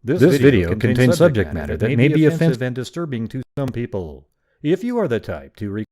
This video contains subject matter that may be offensive and disturbing to some people. If you are the type to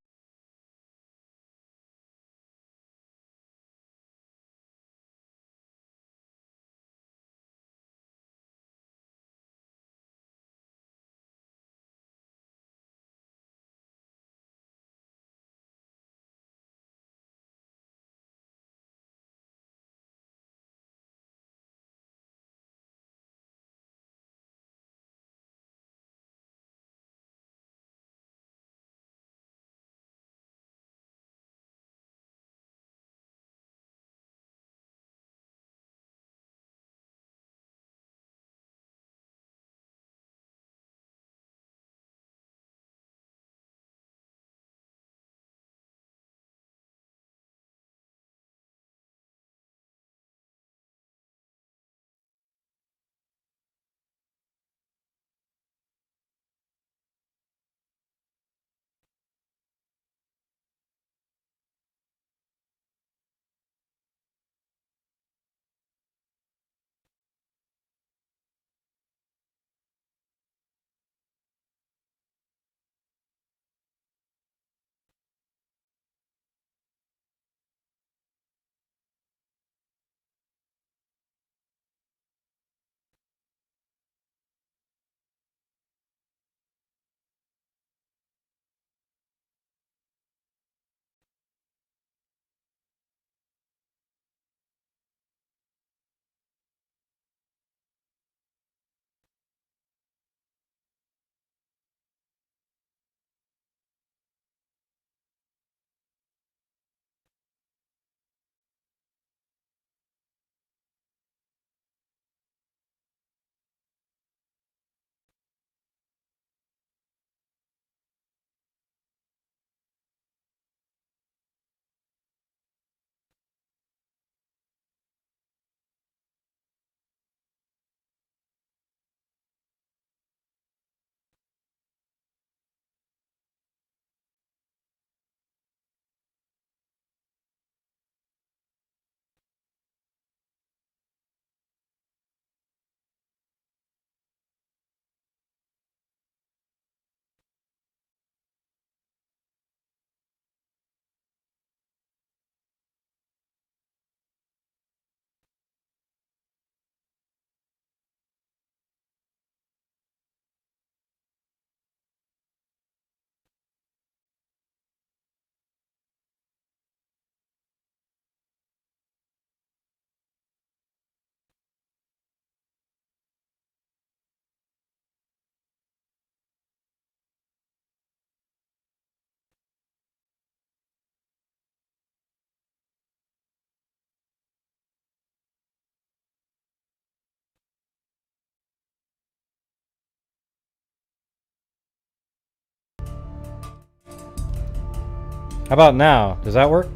How about now? Does that work?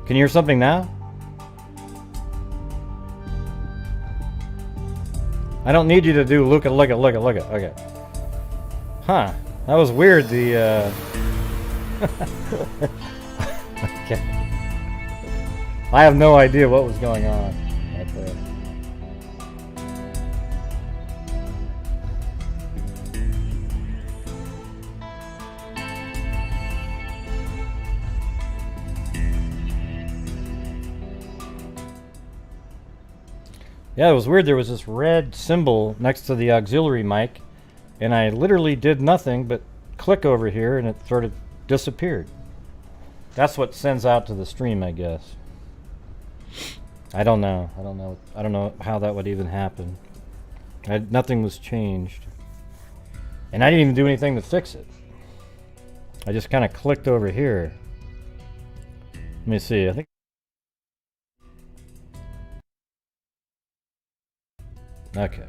Can you hear something now? I don't need you to do look it. Okay. Huh. That was weird, the Okay. I have no idea what was going on right there. Yeah, it was weird. There was this red symbol next to the auxiliary mic, and I literally did nothing but click over here, and it sort of disappeared. That's what sends out to the stream, I guess. I don't know how that would even happen. Nothing was changed. And I didn't even do anything to fix it. I just kind of clicked over here. Let me see, I think. Okay.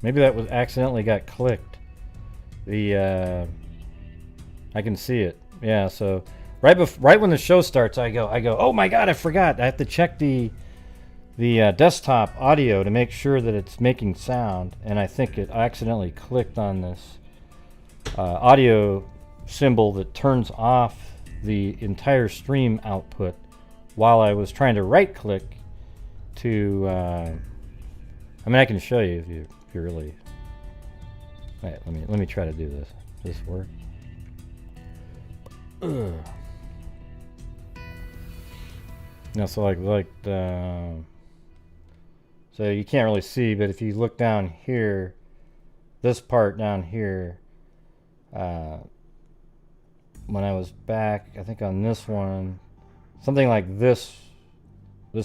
Maybe that was accidentally got clicked. I can see it. Yeah, so right when the show starts, I go, oh my god, I forgot. I have to check the desktop audio to make sure that it's making sound, and I think it accidentally clicked on this audio symbol that turns off the entire stream output while I was trying to right click to I mean, I can show you if you really. Wait, let me try to do this. Does this work? Ugh. No, so so you can't really see, but if you look down here, this part down here, when I was back, I think on this one, something like this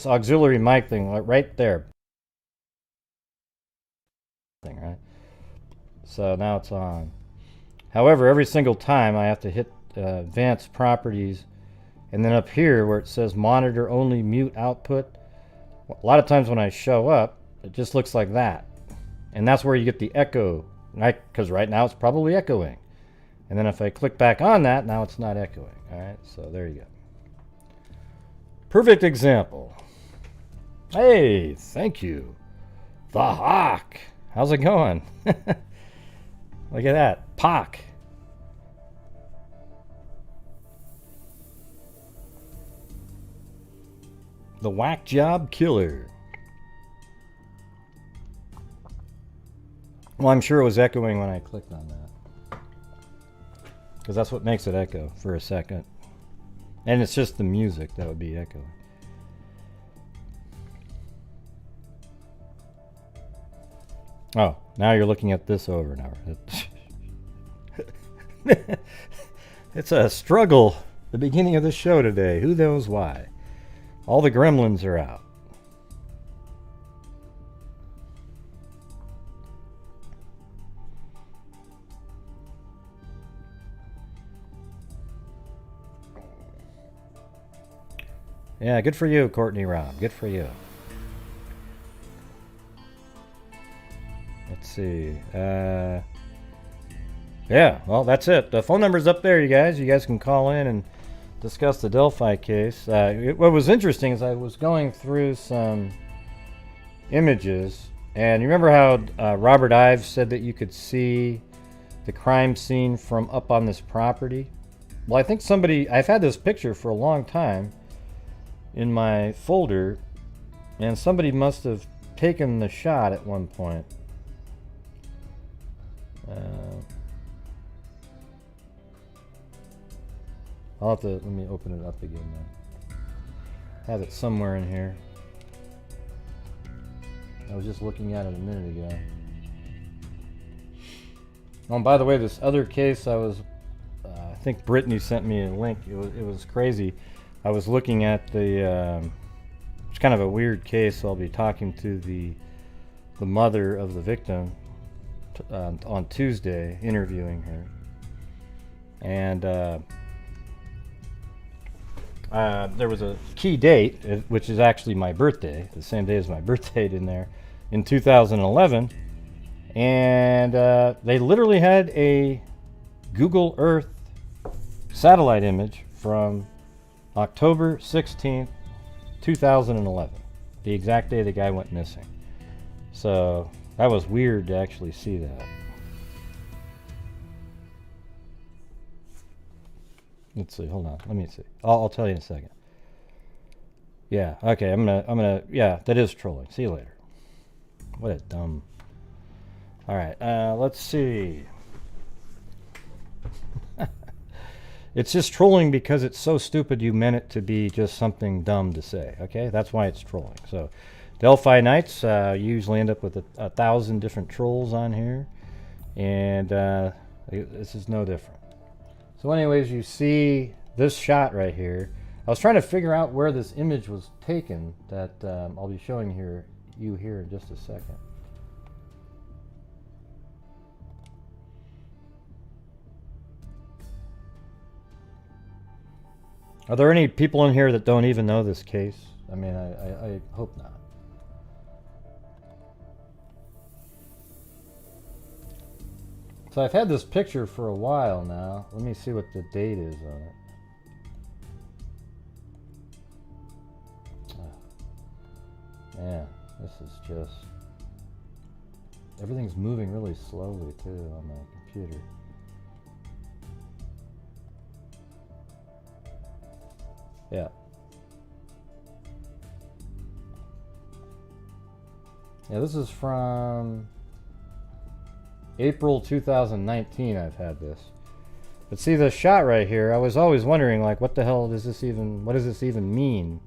auxiliary mic thing, like right there. Right? So now it's on. However, every single time I have to hit advanced properties, and then up here where it says monitor only mute output, a lot of times when I show up, it just looks like that. And that's where you get the echo, right? Because right now it's probably echoing. And then if I click back on that, now it's not echoing. All right, so there you go. Perfect example. Hey, thank you. The Hawk. How's it going? Look at that. Pock. The Whack Job Killer. Well, I'm sure it was echoing when I clicked on that. Because that's what makes it echo for a second. And it's just the music that would be echoing. Oh, now you're looking at this over and over. It's a struggle. The beginning of the show today. Who knows why? All the gremlins are out. Yeah, good for you, Courtney Rob. Good for you. Let's see. Yeah, well, that's it. The phone number's up there, you guys. You guys can call in and discuss the Delphi case. What was interesting is I was going through some images, and you remember how Robert Ives said that you could see the crime scene from up on this property? Well, I think I've had this picture for a long time in my folder, and somebody must have taken the shot at one point. Let me open it up again now. Have it somewhere in here. I was just looking at it a minute ago. Oh, and by the way, this other case I think Brittany sent me a link. It was crazy. I was looking at it's kind of a weird case, so I'll be talking to the mother of the victim on Tuesday, interviewing her. And there was a key date, which is actually my birthday, the same day as my birth date in there, in 2011. And they literally had a Google Earth satellite image from October 16th, 2011, the exact day the guy went missing. So that was weird to actually see that. Let's see. Hold on. Let me see. I'll tell you in a second. Yeah. Okay. I'm gonna. Yeah. That is trolling. See you later. What a dumb. All right. Let's see. It's just trolling because it's so stupid you meant it to be just something dumb to say. Okay. That's why it's trolling. So, Delphi nights usually end up with 1,000 different trolls on here, and this is no different. So anyways, you see this shot right here. I was trying to figure out where this image was taken that I'll be showing you here in just a second. Are there any people in here that don't even know this case? I mean, I hope not. So I've had this picture for a while now. Let me see what the date is on it. Yeah, this is just... Everything's moving really slowly too on my computer. Yeah. Yeah, this is from April 2019 I've had this. But see the shot right here, I was always wondering, like, what the hell does this even, what does this even mean?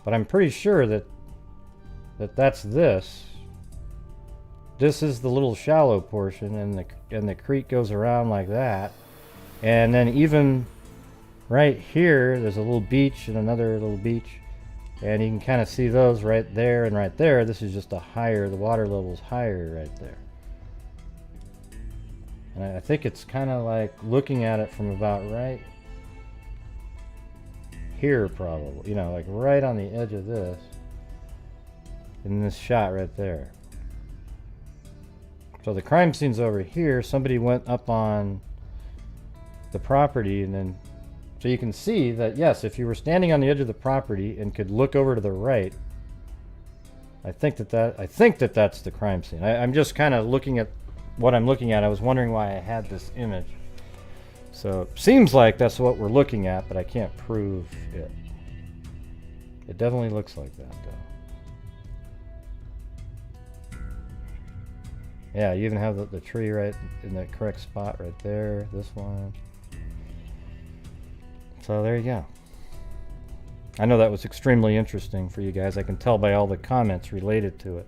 But I'm pretty sure that that's this. This is the little shallow portion, and the creek goes around like that. And then even right here, there's a little beach and another little beach. And you can kind of see those right there and right there. This is just a higher, the water level's higher right there. And I think it's kind of like looking at it from about right here probably. You know, like right on the edge of this. In this shot right there. So the crime scene's over here. Somebody went up on the property and then... So you can see that, yes, if you were standing on the edge of the property and could look over to the right, I think that that's the crime scene. I'm just kind of looking at what I'm looking at. I was wondering why I had this image. So seems like that's what we're looking at, but I can't prove it. It definitely looks like that, though. Yeah, you even have the tree right in the correct spot right there. This one. So there you go. I know that was extremely interesting for you guys. I can tell by all the comments related to it.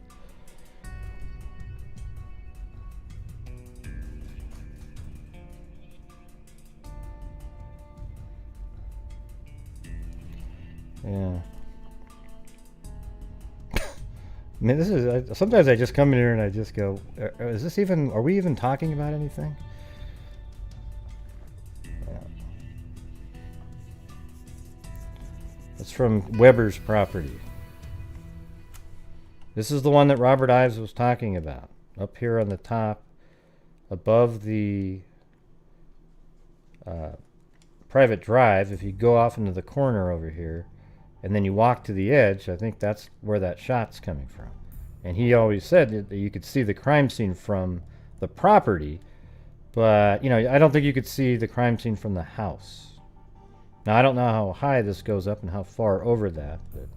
Yeah. I mean, this is... sometimes I just come in here and I just go, is this even... Are we even talking about anything? It's from Weber's property. This is the one that Robert Ives was talking about. Up here on the top, above the private drive, if you go off into the corner over here, and then you walk to the edge, I think that's where that shot's coming from. And he always said that you could see the crime scene from the property, but, you know, I don't think you could see the crime scene from the house. Now, I don't know how high this goes up and how far over that, but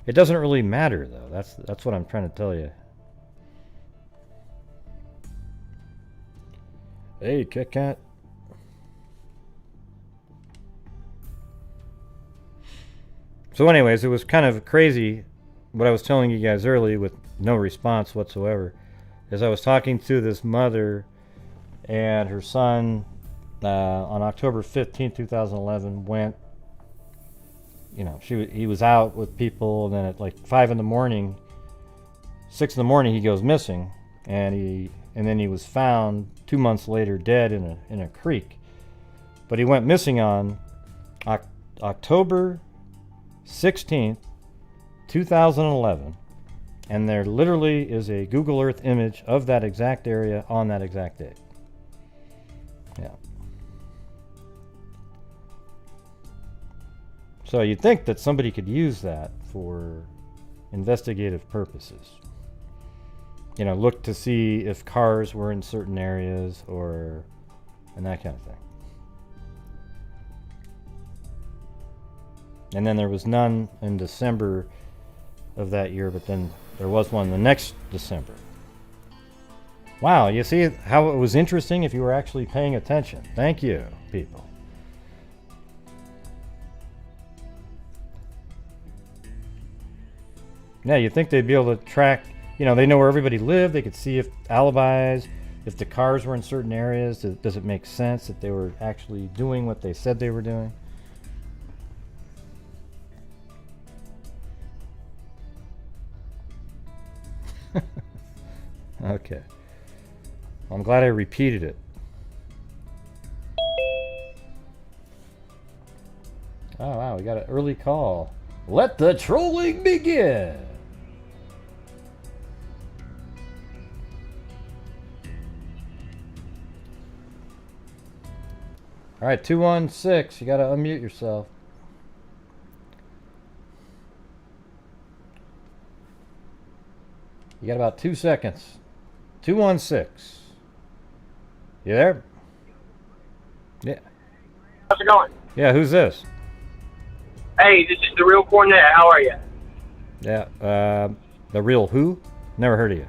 it doesn't really matter, though. That's what I'm trying to tell you. Hey, Kit Kat. So anyways, it was kind of crazy what I was telling you guys earlier with no response whatsoever. As I was talking to this mother and her son... on October 15, 2011, went, you know, he was out with people, and then at like 5 in the morning, 6 in the morning, he goes missing, and then he was found 2 months later dead in a creek. But he went missing on October 16th, 2011, and there literally is a Google Earth image of that exact area on that exact day. Yeah. So you'd think that somebody could use that for investigative purposes. You know, look to see if cars were in certain areas and that kind of thing. And then there was none in December of that year, but then there was one the next December. Wow, you see how it was interesting if you were actually paying attention. Thank you, people. Yeah, you'd think they'd be able to track, you know, they know where everybody lived. They could see if alibis, if the cars were in certain areas. Does it make sense that they were actually doing what they said they were doing? Okay. Well, I'm glad I repeated it. Oh, wow, we got an early call. Let the trolling begin! All right, 216, you got to unmute yourself. You got about 2 seconds. 216. You there? Yeah. How's it going? Yeah, who's this? Hey, this is the real Cornet. How are you? Yeah, the real who? Never heard of you.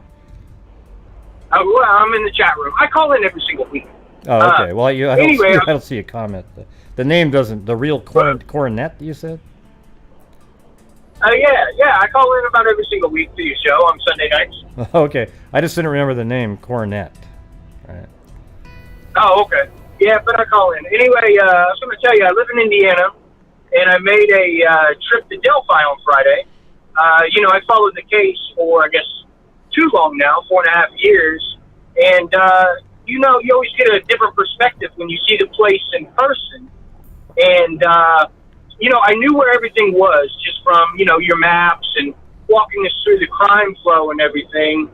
Well, I'm in the chat room. I call in every single week. Oh, okay. Well, Anyway, I don't see a comment. The name doesn't. The real Coronet, you said? Yeah. I call in about every single week to your show on Sunday nights. Okay. I just didn't remember the name Coronet. Right. Oh, okay. Yeah, but I call in. Anyway, I was going to tell you, I live in Indiana, and I made a trip to Delphi on Friday. I followed the case for, I guess, too long now, 4.5 years. And, you always get a different perspective when you see the place in person. And, I knew where everything was just from, your maps and walking us through the crime flow and everything.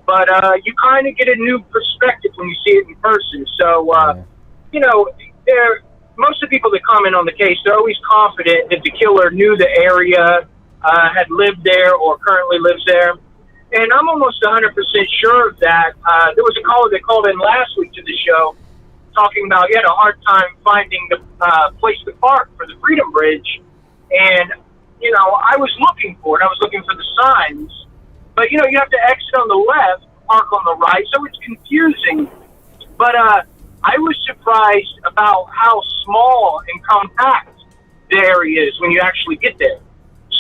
But you kind of get a new perspective when you see it in person. So, most of the people that comment on the case, they're always confident that the killer knew the area, had lived there or currently lives there. And I'm almost 100% sure of that. There was a caller that called in last week to the show talking about he had a hard time finding the place to park for the Freedom Bridge. And, I was looking for it. I was looking for the signs. But, you have to exit on the left, park on the right, so it's confusing. But I was surprised about how small and compact the area is when you actually get there.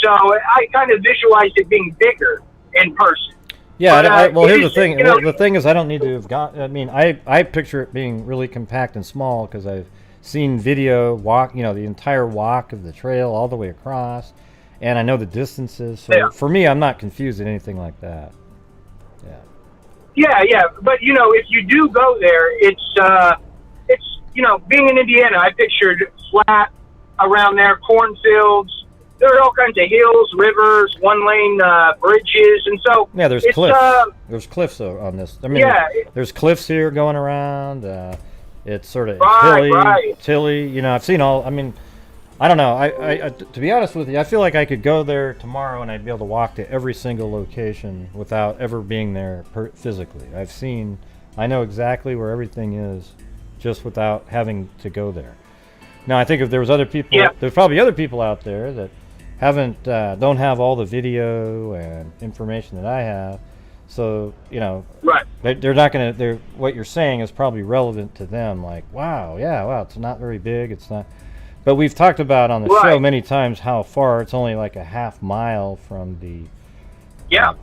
So I kind of visualized it being bigger in person. Yeah, but, here's the thing. The thing is, I don't need to have got. I mean, I picture it being really compact and small because I've seen video walk. The entire walk of the trail all the way across, and I know the distances. So for me, I'm not confused at anything like that. Yeah. But if you do go there, it's being in Indiana, I pictured flat around there, cornfields. There are all kinds of hills, rivers, one-lane bridges, and so there's cliffs. There's cliffs on this. I mean, there's cliffs here going around. It's sort of hilly. I've seen all. I mean, I don't know. I to be honest with you, I feel like I could go there tomorrow and I'd be able to walk to every single location without ever being there physically. I know exactly where everything is, just without having to go there. Now, I think if there was other people, there's probably other people out there that don't have all the video and information that I have. So, they're not going to, what you're saying is probably relevant to them. Like, wow, it's not very big. It's not. But we've talked about on the show many times how far it's only like a half mile from the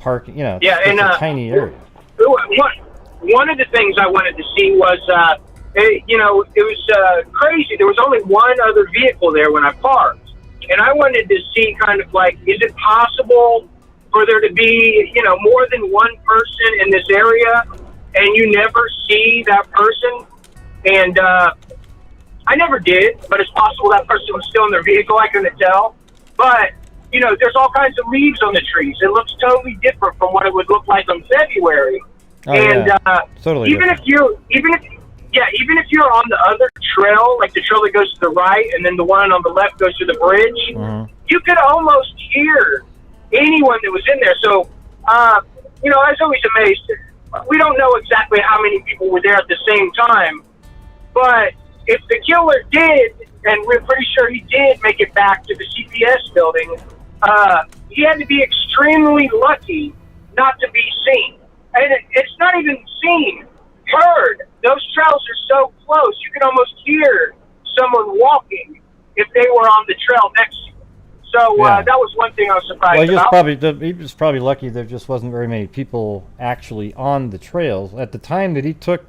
parking. It's a tiny area. One of the things I wanted to see was, it was crazy. There was only one other vehicle there when I parked. And I wanted to see kind of like, is it possible for there to be, more than one person in this area and you never see that person? And I never did, but it's possible that person was still in their vehicle. I couldn't tell. But, there's all kinds of leaves on the trees. It looks totally different from what it would look like in February. Totally even different. Even if you're on the other trail, like the trail that goes to the right and then the one on the left goes to the bridge, you could almost hear anyone that was in there. So, I was always amazed. We don't know exactly how many people were there at the same time, but if the killer did, and we're pretty sure he did make it back to the CPS building, he had to be extremely lucky not to be seen. And it's not even seen. Heard. Those trails are so close, you can almost hear someone walking if they were on the trail next to you. So that was one thing I was surprised about. He was probably lucky there just wasn't very many people actually on the trails. At the time that he took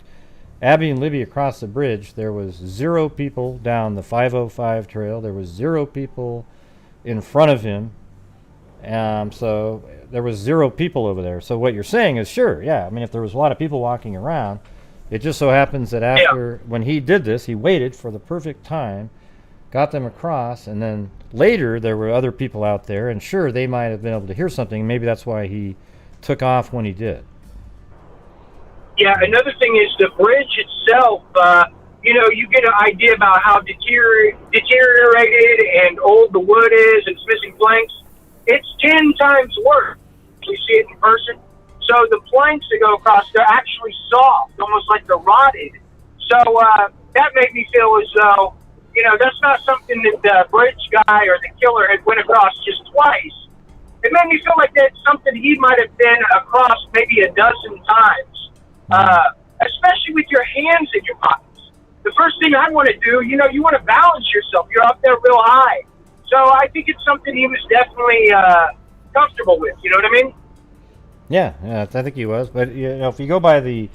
Abby and Libby across the bridge, there was 0 people down the 505 trail. There was 0 people in front of him. So there was 0 people over there. So what you're saying is I mean, if there was a lot of people walking around, it just so happens that when he did this, he waited for the perfect time, got them across, and then later there were other people out there, and they might have been able to hear something. Maybe that's why he took off when he did. Yeah, another thing is the bridge itself, you get an idea about how deteriorated and old the wood is and it's missing planks. It's 10 times worse. You see it in person. So the planks that go across, they're actually soft, almost like they're rotted. So that made me feel as though, that's not something that the bridge guy or the killer had went across just twice. it made me feel like that's something he might have been across maybe a dozen times, especially with your hands in your pockets. The first thing I want to do, you want to balance yourself. You're up there real high. So I think it's something he was definitely comfortable with. You know what I mean? Yeah, I think he was. But if you go by the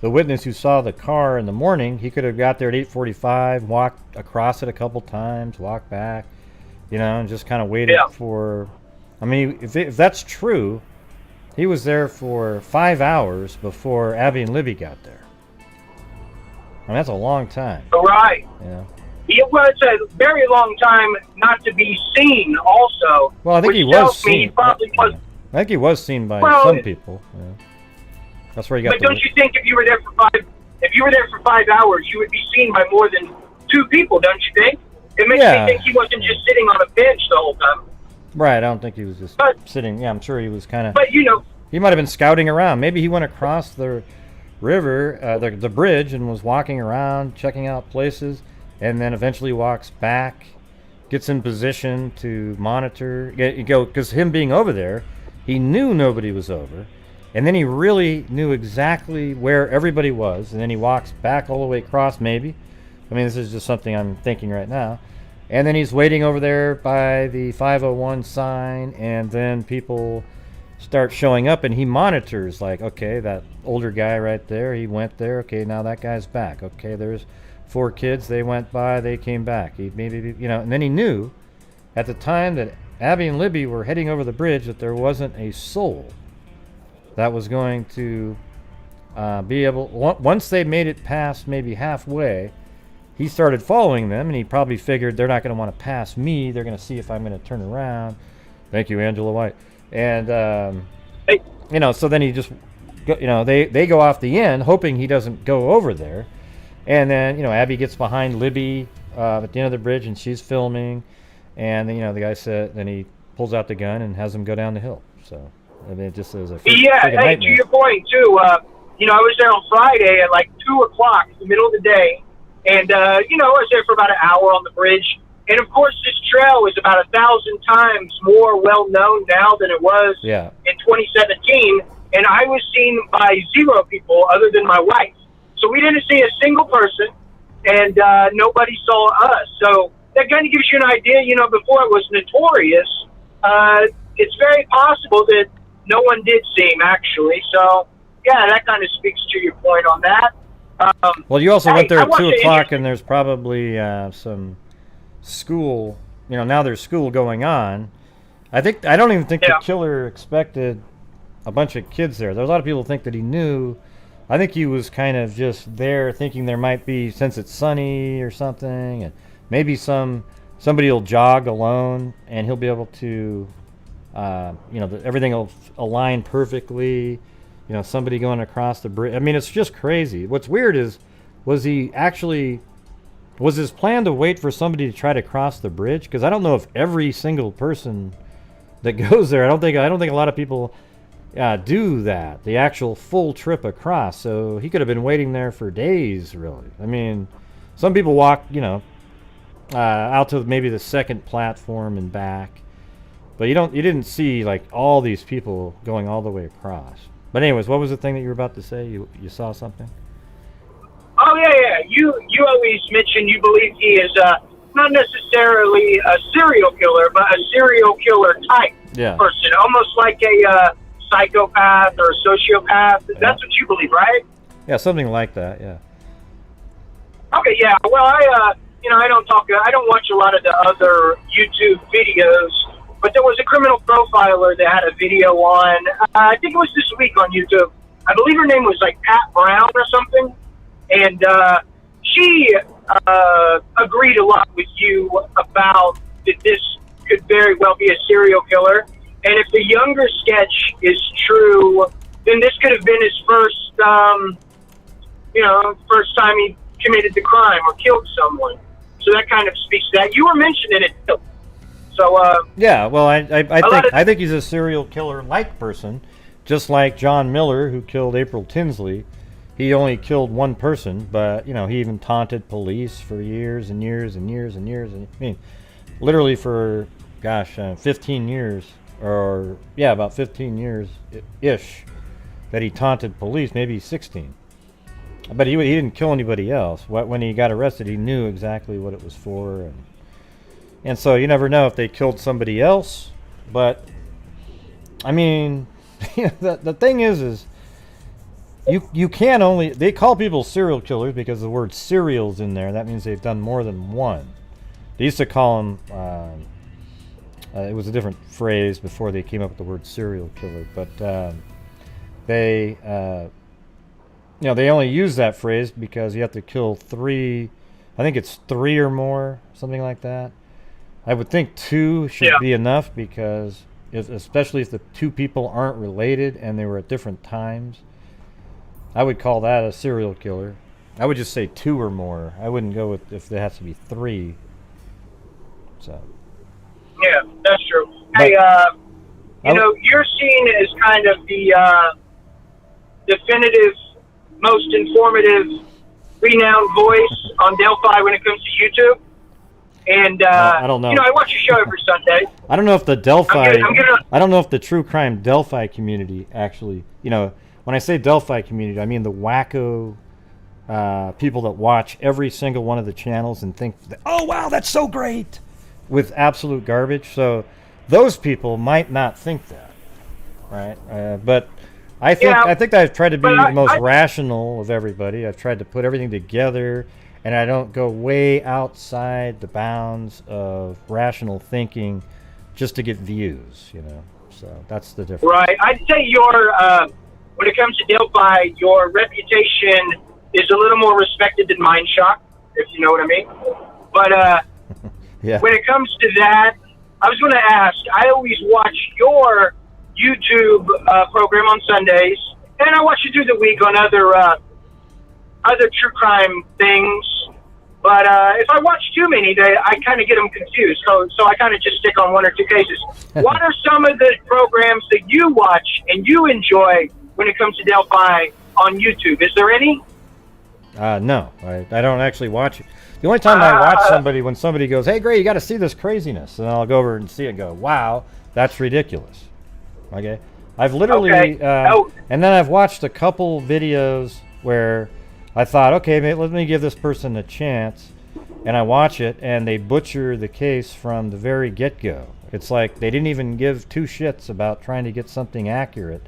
witness who saw the car in the morning, he could have got there at 8:45, walked across it a couple times, walked back, and just kind of waited for. I mean, if that's true, he was there for 5 hours before Abby and Libby got there. I mean, that's a long time. Right. Yeah. It was a very long time not to be seen. Also, well, I think he was seen. He probably was. I think he was seen by some people. Yeah. That's where he got. But don't you think if you were there for 5 hours, you would be seen by more than 2 people? Don't you think? It makes me think he wasn't just sitting on a bench the whole time. Right. I don't think he was just sitting. Yeah, I'm sure he was kind of. But he might have been scouting around. Maybe he went across the river, the bridge, and was walking around, checking out places, and then eventually walks back, gets in position to monitor. Because him being over there, he knew nobody was over, and then he really knew exactly where everybody was, and then he walks back all the way across. Maybe, I mean, this is just something I'm thinking right now, and then he's waiting over there by the 501 sign, and then people start showing up, and he monitors, like, okay, that older guy right there, he went there, okay, now that guy's back, okay, there's 4 kids, they went by, they came back, he maybe, and then he knew at the time that Abby and Libby were heading over the bridge that there wasn't a soul that was going to be able, once they made it past maybe halfway, he started following them, and he probably figured they're not going to want to pass me, they're going to see if I'm going to turn around. Thank you, Angela White. And so then he just they go off the end hoping he doesn't go over there, and then Abby gets behind Libby at the end of the bridge, and she's filming, and then, the guy said, then he pulls out the gun and has them go down the hill. So I mean, it just is a hey, to your point too, I was there on Friday at like 2:00 in the middle of the day, and I was there for about an hour on the bridge. And, of course, this trail is about 1,000 times more well-known now than it was in 2017. And I was seen by 0 people other than my wife. So we didn't see a single person, and nobody saw us. So that kind of gives you an idea, before it was notorious, it's very possible that no one did see him, actually. So, yeah, that kind of speaks to your point on that. Well, you also went there at 2:00, and there's probably some school, now there's school going on. I don't even think the killer expected a bunch of kids there. There's a lot of people think that he knew. I think he was kind of just there thinking there might be, since it's sunny or something, and maybe somebody will jog alone and he'll be able to everything will align perfectly, somebody going across the bridge. I mean, it's just crazy. What's weird is, was his plan to wait for somebody to try to cross the bridge? Because I don't know if every single person that goes there, I don't think a lot of people do that, the actual full trip across. So he could have been waiting there for days, really. I mean, some people walk, out to maybe the second platform and back, but you didn't see like all these people going all the way across. But anyways, what was the thing that you were about to say? You saw something? Oh, yeah. You always mention you believe he is not necessarily a serial killer, but a serial killer type person, almost like a psychopath or a sociopath. That's what you believe, right? Yeah, something like that, yeah. Okay, yeah. Well, I don't watch a lot of the other YouTube videos, but there was a criminal profiler that had a video on, I think it was this week on YouTube. I believe her name was like Pat Brown or something. And she agreed a lot with you about that this could very well be a serial killer. And if the younger sketch is true, then this could have been his first time he committed the crime or killed someone. So that kind of speaks to that. You were mentioning it too. So yeah, well, I think he's a serial killer-like person, just like John Miller, who killed April Tinsley. He only killed one person, but, he even taunted police for years and years and years and years. I mean, literally for, 15 years, or yeah, about 15 years ish that he taunted police, maybe 16. But he didn't kill anybody else. When he got arrested, he knew exactly what it was for, and so you never know if they killed somebody else. But I mean, the thing is you can only, they call people serial killers because the word serial's in there. That means they've done more than one. They used to call them. It was a different phrase before they came up with the word serial killer, but they they only use that phrase because you have to kill 3. I think it's 3 or more, something like that. I would think 2 should be enough because, especially if the 2 people aren't related and they were at different times, I would call that a serial killer. I would just say 2 or more. I wouldn't go with if there has to be 3. So. Yeah, that's true. Hey, you're seen as kind of the definitive, most informative, renowned voice on Delphi when it comes to YouTube. And I don't know. I watch your show every Sunday. I don't know if the Delphi. I don't know if the true crime Delphi community actually. When I say Delphi community, I mean the wacko people that watch every single one of the channels and think, "Oh wow, that's so great," with absolute garbage. So those people might not think that, right? But I think I've tried to be the most rational of everybody. I've tried to put everything together, and I don't go way outside the bounds of rational thinking just to get views, So that's the difference. Right. I'd say when it comes to Delphi, your reputation is a little more respected than Mindshock, if you know what I mean. But yeah. When it comes to that, I was going to ask, I always watch your YouTube program on Sundays, and I watch you through the week on other true crime things. But if I watch too many, I kind of get them confused. So I kind of just stick on 1 or 2 cases. What are some of the programs that you watch and you enjoy when it comes to Delphi on YouTube? Is there any? No, I don't actually watch it. The only time I watch somebody when somebody goes, "Hey, Gray, you got to see this craziness," and I'll go over and see it and go, "Wow, that's ridiculous." Okay, I've literally, and then I've watched a couple videos where I thought, okay, let me give this person a chance, and I watch it, and they butcher the case from the very get-go. It's like they didn't even give 2 shits about trying to get something accurate.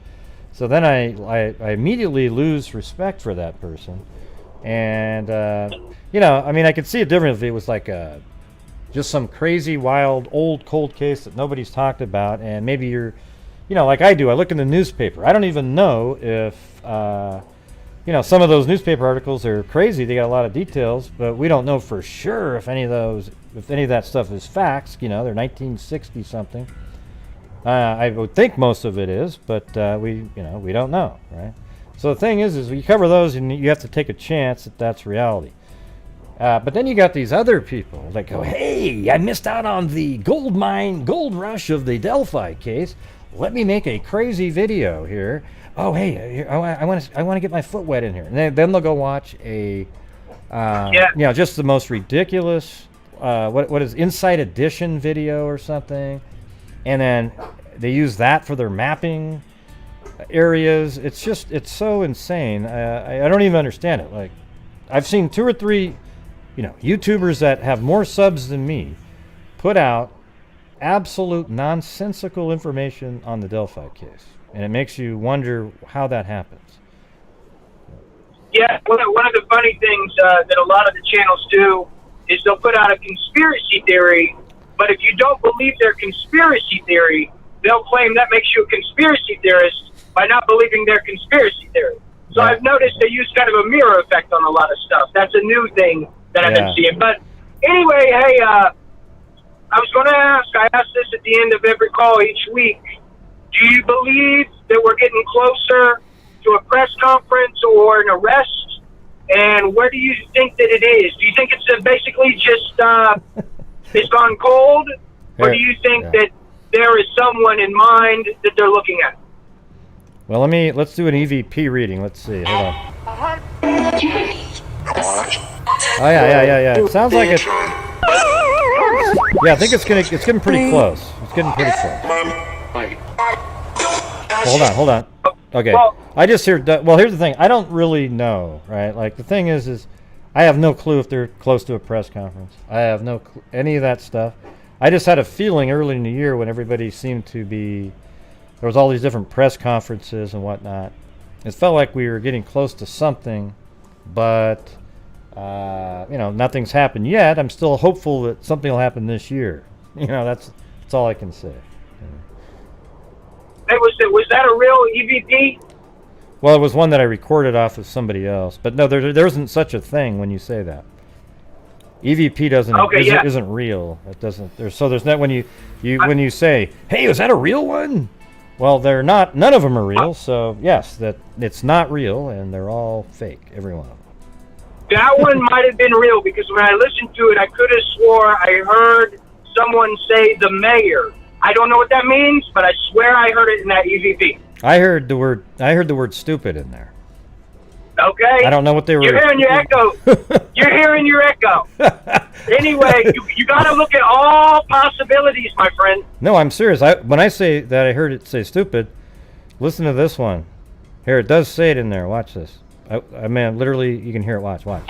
So then I immediately lose respect for that person. And, I could see it different if it was like just some crazy, wild, old, cold case that nobody's talked about, and maybe you're, like I do, I look in the newspaper. I don't even know if, some of those newspaper articles are crazy. They got a lot of details, but we don't know for sure if any of that stuff is facts. They're 1960 something. I would think most of it is, but we don't know, right? So the thing is we cover those, and you have to take a chance that that's reality. But then you got these other people that go, "Hey, I missed out on the gold rush of the Delphi case. Let me make a crazy video here. Oh, hey, I want to get my foot wet in here." And then they'll go watch just the most ridiculous, what is Inside Edition video or something, and then they use that for their mapping areas. It's so insane. I don't even understand it. Like, I've seen 2 or 3, YouTubers that have more subs than me put out absolute nonsensical information on the Delphi case, and it makes you wonder how that happens. Yeah, one of the funny things that a lot of the channels do is they'll put out a conspiracy theory, but if you don't believe their conspiracy theory, they'll claim that makes you a conspiracy theorist by not believing their conspiracy theory. So I've noticed they use kind of a mirror effect on a lot of stuff. That's a new thing that I've been seeing. But anyway, hey, I was going to I ask this at the end of every call each week. Do you believe that we're getting closer to a press conference or an arrest? And where do you think that it is? Do you think it's basically just it's gone cold? Or do you think that there is someone in mind that they're looking at? Well, let's do an EVP reading. Let's see. Hold on. Oh yeah. It sounds like it. Yeah, I think it's getting pretty close. It's getting pretty close. Hold on. Okay. Well, I just hear. Well, here's the thing. I don't really know, right? Like the thing is I have no clue if they're close to a press conference. I have no any of that stuff. I just had a feeling early in the year when everybody seemed to be, there was all these different press conferences and whatnot. It felt like we were getting close to something, but nothing's happened yet. I'm still hopeful that something will happen this year. That's all I can say. was that a real EVP? Well, it was one that I recorded off of somebody else, but no, there isn't such a thing when you say that. EVP isn't real. It doesn't. There's not when you say, "Hey, is that a real one?" Well, they're not. None of them are real. So yes, that it's not real, and they're all fake. Every one of them. That one might have been real because when I listened to it, I could have swore I heard someone say the mayor. I don't know what that means, but I swear I heard it in that EVP. I heard the word stupid in there. Okay. I don't know what they were. You're hearing your echo. You're hearing your echo. Anyway, you got to look at all possibilities, my friend. No, I'm serious. When I say that I heard it say stupid, listen to this one. Here, it does say it in there. Watch this. I mean, literally, you can hear it. Watch. Right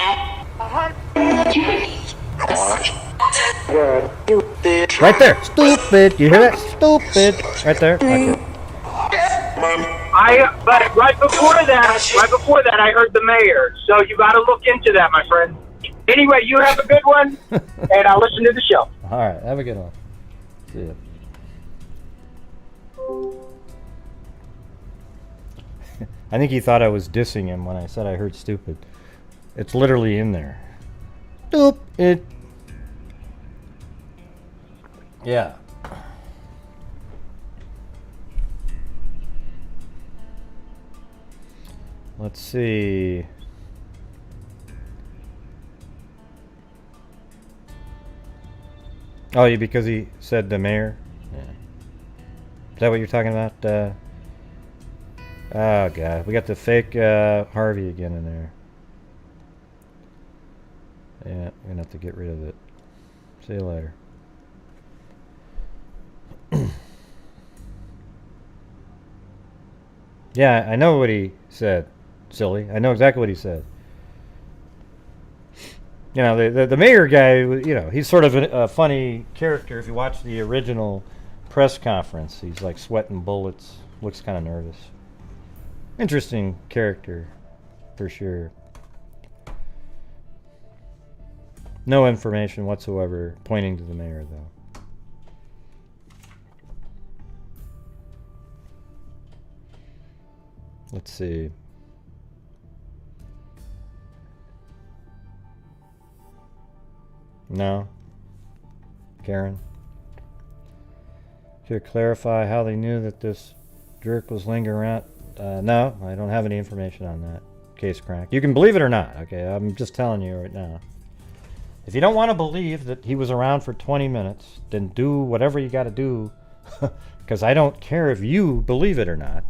there. Stupid. You hear that? Stupid. Right there. Okay. But right before that, I heard the mayor. So you got to look into that, my friend. Anyway, you have a good one, and I'll listen to the show. All right, have a good one. See ya. I think he thought I was dissing him when I said I heard stupid. It's literally in there. Stupid. Yeah. Let's see. Oh, yeah, because he said the mayor? Yeah. Is that what you're talking about? Oh, God. We got the fake Harvey again in there. Yeah, we're going to have to get rid of it. See you later. Yeah, I know what he said. Silly. I know exactly what he said. The mayor guy, he's sort of a funny character. If you watch the original press conference, he's like sweating bullets, looks kind of nervous. Interesting character, for sure. No information whatsoever pointing to the mayor, though. Let's see. No. Karen? To clarify how they knew that this jerk was lingering around. No, I don't have any information on that. Case crack. You can believe it or not, okay? I'm just telling you right now. If you don't want to believe that he was around for 20 minutes, then do whatever you got to do. Because I don't care if you believe it or not.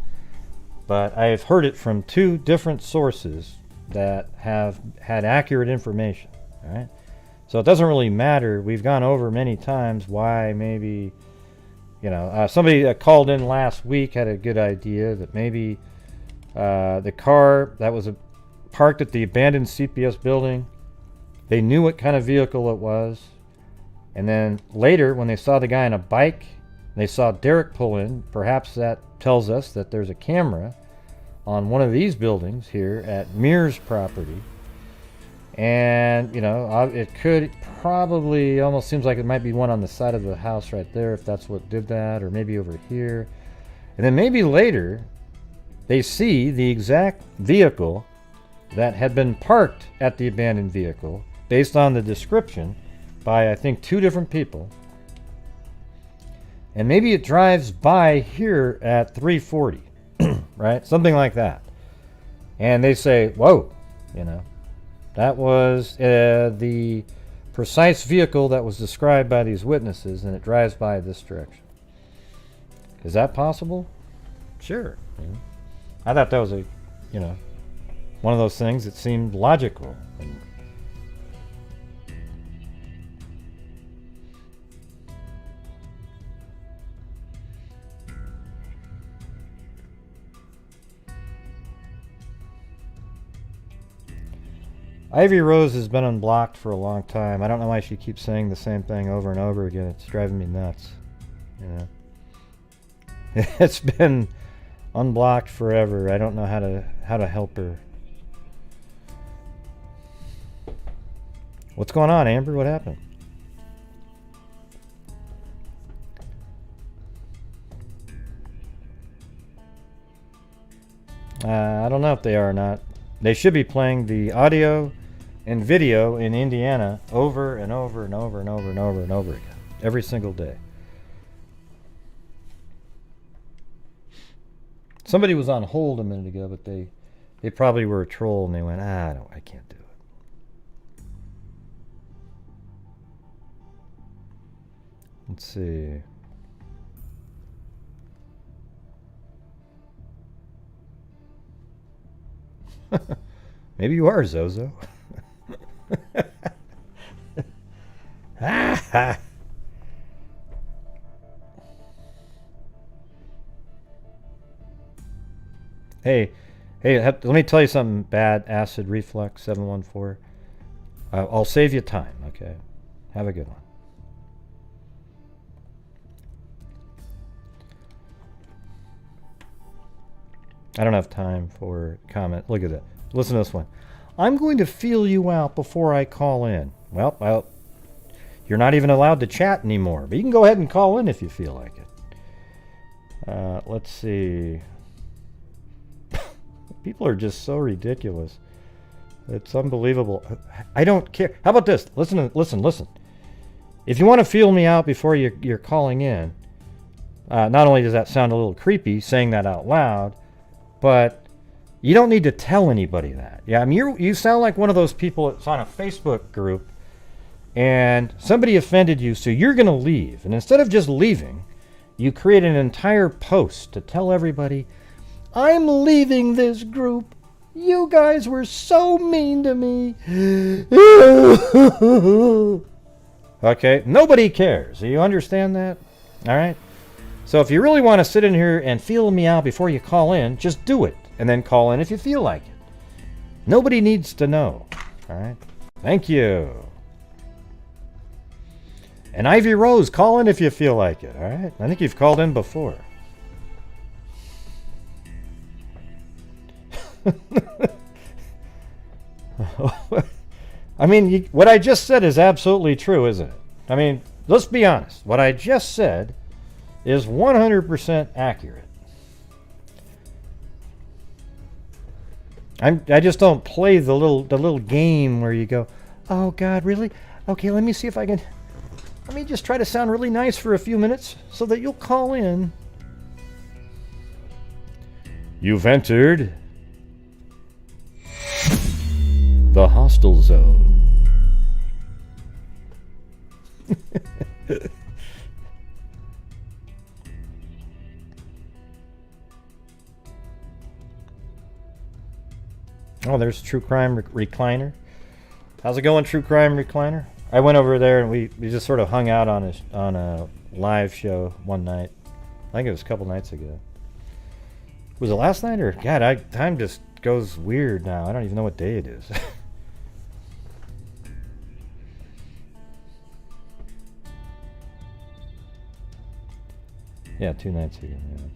But I've heard it from 2 different sources that have had accurate information, all right? So it doesn't really matter. We've gone over many times why maybe, somebody that called in last week had a good idea that maybe the car that was parked at the abandoned CPS building, they knew what kind of vehicle it was. And then later, when they saw the guy on a bike, they saw Derrick pull in. Perhaps that tells us that there's a camera on one of these buildings here at Mears property. And, it could probably almost seems like it might be one on the side of the house right there, if that's what did that, or maybe over here. And then maybe later, they see the exact vehicle that had been parked at the abandoned vehicle, based on the description by, I think, 2 different people. And maybe it drives by here at 3:40, right? Something like that. And they say, whoa, that was the precise vehicle that was described by these witnesses, and it drives by this direction. Is that possible? Sure. I thought that was one of those things that seemed logical. Ivy Rose has been unblocked for a long time. I don't know why she keeps saying the same thing over and over again. It's driving me nuts. You know, it's been unblocked forever. I don't know how to help her. What's going on, Amber? What happened? I don't know if they are or not. They should be playing the audio and video in Indiana over and over and over and over and over and over again. Every single day. Somebody was on hold a minute ago, but they probably were a troll and they went, I can't do it. Let's see. Maybe you are, Zozo. Hey, let me tell you something bad, Acid Reflux 714. I'll save you time, okay? Have a good one. I don't have time for comment. Look at that. Listen to this one. I'm going to feel you out before I call in. Well, you're not even allowed to chat anymore, but you can go ahead and call in if you feel like it. Let's see. People are just so ridiculous. It's unbelievable. I don't care. How about this? Listen. If you want to feel me out before you're calling in, not only does that sound a little creepy saying that out loud, but you don't need to tell anybody that. Yeah, I mean, you sound like one of those people that's on a Facebook group and somebody offended you, so you're going to leave. And instead of just leaving, you create an entire post to tell everybody, I'm leaving this group. You guys were so mean to me. Okay, nobody cares. Do you understand that? All right? So if you really want to sit in here and feel me out before you call in, just do it. And then call in if you feel like it. Nobody needs to know. All right? Thank you. And Ivy Rose, call in if you feel like it. All right? I think you've called in before. I mean, what I just said is absolutely true, isn't it? I mean, let's be honest. What I just said is 100% accurate. I just don't play the little game where you go, oh God, really? Okay, let me see if I can. Let me just try to sound really nice for a few minutes so that you'll call in. You've entered the hostile zone. Oh, there's True Crime Recliner. How's it going, True Crime Recliner? I went over there and we just sort of hung out on a live show one night. I think it was a couple nights ago. Was it last night or God? Time just goes weird now. I don't even know what day it is. Yeah, 2 nights ago. Yeah.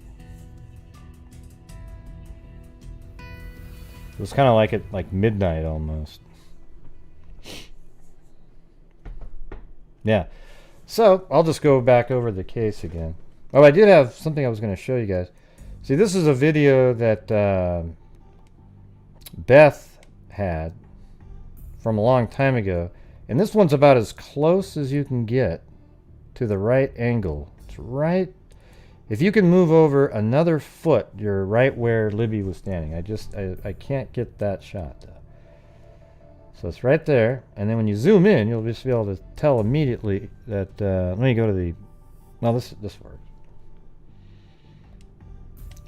It was kind of like midnight almost. Yeah. So I'll just go back over the case again. Oh, I did have something I was going to show you guys. See, this is a video that Beth had from a long time ago. And this one's about as close as you can get to the right angle. It's right. If you can move over another foot, you're right where Libby was standing. I can't get that shot though. So it's right there, and then when you zoom in, you'll just be able to tell immediately that. Let me go to the. No, this works.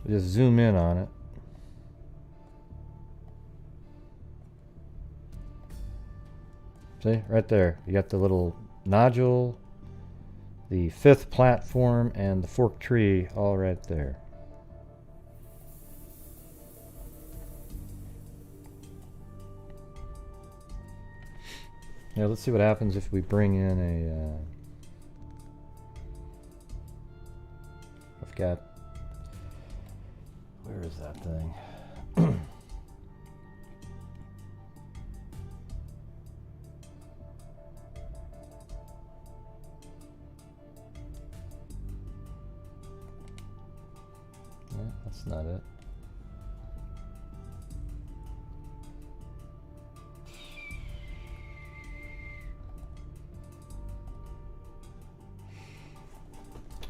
Just zoom in on it. See, right there, you got the little nodule, the 5th platform, and the forked tree all right there. Yeah, let's see what happens if we bring in a... I've got... Where is that thing? Yeah, that's not it.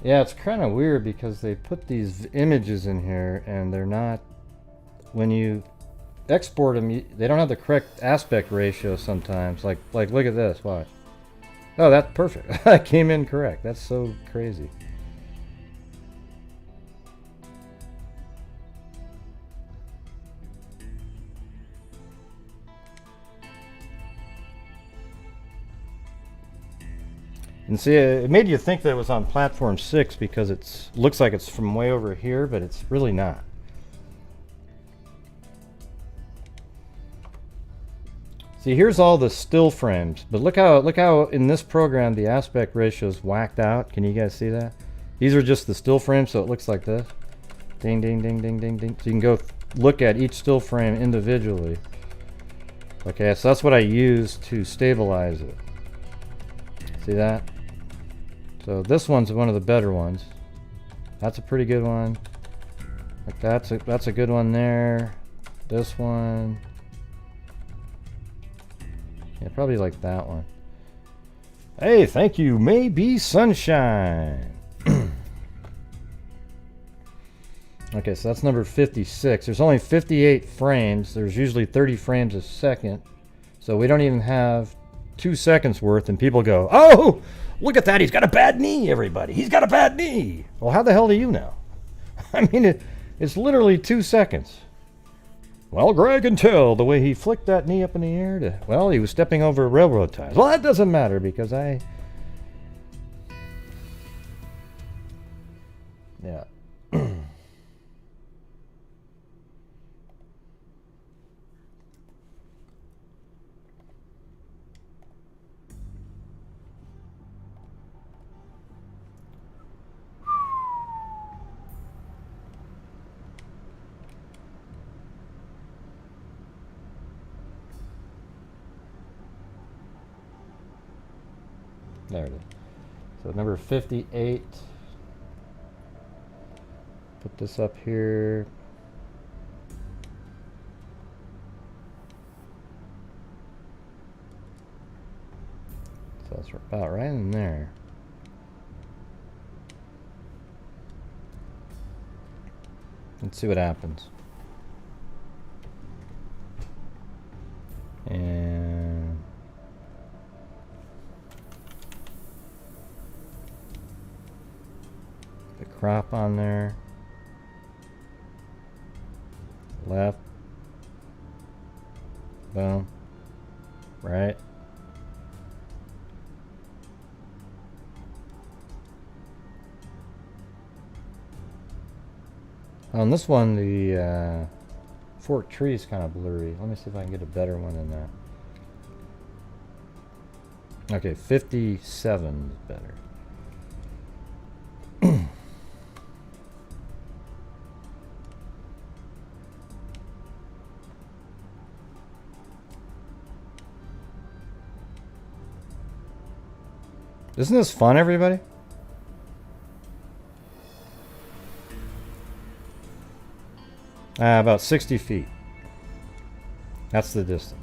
Yeah, it's kind of weird because they put these images in here and they're not, when you export them, they don't have the correct aspect ratio sometimes. Like look at this, watch. Oh, that's perfect. That came in correct. That's so crazy. And see, it made you think that it was on platform 6 because it looks like it's from way over here, but it's really not. See, here's all the still frames, but look how in this program the aspect ratio is whacked out. Can you guys see that? These are just the still frames, so it looks like this. Ding, ding, ding, ding, ding, ding. So you can go look at each still frame individually. Okay, so that's what I use to stabilize it. See that? So this one's one of the better ones. That's a pretty good one. Like that's a good one there. This one. Yeah, probably like that one. Hey, thank you, Maybe Sunshine. Okay, so that's number 56. There's only 58 frames. There's usually 30 frames a second. So we don't even have 2 seconds worth, and people go, oh, look at that, he's got a bad knee, everybody. He's got a bad knee. Well, how the hell do you know? I mean, it's literally 2 seconds. Well, Greg can tell the way he flicked that knee up in the air. Well, he was stepping over railroad ties. Well, that doesn't matter because yeah. There it is. So number 58. Put this up here. So that's about right in there. Let's see what happens. And the crop on there. Left. Boom. Right. On this one, the forked tree is kind of blurry. Let me see if I can get a better one than that. Okay, 57 is better. Isn't this fun, everybody? About 60 feet. That's the distance.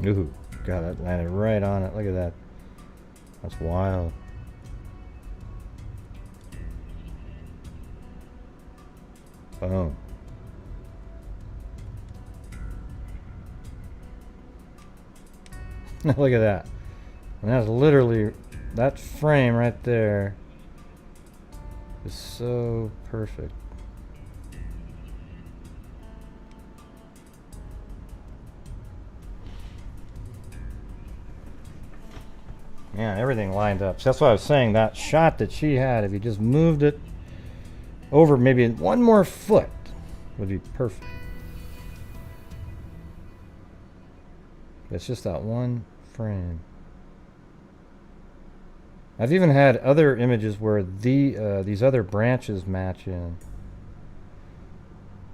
Ooh, God, that landed right on it. Look at that. That's wild. Boom. Look at that. And that's literally, that frame right there is so perfect. Yeah, everything lined up. So that's why I was saying that shot that she had, if you just moved it over maybe one more foot, would be perfect. It's just that one frame. I've even had other images where these other branches match in.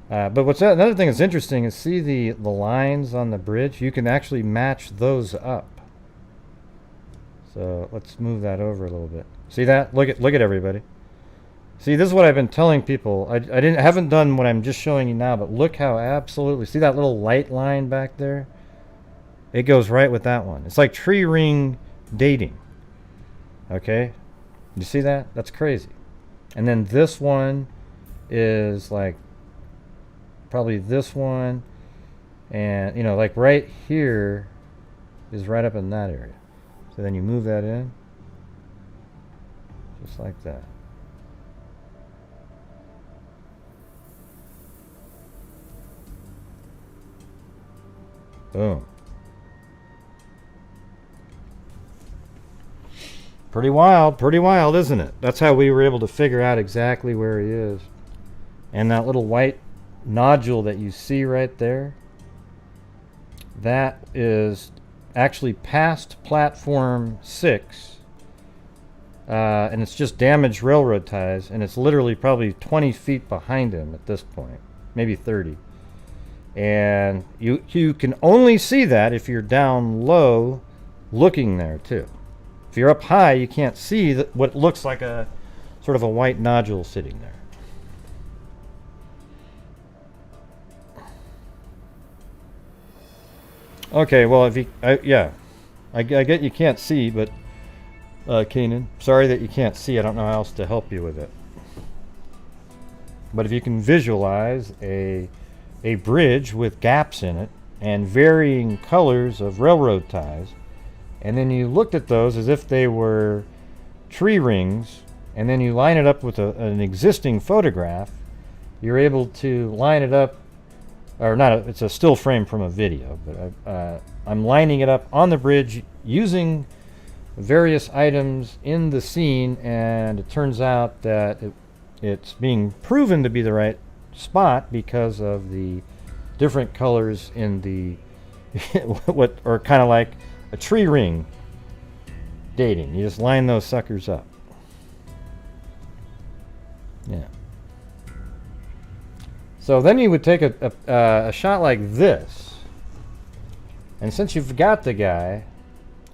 But what's another thing that's interesting is see the lines on the bridge. You can actually match those up. So let's move that over a little bit. See that? Look at everybody. See, this is what I've been telling people. I haven't done what I'm just showing you now, but look how absolutely, see that little light line back there? It goes right with that one. It's like tree ring dating. Okay? You see that? That's crazy. And then this one is like probably this one, and you know, like right here is right up in that area. So then you move that in, just like that. Boom. Pretty wild, isn't it? That's how we were able to figure out exactly where he is. And that little white nodule that you see right there, that is actually past platform 6, and it's just damaged railroad ties, and it's literally probably 20 feet behind him at this point, maybe 30. And you can only see that if you're down low looking there too. If you're up high, you can't see what looks like a sort of a white nodule sitting there. Okay, well, if you, I get you can't see, but Kanan, sorry that you can't see. I don't know how else to help you with it. But if you can visualize a bridge with gaps in it and varying colors of railroad ties, and then you looked at those as if they were tree rings, and then you line it up with an existing photograph, you're able to line it up, or not, it's a still frame from a video, but I'm lining it up on the bridge using various items in the scene, and it turns out that it's being proven to be the right spot because of the different colors in the what are kind of like a tree ring dating. You just line those suckers up. Yeah. So then you would take a shot like this, and since you've got the guy,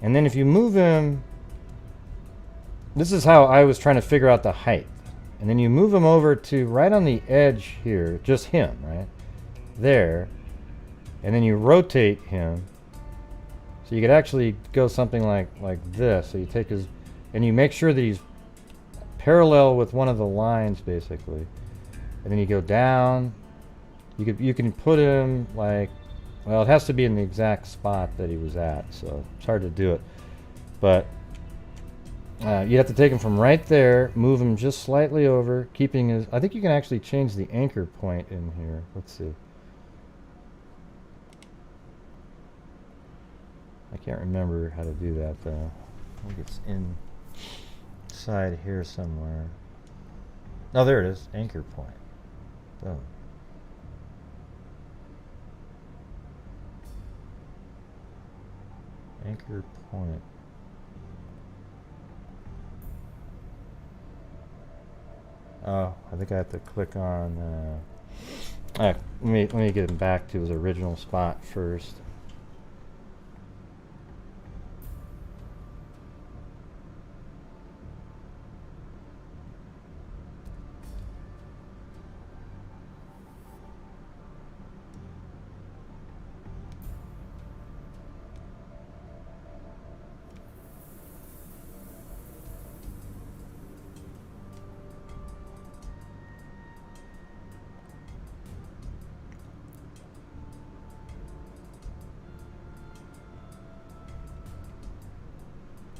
and then if you move him, this is how I was trying to figure out the height, and then you move him over to right on the edge here, just him, right there, and then you rotate him, so you could actually go something like this. So you take his, and you make sure that he's parallel with one of the lines basically, and then you go down. You can put him like, well, it has to be in the exact spot that he was at, so it's hard to do it. But you have to take him from right there, move him just slightly over, keeping his. I think you can actually change the anchor point in here. Let's see. I can't remember how to do that though. I think it's inside here somewhere. Oh, there it is. Anchor point. Boom. Anchor point. Oh, I think I have to click on. Let me get him back to his original spot first.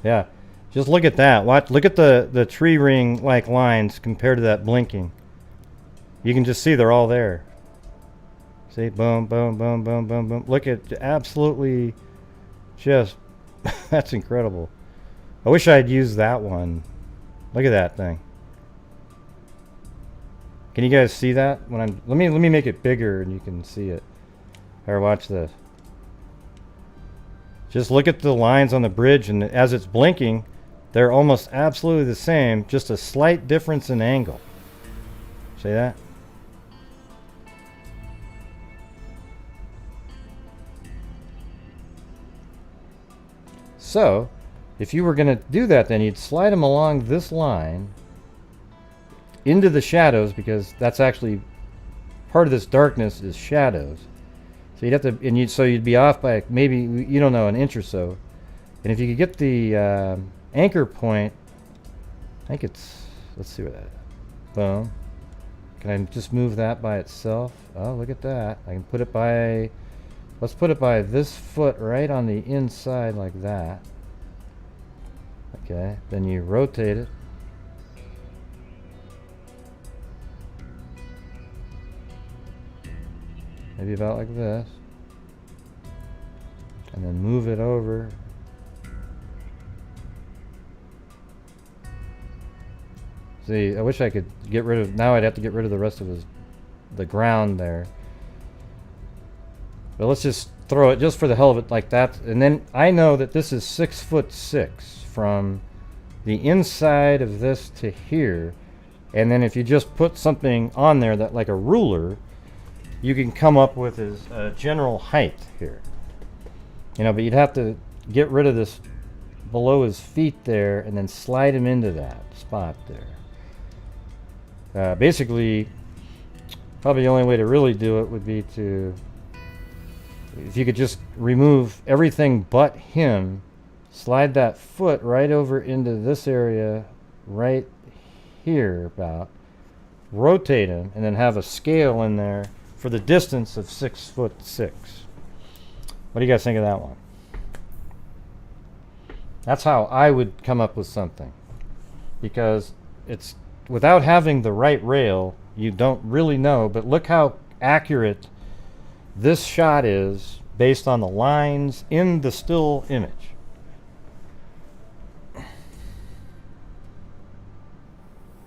Yeah. Just look at that. Look at the tree ring like lines compared to that blinking. You can just see they're all there. See, boom, boom, boom, boom, boom, boom. Look at absolutely just that's incredible. I wish I'd used that one. Look at that thing. Can you guys see that? Let me make it bigger and you can see it. Here, watch this. Just look at the lines on the bridge, and as it's blinking, they're almost absolutely the same, just a slight difference in angle. See that? So, if you were going to do that, then you'd slide them along this line into the shadows, because that's actually part of this darkness is shadows. So you'd have to, and so you'd be off by maybe, you don't know, an inch or so. And if you could get the anchor point, I think it's, let's see where that is. Boom. Can I just move that by itself? Oh, look at that. I can put it by, let's put it by this foot right on the inside like that. Okay, then you rotate it. Maybe about like this. And then move it over. See, I wish I could get rid of, now I'd have to get rid of the rest of the ground there. But let's just throw it just for the hell of it like that. And then I know that this is 6'6" from the inside of this to here. And then if you just put something on there that like a ruler, you can come up with his general height here. You know, but you'd have to get rid of this below his feet there and then slide him into that spot there. Basically, probably the only way to really do it would be to, if you could just remove everything but him, slide that foot right over into this area right here about, rotate him, and then have a scale in there for the distance of 6'6". What do you guys think of that one? That's how I would come up with something, because it's, without having the right rail, you don't really know. But look how accurate this shot is based on the lines in the still image.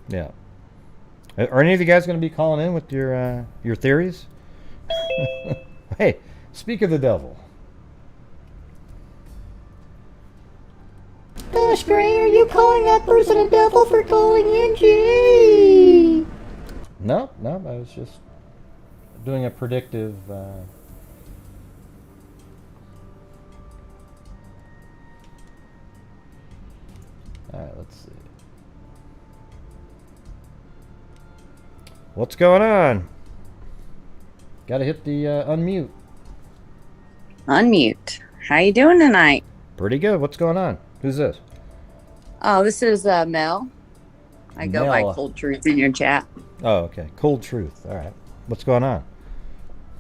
Yeah. Are any of you guys going to be calling in with your theories? Hey, speak of the devil. Gosh, Gray, are you calling that person a devil for calling in? Gee. No, I was just doing a predictive. All right, let's see. What's going on? Got to hit the unmute. Unmute. How you doing tonight? Pretty good. What's going on? Who's this? Oh, this is Mel. I go by Mel. Cold Truth in your chat. Oh, okay. Cold Truth. All right. What's going on?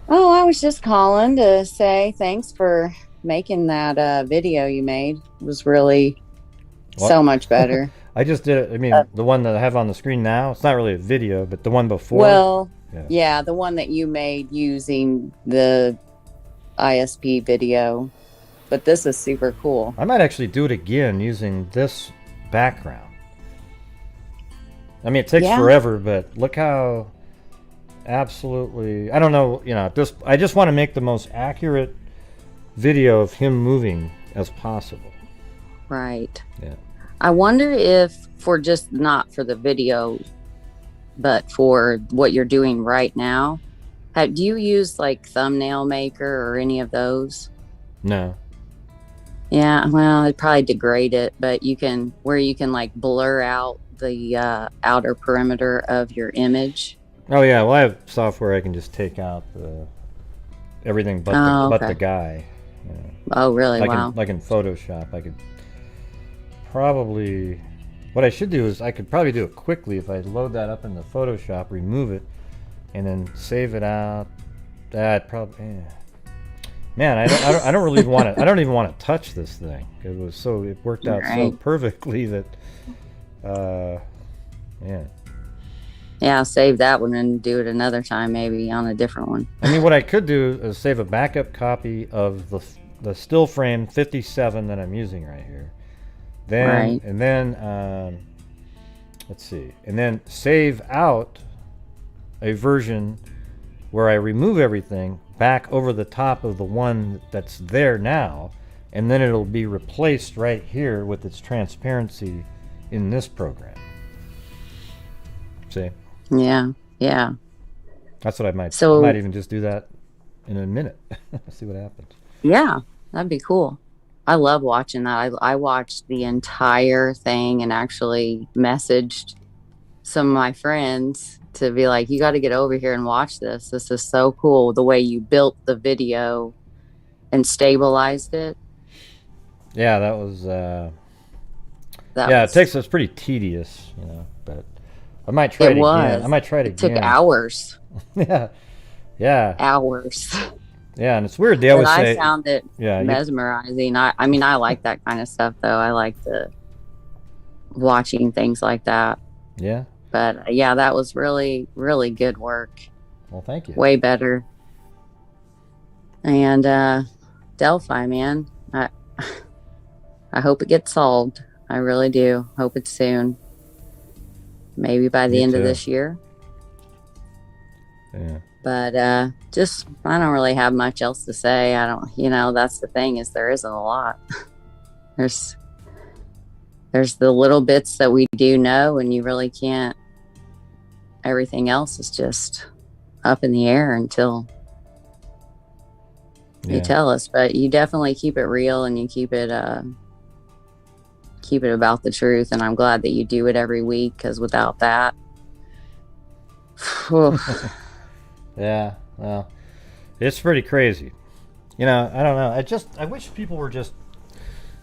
Oh, I was just calling to say thanks for making that video you made. It was really so much better. I just did it. I mean, the one that I have on the screen now, it's not really a video, but the one before. Well, yeah, the one that you made using the ISP video. But this is super cool. I might actually do it again using this background. I mean, it takes forever, but look how absolutely, I don't know, you know, I just want to make the most accurate video of him moving as possible. Right. Yeah. I wonder if for just not for the video, but for what you're doing right now, do you use like Thumbnail Maker or any of those? No. Yeah, well, it'd probably degrade it, but you can, where you can like blur out the outer perimeter of your image. Oh yeah, well I have software I can just take out everything but, but the guy. You know. Oh really? Wow. Like in Photoshop, I could probably, what I should do is I could probably do it quickly if I load that up in the Photoshop, remove it, and then save it out. That probably, Man, I don't really want to. I don't even want to touch this thing. It worked out so Right. perfectly that, yeah. Yeah, save that one and do it another time, maybe on a different one. I mean, what I could do is save a backup copy of the still frame 57 that I'm using right here. Then Right. and then let's see, and then save out a version where I remove everything back over the top of the one that's there now, and then it'll be replaced right here with its transparency in this program. See? Yeah. Yeah. That's what I might. So- I might even just do that in a minute. See what happens. Yeah. That'd be cool. I love watching that. I watched the entire thing and actually messaged some of my friends to be like, you got to get over here and watch this. This is so cool. The way you built the video and stabilized it. Yeah, that was. It's pretty tedious, but I might try it again. I might try it again. It took hours. Yeah. Hours. Yeah, and it's weird. They always But say. I found it Yeah. mesmerizing. I mean, I like that kind of stuff, though. I like watching things like that. Yeah. But yeah, that was really, really good work. Well, thank you. Way better. And Delphi, man, I hope it gets solved. I really do. Hope it's soon. Maybe by the Me end of too. this year. Yeah. But I don't really have much else to say. I don't, that's the thing, is there isn't a lot. There's the little bits that we do know, and you really can't. Everything else is just up in the air until you tell us. But you definitely keep it real, and you keep it about the truth. And I'm glad that you do it every week, because without that, Yeah. Well, it's pretty crazy. I don't know. I wish people were just.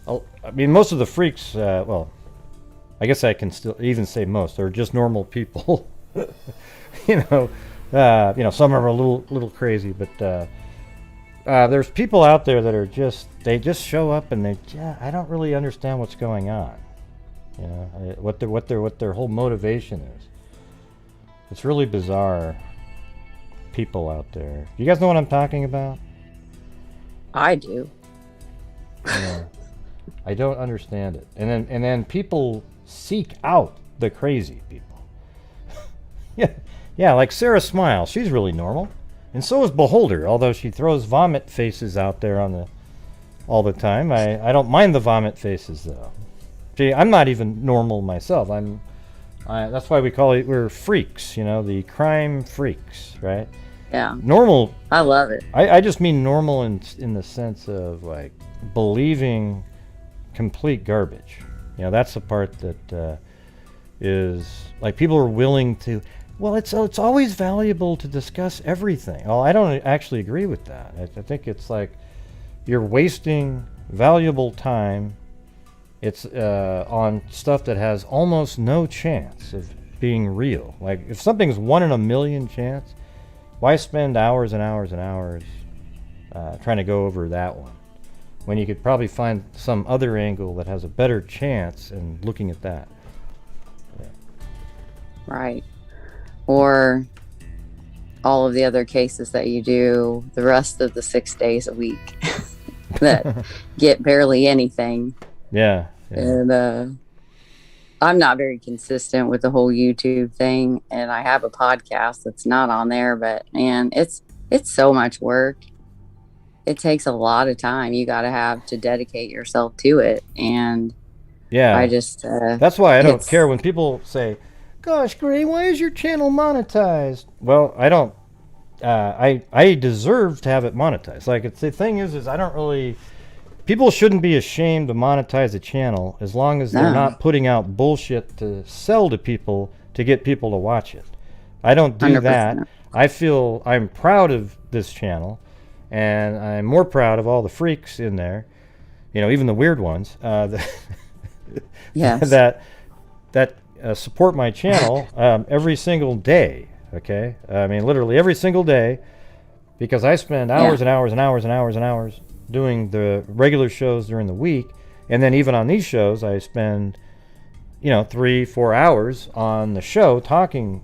I mean, most of the freaks. Well, I guess I can still even say most are just normal people. Some are a little crazy, but there's people out there that are they just show up and I don't really understand what's going on. What their whole motivation is. It's really bizarre. People out there. You guys know what I'm talking about? I do. Yeah. I don't understand it. And then people seek out the crazy people. Yeah, like Sarah Smile. She's really normal. And so is Beholder, although she throws vomit faces out there all the time. I don't mind the vomit faces, though. See, I'm not even normal myself. That's why we're freaks, the crime freaks, right? Yeah. Normal. I love it. I just mean normal in the sense of like believing complete garbage. That's the part that is like people are willing to. Well, it's always valuable to discuss everything. Well, I don't actually agree with that. I think it's like you're wasting valuable time. It's on stuff that has almost no chance of being real. Like if something's 1 in a million chance, why spend hours and hours and hours trying to go over that one when you could probably find some other angle that has a better chance and looking at that. Yeah. Right. Or all of the other cases that you do the rest of the 6 days a week that get barely anything. Yeah. And I'm not very consistent with the whole YouTube thing, and I have a podcast that's not on there, but man, it's so much work. It takes a lot of time you got to have to dedicate yourself to it. And yeah, I just that's why I don't care when people say, gosh, Gray, why is your channel monetized? Well, I don't I deserve to have it monetized. Like the thing is I don't really. People shouldn't be ashamed to monetize a channel as long as they're not putting out bullshit to sell to people to get people to watch it. I don't do 100%. that. I feel I'm proud of this channel, and I'm more proud of all the freaks in there, even the weird ones yes. that support my channel every single day. Okay, I mean literally every single day. because I spend hours and hours and hours and hours and hours doing the regular shows during the week, and then even on these shows I spend 3-4 hours on the show talking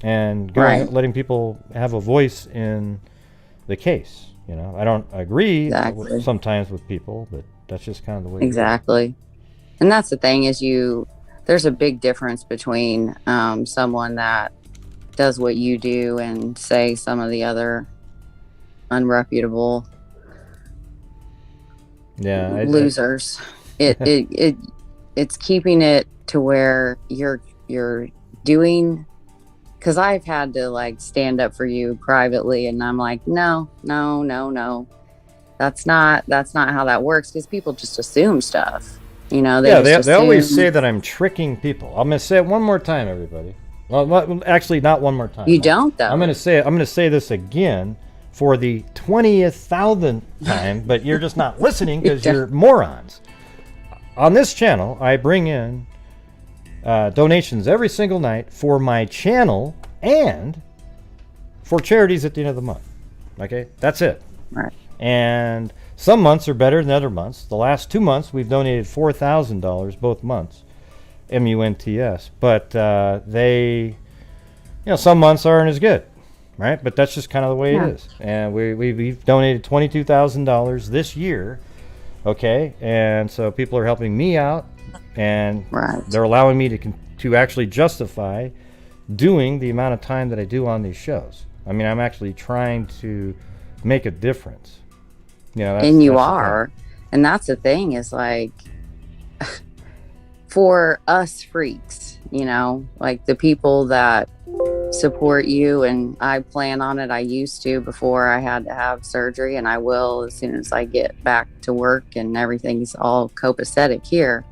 and letting people have a voice in the case. I don't agree sometimes with people, but that's just kind of the way it is. And that's the thing is there's a big difference between someone that does what you do and say some of the other unreputable losers. It's keeping it to where you're doing, because I've had to like stand up for you privately, and I'm like, no, that's not how that works, because people just assume stuff. They always say that I'm tricking people. I'm gonna say it one more time, everybody. Well, actually, not one more time. You don't, though. I'm gonna say this again for the 20,000th time, but you're just not listening because you're morons. On this channel, I bring in donations every single night for my channel and for charities at the end of the month. Okay, that's it. Right. And some months are better than other months. The last 2 months, we've donated $4,000 both months, MUNTS. But some months aren't as good, right? But that's just kind of the way it is. And we've donated $22,000 this year. Okay, and so people are helping me out, and they're allowing me to actually justify doing the amount of time that I do on these shows. I mean, I'm actually trying to make a difference. And you are. And that's the thing is like, for us freaks, like the people that support you, and I plan on it. I used to before I had to have surgery, and I will as soon as I get back to work and everything's all copacetic here.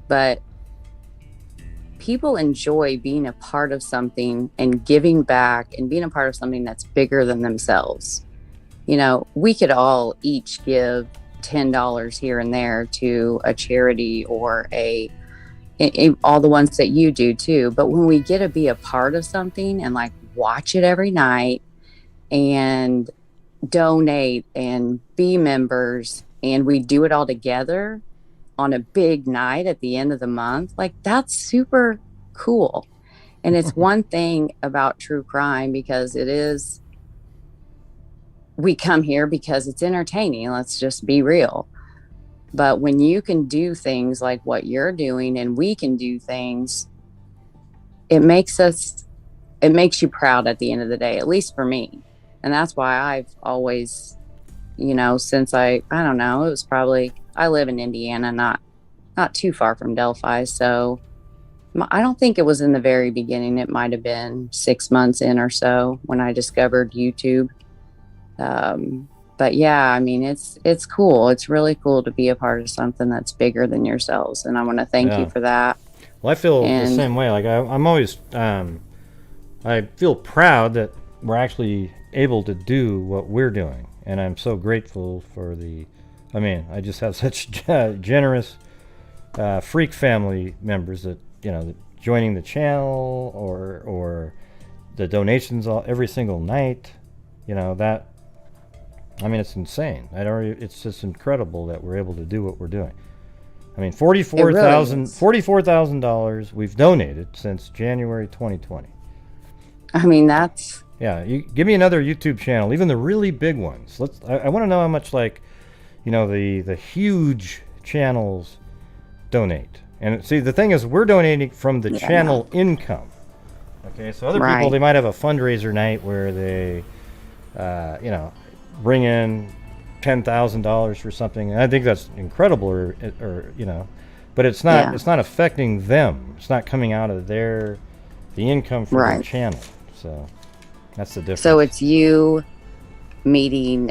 But people enjoy being a part of something and giving back and being a part of something that's bigger than themselves. We could all each give $10 here and there to a charity or all the ones that you do too. But when we get to be a part of something and like watch it every night and donate and be members, and we do it all together on a big night at the end of the month, like that's super cool. And it's one thing about true crime, because we come here because it's entertaining. Let's just be real. But when you can do things like what you're doing, and we can do things, it makes you proud at the end of the day, at least for me. And that's why I've always, since I don't know, it was probably, I live in Indiana, not too far from Delphi. So I don't think it was in the very beginning. It might've been 6 months in or so when I discovered YouTube. But yeah, I mean, it's cool. It's really cool to be a part of something that's bigger than yourselves. And I want to thank you for that. Well, I feel the same way. Like I'm always, I feel proud that we're actually able to do what we're doing. And I'm so grateful for I just have such generous, freak family members that, joining the channel or the donations every single night, it's insane. It's just incredible that we're able to do what we're doing. I mean, $44,000 we've donated since January 2020. I mean, that's... Yeah, you give me another YouTube channel, even the really big ones. I want to know how much, like, the huge channels donate. And see, the thing is, we're donating from the channel income. Okay, so other people, they might have a fundraiser night where they, bring in $10,000 for something. And I think that's incredible, or but it's not. It's not affecting them. It's not coming out of the income from their channel. So that's the difference. So it's you meeting.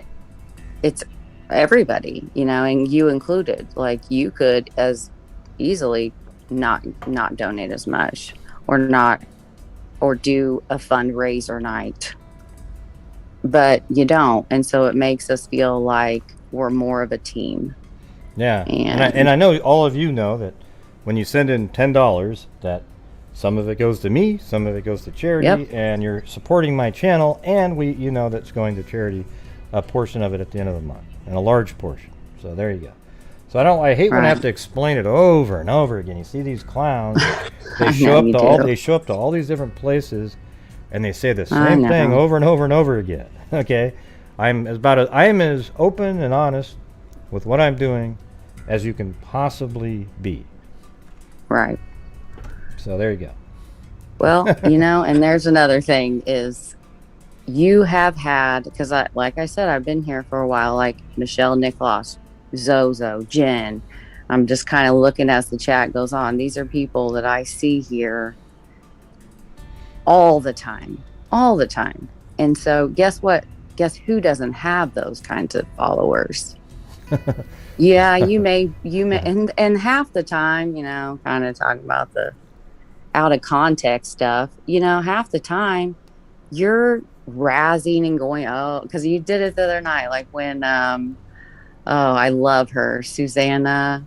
It's everybody, and you included. Like you could as easily not donate as much, or do a fundraiser night. But you don't, and so it makes us feel like we're more of a team. Yeah, and I know all of you know that when you send in $10, that Some of it goes to me, some of it goes to charity, and you're supporting my channel, and that's going to charity, a portion of it at the end of the month, and a large portion. So there you go. So I hate when I have to explain it over and over again. You see these clowns, they show up to all these different places, and they say the same thing over and over and over again. Okay, I am as open and honest with what I'm doing as you can possibly be. Right. So there you go. Well, and there's another thing is you have had, because like I said, I've been here for a while, like Michelle, Nicholas, Zozo, Jen. I'm just kind of looking as the chat goes on. These are people that I see here all the time. And so guess what? Guess who doesn't have those kinds of followers? Yeah, you may, and half the time, kind of talking about the out of context stuff, half the time you're razzing and going, because you did it the other night, like when, I love her, Susanna,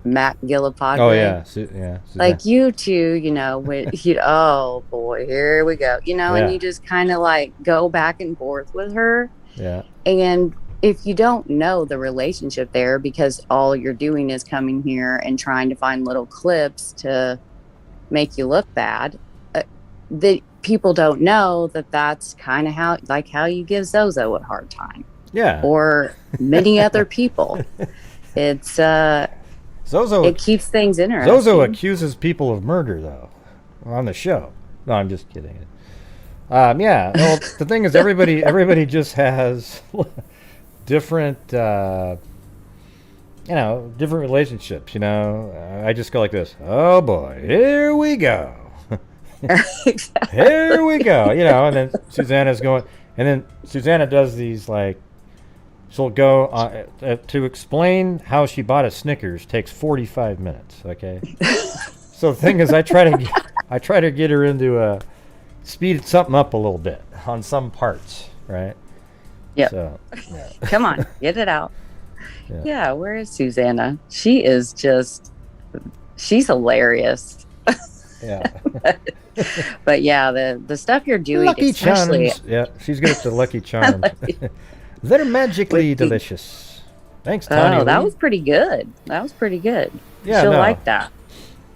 Matt Gillipadre. Oh yeah, Susanna. Like you two, when oh boy, here we go, and you just kind of like go back and forth with her. Yeah. And if you don't know the relationship there, because all you're doing is coming here and trying to find little clips to make you look bad, the people don't know that that's kind of how you give Zozo a hard time. Yeah. Or many other people. It's Zozo. It keeps things interesting. Zozo accuses people of murder though on the show. No, I'm just kidding. Yeah. Well, the thing is, everybody just has different, different relationships. I just go like this. Oh boy, here we go. Exactly. Here we go. And then Susanna's going, and then Susanna does these like. She'll go to explain how she bought a Snickers takes 45 minutes. Okay, so the thing is, I try to get her into speed something up a little bit on some parts, right? Yeah. So, yeah. Come on, get it out. Yeah. Where is Susanna? She's hilarious. Yeah. but yeah, the stuff you're doing, Lucky especially. Charms. Yeah, she's good at the Lucky Charms. They're magically delicious. Thanks, Tony. Oh, that was pretty good. Yeah, she'll like that.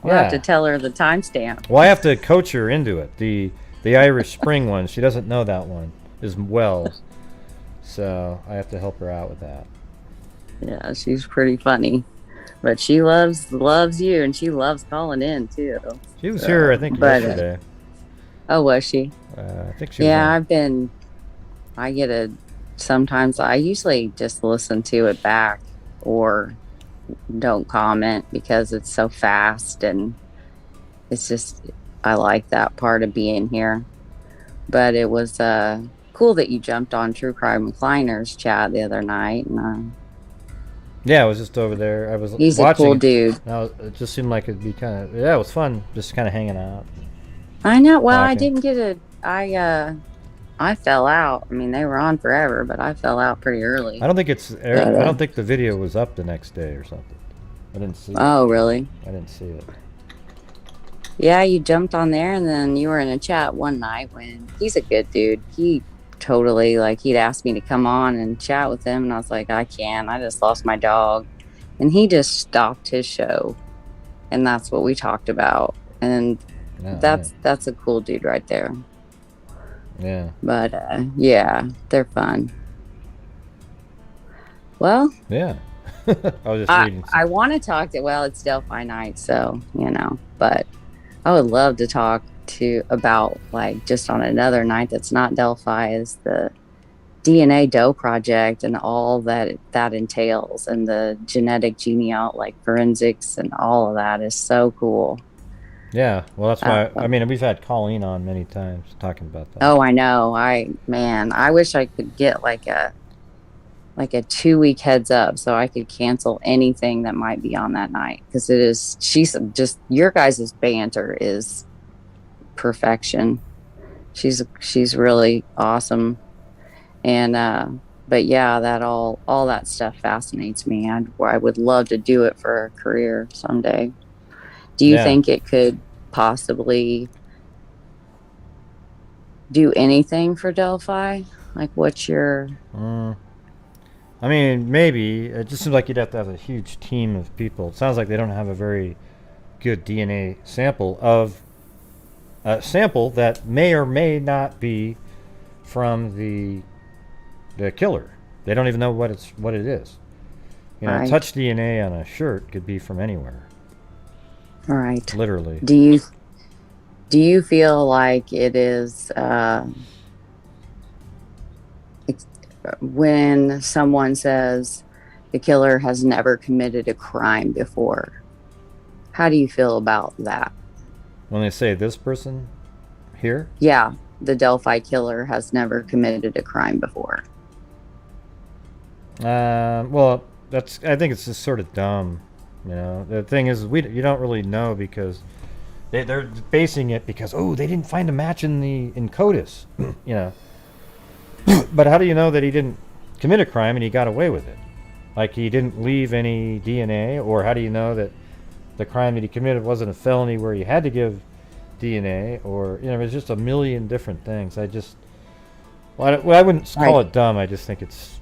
We'll Yeah. have to tell her the timestamp. Well, I have to coach her into it. The Irish Spring one, she doesn't know that one as well, so I have to help her out with that. Yeah, she's pretty funny, but she loves you, and she loves calling in too. She was here, I think, yesterday. Oh, was she? I think she was. Sometimes I usually just listen to it back or don't comment because it's so fast, and it's just, I like that part of being here. But it was cool that you jumped on True Crime Recliners chat the other night. And, yeah, I was just over there. He's watching. A cool dude. It just seemed like it'd be kind of, it was fun just kind of hanging out. I know. Well, talking. I didn't get I fell out. I mean, they were on forever, but I fell out pretty early. I don't think the video was up the next day or something. I didn't see it. Oh, really? I didn't see it. Yeah, you jumped on there, and then you were in a chat one night when he's a good dude. He totally, he'd asked me to come on and chat with him, and I was like, I can't. I just lost my dog. And he just stopped his show, and that's what we talked about. And that's a cool dude right there. Yeah. But, yeah, they're fun. Well. Yeah. I was just reading. I want to talk it's Delphi night, so, but I would love to talk about, just on another night that's not Delphi, is the DNA Doe project and all that entails, and the genetic genealogy, forensics and all of that is so cool. Yeah, well, that's why. We've had Colleen on many times talking about that. Oh, I know. I wish I could get a 2-week heads up so I could cancel anything that might be on that night, because your guys' banter is perfection. She's really awesome, and but yeah, that all that stuff fascinates me. I would love to do it for a career someday. Do you think it could possibly do anything for Delphi? Like, what's your... I mean, maybe. It just seems like you'd have to have a huge team of people. It sounds like they don't have a very good DNA sample of a sample that may or may not be from the killer. They don't even know what it is. You know, Right. touch DNA on a shirt could be from anywhere. Right. Literally. Do you feel like it is when someone says the killer has never committed a crime before? How do you feel about that? When they say this person here? Yeah, the Delphi killer has never committed a crime before. Well, I think it's just sort of dumb. You know, the thing is, you don't really know because they're basing it because they didn't find a match in CODIS. You know, but how do you know that he didn't commit a crime and he got away with it? Like he didn't leave any DNA, or how do you know that the crime that he committed wasn't a felony where he had to give DNA, or there's just a million different things. I wouldn't call it dumb. I just think it's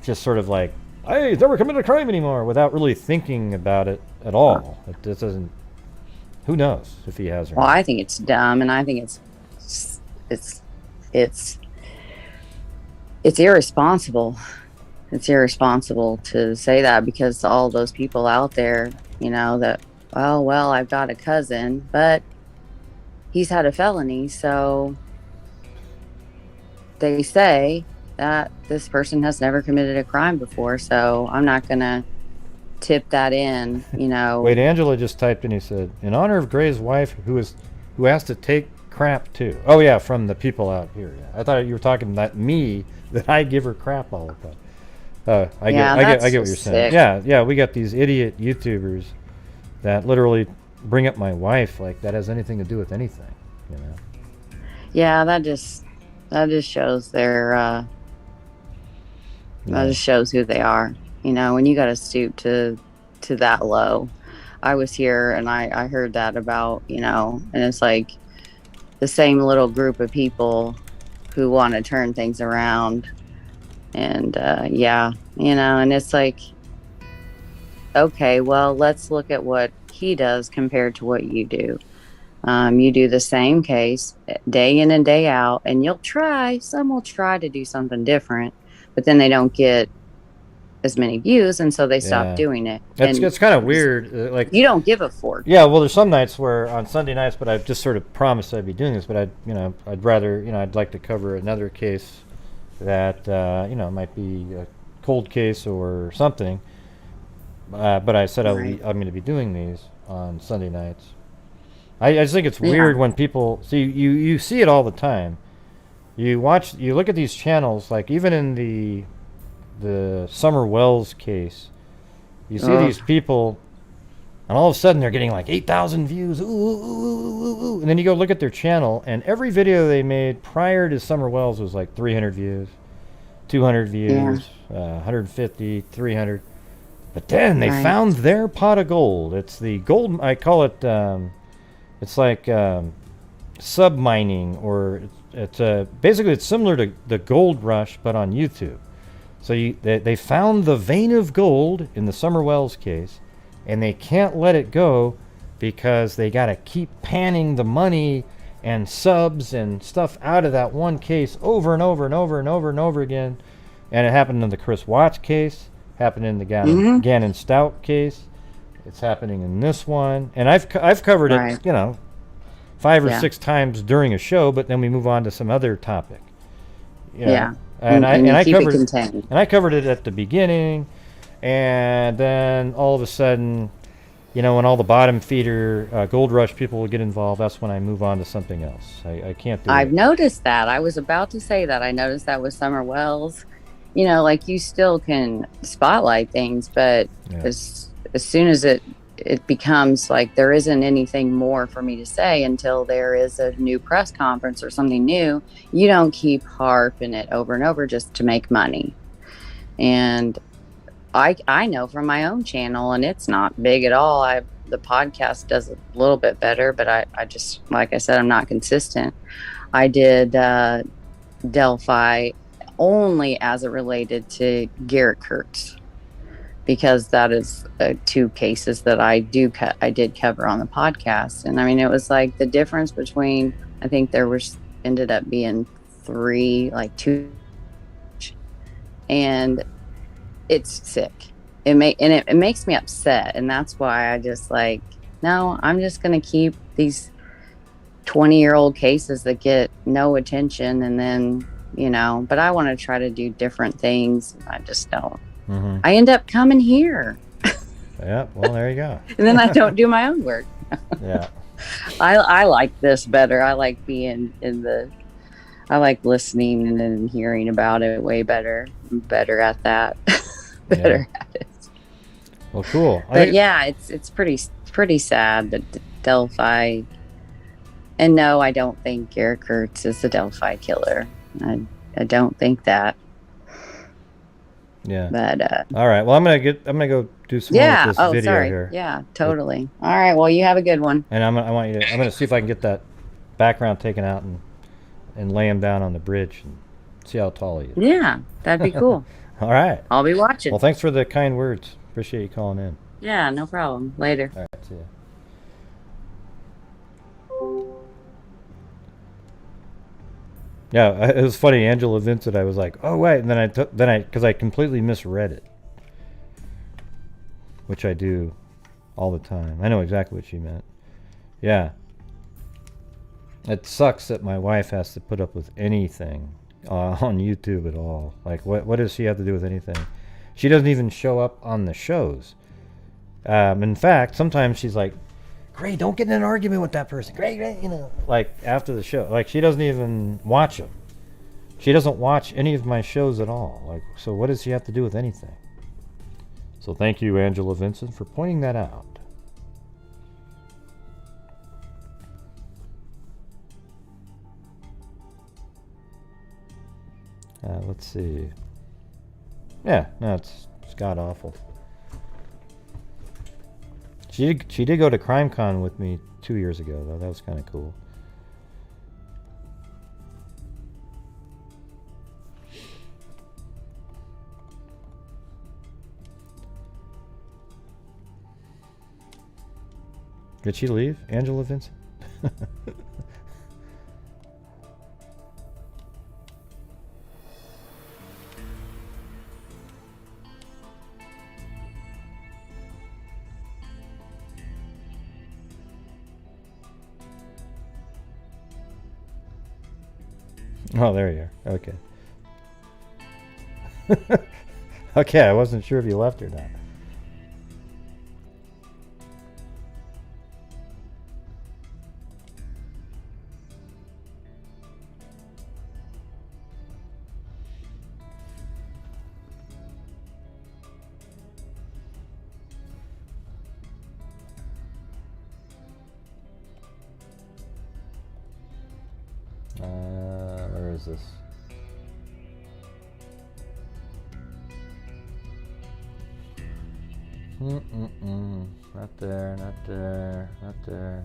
just sort of like, hey, he's never committed a crime anymore, without really thinking about it at all. It just doesn't. Who knows if he has or Well, not? I think it's dumb, and I think it's irresponsible. It's irresponsible to say that, because all those people out there, that, well, I've got a cousin, but he's had a felony, so they say that this person has never committed a crime before, so I'm not gonna tip that in, Wait, Angela just typed in. He said, in honor of Gray's wife, who has to take crap too. Oh yeah, from the people out here. Yeah. I thought you were talking about me, that I give her crap all the time. I get what you're saying. Sick. Yeah. We got these idiot YouTubers that literally bring up my wife like that has anything to do with anything. Yeah, that just shows their that just shows who they are. When you got to stoop to that low. I was here and I heard that about, and it's like the same little group of people who want to turn things around. And and it's like, okay, well, let's look at what he does compared to what you do. You do the same case day in and day out, and some will try to do something different, but then they don't get as many views, and so they stop doing it. It's kind of weird. Like, you don't give a fork. Yeah, well, there's some nights where on Sunday nights, but I've just sort of promised I'd be doing this, but I'd rather, I'd like to cover another case that might be a cold case or something. But I said I'm going to be doing these on Sunday nights. I just think it's weird when people see you see it all the time. You look at these channels, like even in the Summer Wells case, you see these people, and all of a sudden they're getting like 8,000 views. Ooh. And then you go look at their channel, and every video they made prior to Summer Wells was like 300 views, 200 views, 150, 300. But then they found their pot of gold. It's the gold. I call it. It's like sub-mining, or it's basically it's similar to the gold rush, but on YouTube. So they found the vein of gold in the Summer Wells case, and they can't let it go because they got to keep panning the money and subs and stuff out of that one case over and over and over and over and over again. And it happened in the Chris Watts case, happened in the Gannon Stout case. It's happening in this one, and I've covered it, 5 or 6 times during a show, but then we move on to some other topic. And I covered it at the beginning, and then all of a sudden, when all the bottom feeder Gold Rush people will get involved, that's when I move on to something else. I can't do it. I've noticed that. I was about to say that. I noticed that with Summer Wells. Like you still can spotlight things, but as soon as it becomes like there isn't anything more for me to say until there is a new press conference or something new, you don't keep harping it over and over just to make money. And I know from my own channel, and it's not big at all. The podcast does a little bit better, but I just, like I said, I'm not consistent. I did Delphi only as it related to Garrett Kurtz, because that is two cases that I did cover on the podcast. And I mean, it was like the difference between, I think there was ended up being three, like two, and it's sick. It makes me upset, and that's why I just like, no, I'm just gonna keep these 20-year-old cases that get no attention, and then, but I want to try to do different things. I just don't. Mm-hmm. I end up coming here. Yeah, well, there you go. And then I don't do my own work. Yeah. I like this better. I like being I like listening and then hearing about it way better. I'm better at that. Better at it. Well, cool. But yeah, it's pretty sad that Delphi. And no, I don't think Garrett Kurtz is the Delphi killer. I don't think that. Yeah. But all right. Well, I'm gonna go do some more with this video sorry. here. Yeah, totally. All right. Well, you have a good one. And I'm gonna see if I can get that background taken out and lay him down on the bridge and see how tall he is. Yeah, that'd be cool. All right. I'll be watching. Well, thanks for the kind words. Appreciate you calling in. Yeah, no problem. Later. All right. See ya. Yeah, it was funny. Angela Vincent, I was like, oh, wait. And then because I completely misread it, which I do all the time. I know exactly what she meant. Yeah. It sucks that my wife has to put up with anything on YouTube at all. Like, what does she have to do with anything? She doesn't even show up on the shows. In fact, sometimes she's like, Gray, don't get in an argument with that person. Gray, like after the show. Like, she doesn't even watch them. She doesn't watch any of my shows at all. Like, so what does she have to do with anything? So thank you, Angela Vincent, for pointing that out. Let's see. Yeah, no, it's god awful. She did go to CrimeCon with me 2 years ago, though. That was kind of cool. Did she leave, Angela Vincent? Oh, there you are. Okay. Okay, I wasn't sure if you left or not. Where is this? Not there, not there, not there.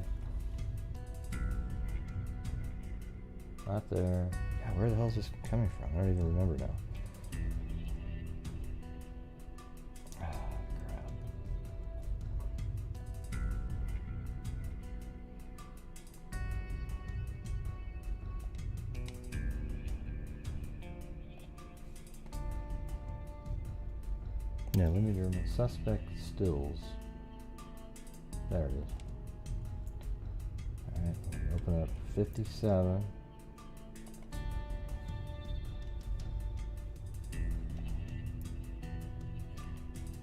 Not there. Yeah, where the hell is this coming from? I don't even remember now. Yeah, limited room. Suspect stills. There it is. Alright, open up 57.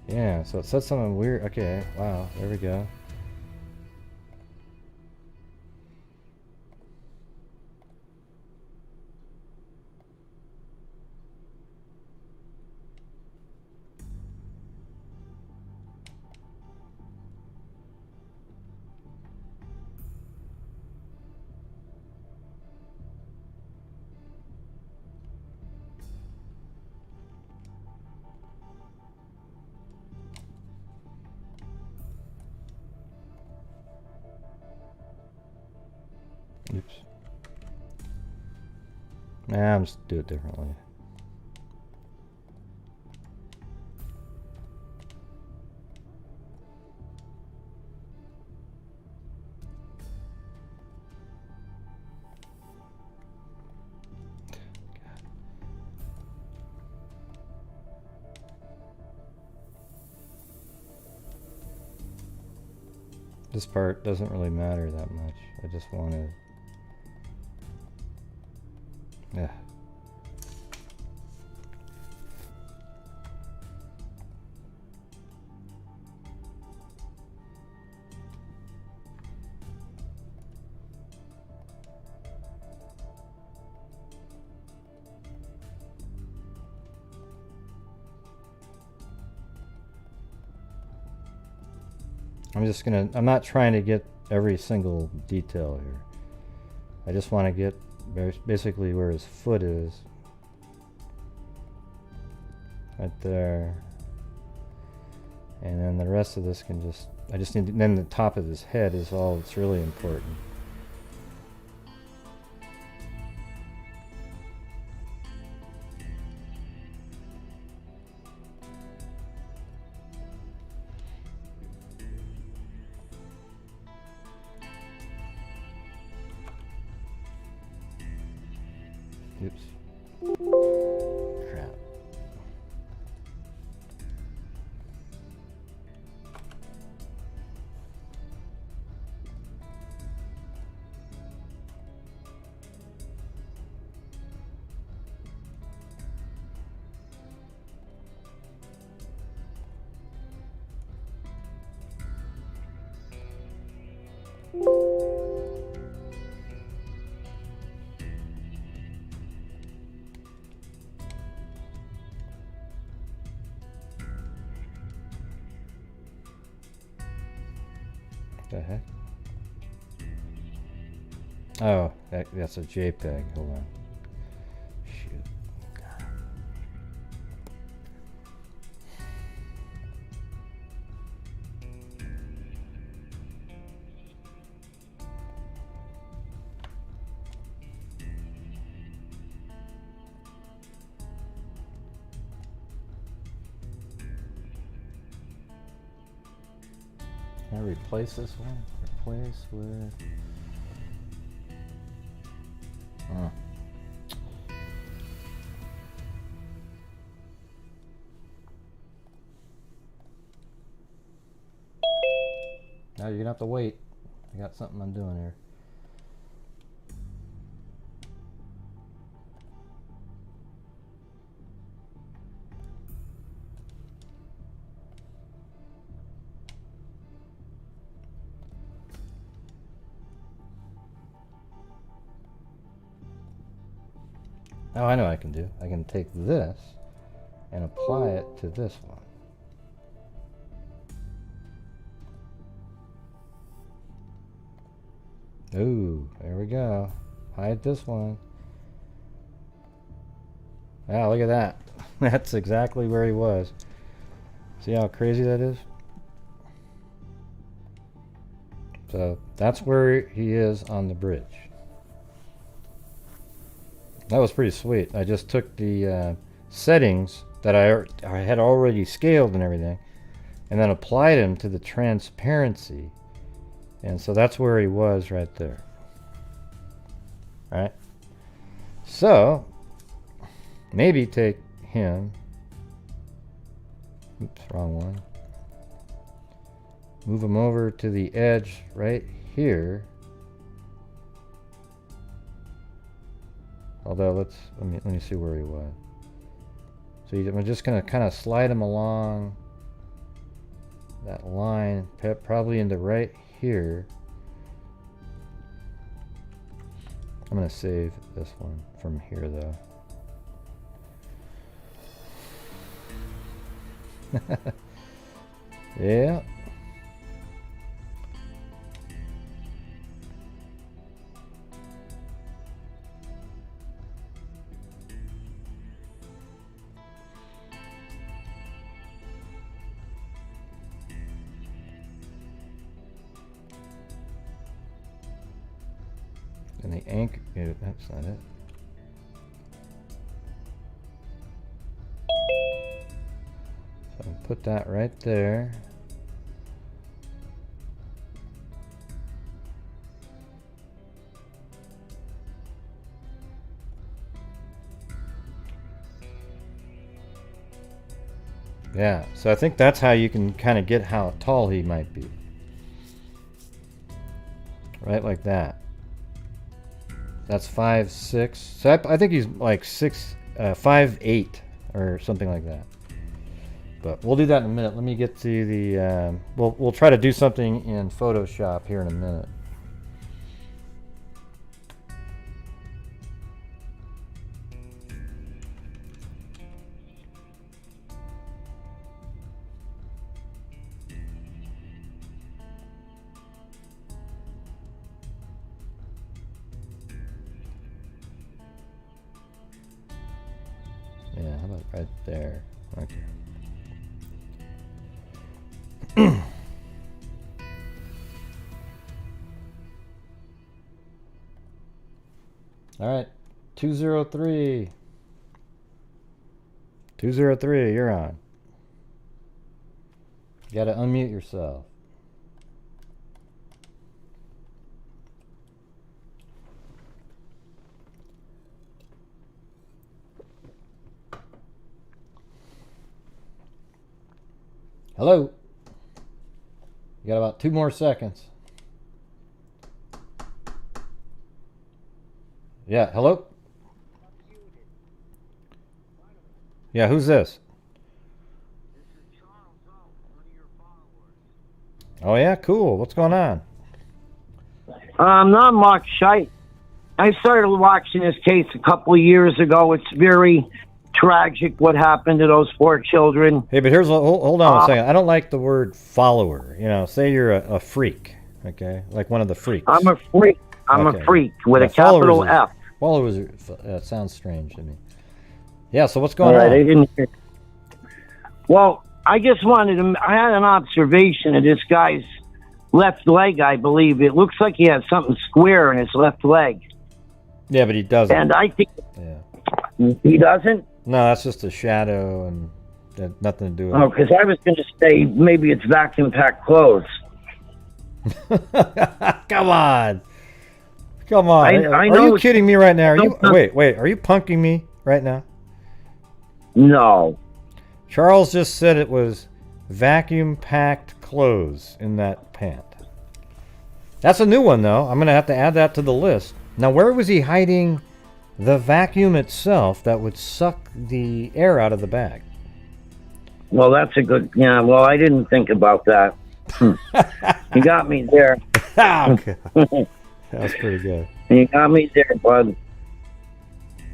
Yeah, so it said something weird. Okay, wow, there we go. Oops. Nah, I'm just do it differently. This part doesn't really matter that much. I just want to... Yeah. I'm not trying to get every single detail here. I just want to get basically where his foot is. Right there. And then the rest of this can just, I just need to, then the top of his head is all that's really important. Oops. Crap. The heck? Oh, that's a JPEG. Hold on. Shoot. Can I replace this one? Replace with... Now you're gonna have to wait. I got something I'm doing here. Oh, I know what I can do. I can take this and apply it to this one. Ooh, there we go. Hide this one. Wow, look at that. That's exactly where he was. See how crazy that is? So that's where he is on the bridge. That was pretty sweet. I just took the settings that I had already scaled and everything, and then applied them to the transparency. And so that's where he was right there. All right. So maybe take him. Oops, wrong one. Move him over to the edge right here. Although let me see where he was. So I'm just gonna kind of slide him along that line, probably into right here. I'm gonna save this one from here though. Yeah. And the anchor, yeah, that's not it. So I'll put that right there. Yeah, so I think that's how you can kind of get how tall he might be. Right, like that. That's 5'6". So I think he's like 5'8" or something like that. But we'll do that in a minute. Let me get to the. We'll try to do something in Photoshop here in a minute. Yeah, how about right there? Okay. All right, 203. 203, you're on. You gotta unmute yourself. Hello. You got about 2 more seconds. Yeah, hello? Yeah, who's this? Oh yeah, cool. What's going on? Not much. I started watching this case a couple of years ago. It's very tragic what happened to those 4 children. Hey, but here's hold on a second. I don't like the word follower. You know, say you're a freak, okay? Like one of the freaks. I'm a freak. I'm Okay. a freak with a capital F. Followers sounds strange to me. Yeah, so what's going All right, on? I didn't hear. Well, I just wanted to. I had an observation of this guy's left leg. I believe it looks like he has something square in his left leg. Yeah, but he doesn't. And I think Yeah. he doesn't. No, that's just a shadow and had nothing to do with Oh, because I was going to say maybe it's vacuum packed clothes. it. Come on. Come on. I Are know you kidding me right now? Are you No. wait, are you punking me right now? No. Charles just said it was vacuum packed clothes in that pant. That's a new one though. I'm going to have to add that to the list. Now, where was he hiding the vacuum itself that would suck the air out of the bag? Well, that's a good. Yeah. Well, I didn't think about that. You got me there. Okay. That's pretty good. You got me there, bud.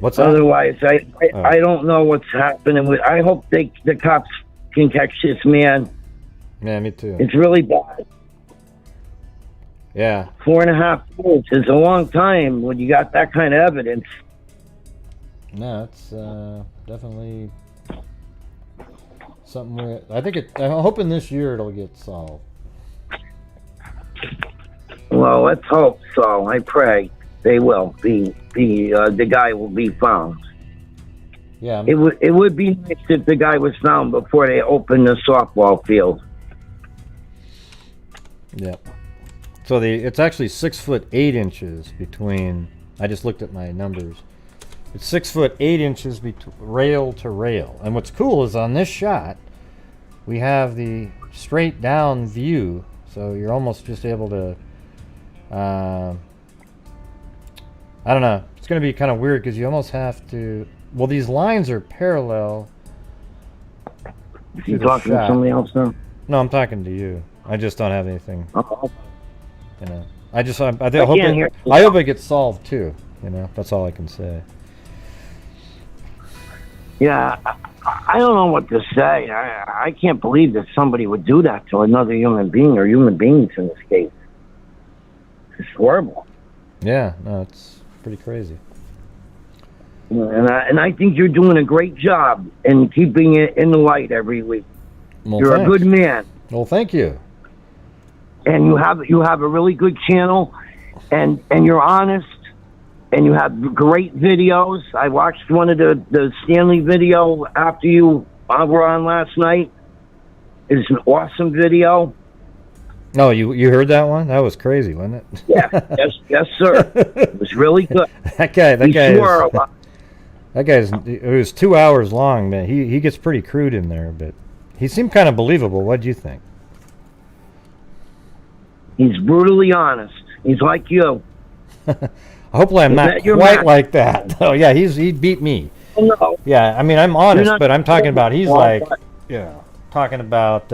What's that? Otherwise, I don't know what's happening with. I hope the cops can catch this man. Yeah, me too. It's really bad. Yeah. 4.5 years is a long time when you got that kind of evidence. No, it's definitely something where I'm hoping this year it'll get solved. Well, let's hope so. I pray they will be. The guy will be found. Yeah. It would be nice if the guy was found before they opened the softball field. Yeah. So it's actually 6'8" between. I just looked at my numbers. It's 6'8" between rail to rail. And what's cool is on this shot, we have the straight down view, so you're almost just able to. I don't know. It's going to be kind of weird because you almost have to. Well, these lines are parallel. You talking to somebody else now? No, I'm talking to you. I just don't have anything. Uh-oh. You know, I hope can't hear you. I hope it gets solved too. You know, that's all I can say. Yeah, I don't know what to say. I can't believe that somebody would do that to another human being or human beings in this case. It's horrible. Yeah, no, it's pretty crazy. And I think you're doing a great job in keeping it in the light every week. Well, You're thanks. a good man. Well, thank you. And you have a really good channel, and you're honest, and you have great videos. I watched one of the Stanley video after you were on last night. It's an awesome video. No, you heard that one? That was crazy, wasn't it? Yeah, yes, sir. It was really good. That guy it was 2 hours long, man. He gets pretty crude in there, but he seemed kind of believable. What do you think? He's brutally honest. He's like you. Hopefully I'm not quite like that. Oh yeah, he beat me. No. Yeah, I mean I'm honest, but I'm talking about he's like, yeah, talking about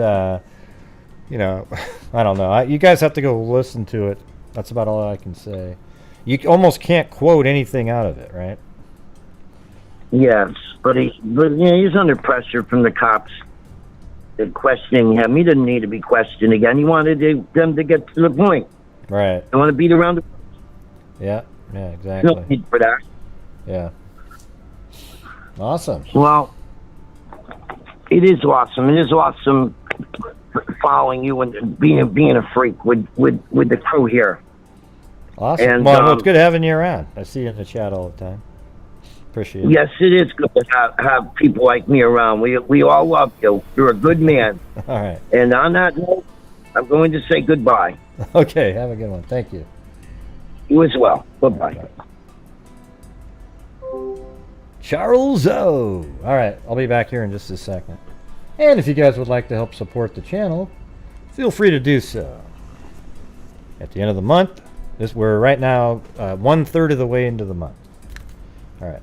you know, I don't know. You guys have to go listen to it. That's about all I can say. You almost can't quote anything out of it, right? Yes, but he's under pressure from the cops. They're questioning him. He didn't need to be questioned again. He wanted them to get to the point. Right. They want to beat around the. Yeah, exactly. No need for that. Yeah. Awesome. Well, it is awesome. It is awesome following you and being a freak with the crew here. Awesome. And, well, it's good having you around. I see you in the chat all the time. Appreciate it. Yes, it is good to have people like me around. We all love you. You're a good man. All right. And on that note, I'm going to say goodbye. Okay, have a good one. Thank you. You as well. Bye-bye. Charles O. All right, I'll be back here in just a second. And if you guys would like to help support the channel, feel free to do so. At the end of the month, we're right now 1/3 of the way into the month. All right.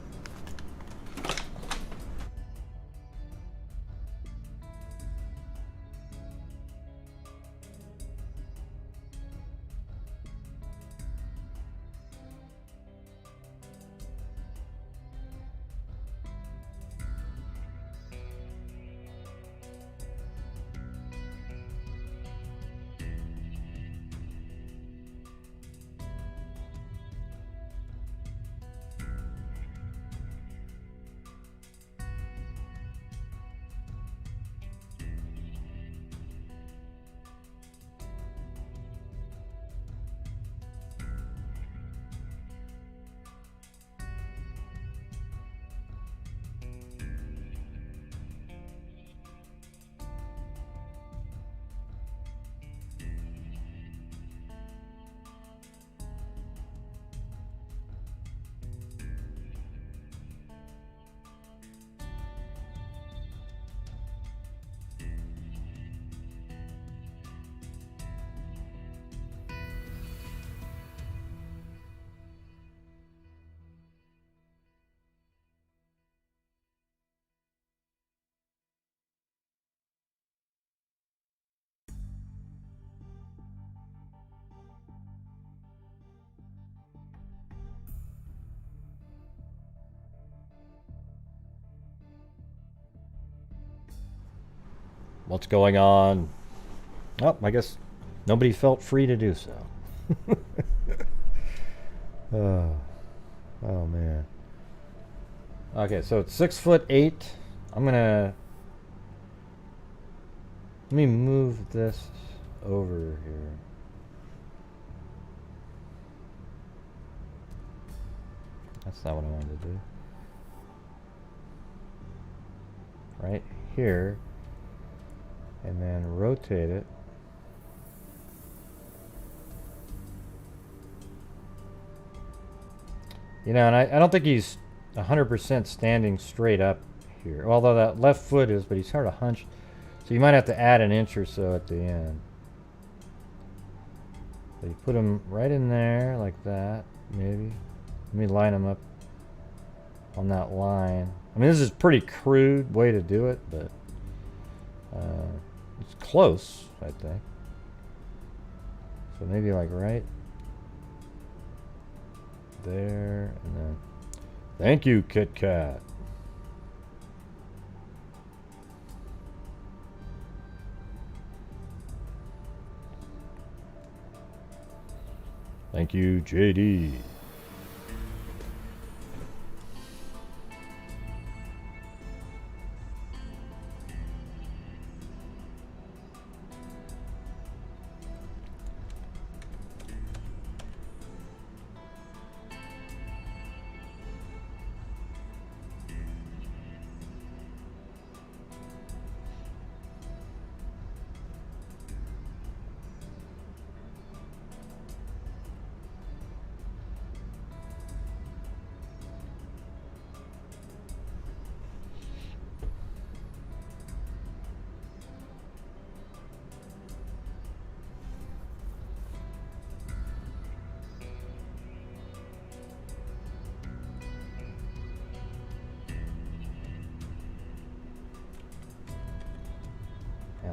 What's going on? Oh, I guess nobody felt free to do so. Oh man. Okay, so it's 6'8". I'm gonna let me move this over here. That's not what I wanted to do. Right here. And then rotate it. You know, and I don't think he's 100% standing straight up here. Although that left foot is, but he's sort of hunched. So you might have to add an inch or so at the end. So you put him right in there like that, maybe. Let me line him up on that line. I mean, this is a pretty crude way to do it, but it's close, I think. So maybe like right there, and then thank you, Kit Kat. Thank you, JD.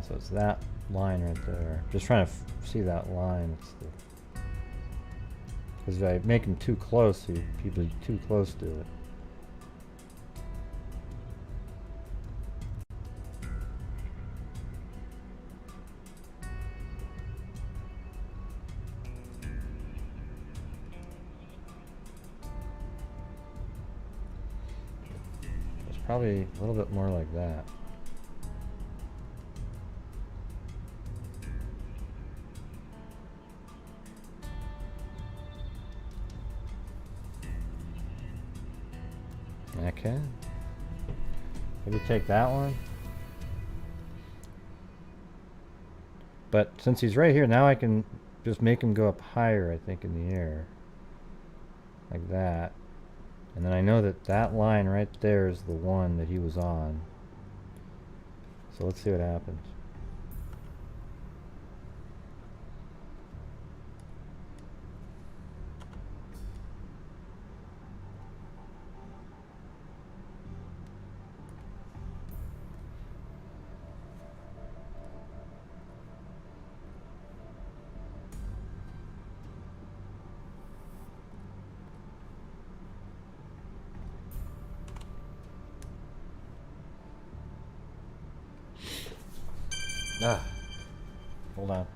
so it's that line right there. Just trying to see that line. Because if I make them too close, people are too close to it. It's probably a little bit more like that. Okay. Maybe take that one. But since he's right here, now I can just make him go up higher, I think, in the air. Like that. And then I know that that line right there is the one that he was on. So let's see what happens. Hold on.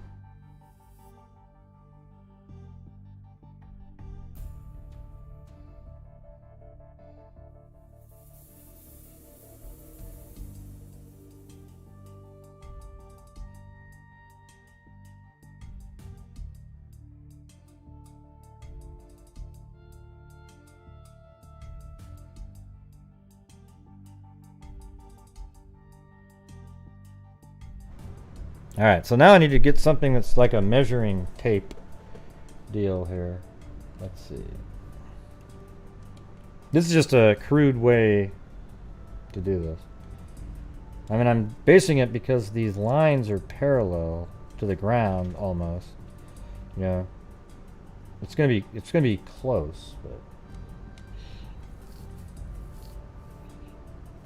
Alright, so now I need to get something that's like a measuring tape deal here. Let's see. This is just a crude way to do this. I mean, I'm basing it because these lines are parallel to the ground almost. You know, it's gonna be close, but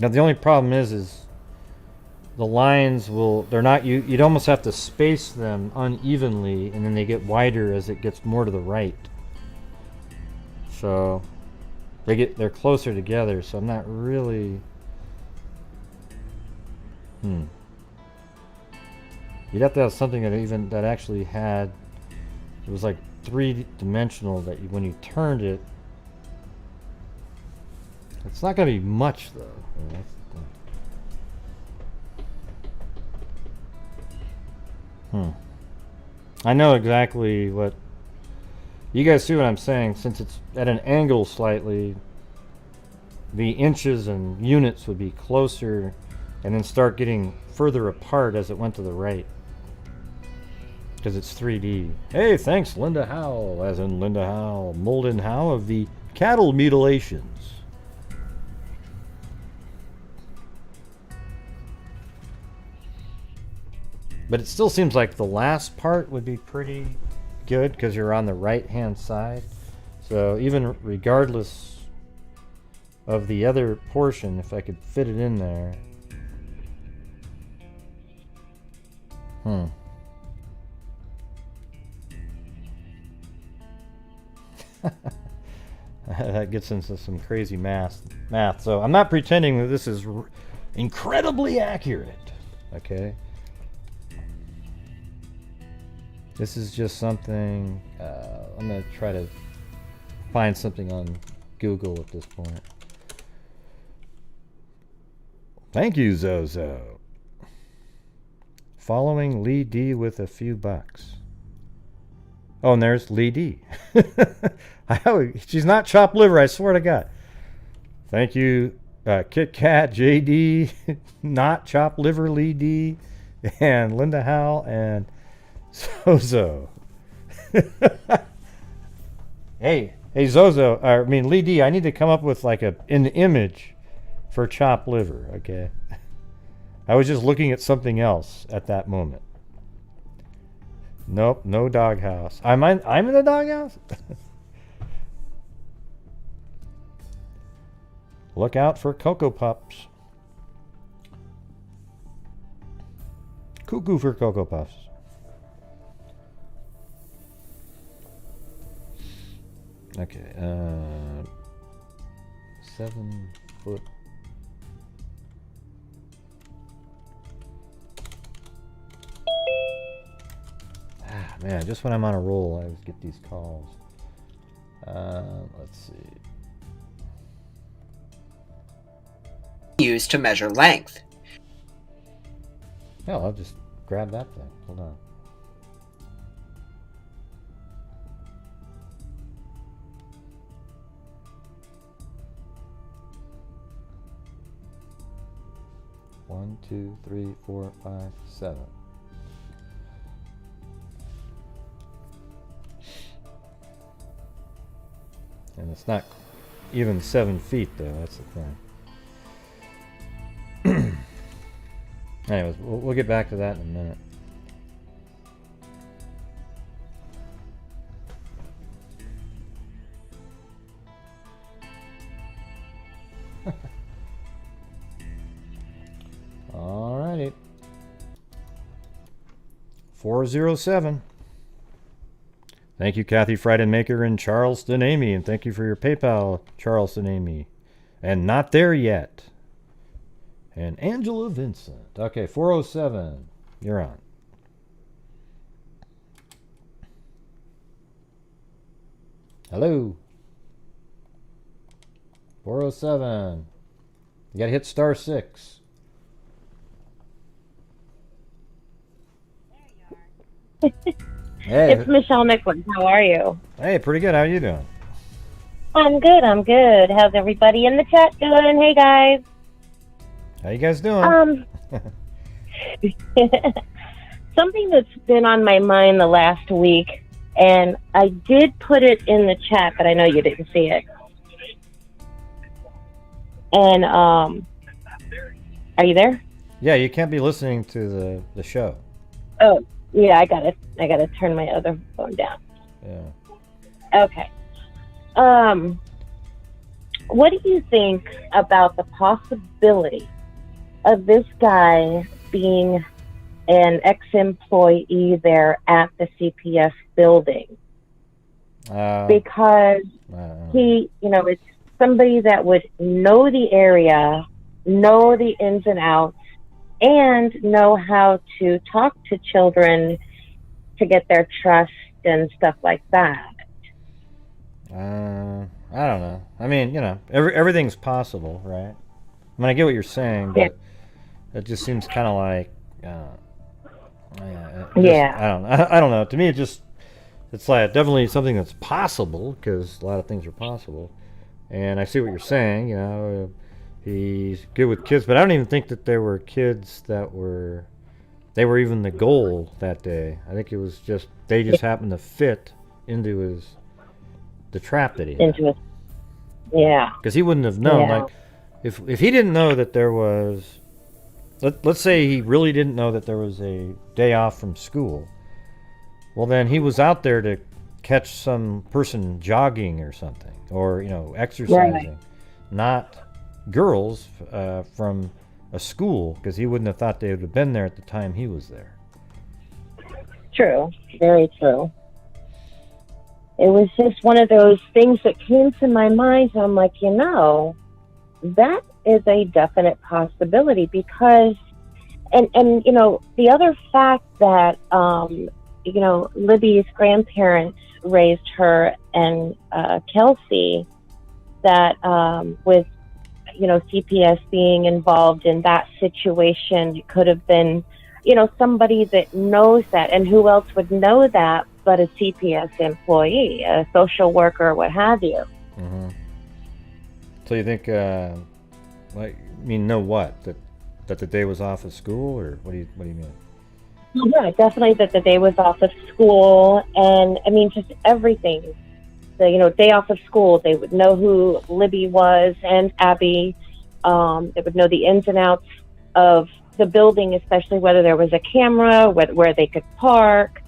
now the only problem is the lines they're not, you'd almost have to space them unevenly, and then they get wider as it gets more to the right. So they're closer together, so I'm not really you'd have to have something that actually had, it was like three-dimensional, that when you turned it, it's not gonna be much though. I know exactly what you guys see what I'm saying. Since it's at an angle slightly, the inches and units would be closer and then start getting further apart as it went to the right, because it's 3D. Hey, thanks Linda Howell, as in Linda Howell, Molden Howe of the Cattle Mutilations. But it still seems like the last part would be pretty good because you're on the right hand side. So even regardless of the other portion, if I could fit it in there. That gets into some crazy math. So I'm not pretending that this is incredibly accurate. Okay. This is just something, I'm going to try to find something on Google at this point. Thank you, Zozo. Following Lee D with a few bucks. Oh, and there's Lee D. She's not chopped liver, I swear to God. Thank you, Kit Kat, JD, not chopped liver Lee D, and Linda Howell, and Zozo. hey Zozo, I mean Lee D, I need to come up with like an image for chopped liver, okay? I was just looking at something else at that moment. Nope, no doghouse. I'm in the doghouse? Look out for Cocoa Pups. Cuckoo for Cocoa Puffs. Okay, 7 foot. Ah, man, just when I'm on a roll, I always get these calls. Let's see. Used to measure length. Hell, I'll just grab that thing. Hold on. One, 2, 3, 4, 5, 7. And it's not even 7 feet, though. That's the thing. Anyways, we'll get back to that in a minute. Alrighty. 407. Thank you, Kathy Frydenmaker and Charleston Amy, and thank you for your PayPal, Charleston Amy. And Not There Yet. And Angela Vincent. Okay, 407. You're on. Hello. 407. You gotta hit *6. Hey. It's Michelle Nicholas. How are you? Hey, pretty good. How are you doing? I'm good. I'm good. How's everybody in the chat doing? Hey, guys. How you guys doing? Something that's been on my mind the last week, and I did put it in the chat, but I know you didn't see it. And are you there? Yeah, you can't be listening to the show. Oh, yeah. I got to turn my other phone down. Yeah. Okay. What do you think about the possibility of this guy being an ex-employee there at the CPS building? Because he, it's somebody that would know the area, know the ins and outs, and know how to talk to children to get their trust and stuff like that. I don't know. I mean, everything's possible, right? I mean, I get what you're saying, but it just seems kind of like, I don't know. To me, it's like definitely something that's possible, because a lot of things are possible. And I see what you're saying. He's good with kids, but I don't even think that there were kids that were even the goal that day. I think it was just they just happened to fit into the trap that he had. Because he wouldn't have known. Like, if he didn't know that there was, let's say he really didn't know that there was a day off from school. Well, then he was out there to catch some person jogging or something, or exercising, not girls from a school, because he wouldn't have thought they would have been there at the time he was there. True. Very true. It was just one of those things that came to my mind. So I'm like, that is a definite possibility, because, and the other fact that, Libby's grandparents raised her and Kelsey, that with, CPS being involved in that situation, it could have been, somebody that knows that. And who else would know that but a CPS employee, a social worker, what have you. Mm-hmm. So you think, know what? That the day was off of school, or what do you mean? Yeah, definitely that the day was off of school, and I mean just everything. The day off of school, they would know who Libby was and Abby. They would know the ins and outs of the building, especially whether there was a camera, where they could park,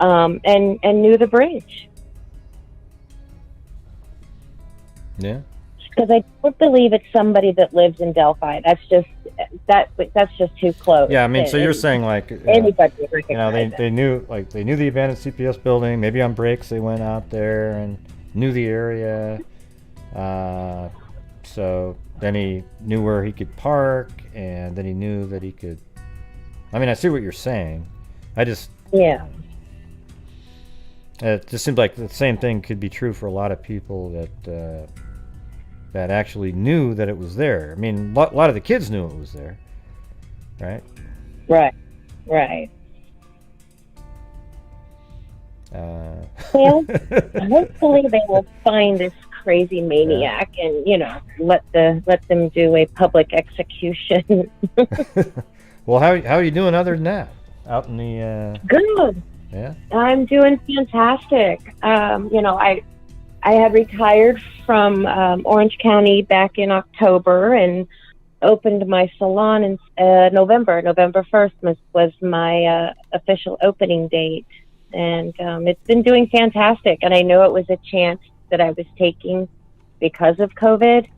and knew the bridge. Yeah. Because I don't believe it's somebody that lives in Delphi. That's just too close. Yeah, I mean, so you're saying like anybody would you know, recognize they knew the abandoned CPS building. Maybe on breaks they went out there and knew the area. So then he knew where he could park, and then he knew that he could. I mean, I see what you're saying. I just Yeah. It just seems like the same thing could be true for a lot of people that actually knew that it was there. I mean, a lot of the kids knew it was there, right? Right. Right. Well, hopefully they will find this crazy maniac and, you know, let them do a public execution. Well, how are you doing other than that? Out in the Good. Yeah. I'm doing fantastic. You know, I had retired from Orange County back in October and opened my salon in November. November 1st was my official opening date. And it's been doing fantastic. And I know it was a chance that I was taking because of COVID.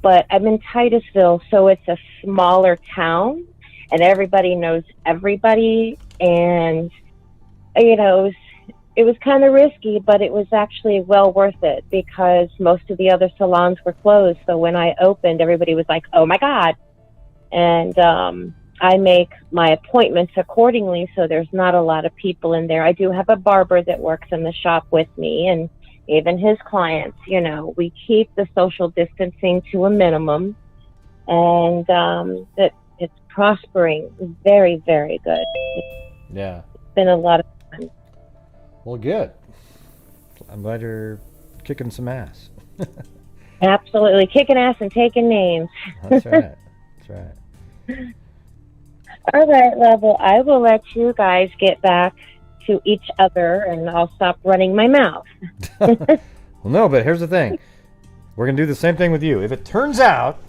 But I'm in Titusville, so it's a smaller town. And everybody knows everybody. And, you know, it was kind of risky, but it was actually well worth it because most of the other salons were closed. So when I opened, everybody was like, oh my God. And I make my appointments accordingly, so there's not a lot of people in there. I do have a barber that works in the shop with me, and even his clients, you know, we keep the social distancing to a minimum, and that it's prospering very, very good. Yeah. It's been a lot of fun. Well, good. I'm glad you're kicking some ass. Absolutely. Kicking ass and taking names. That's right. That's right. All right, Level. I will let you guys get back to each other, and I'll stop running my mouth. Well, no, but here's the thing. We're going to do the same thing with you. If it turns out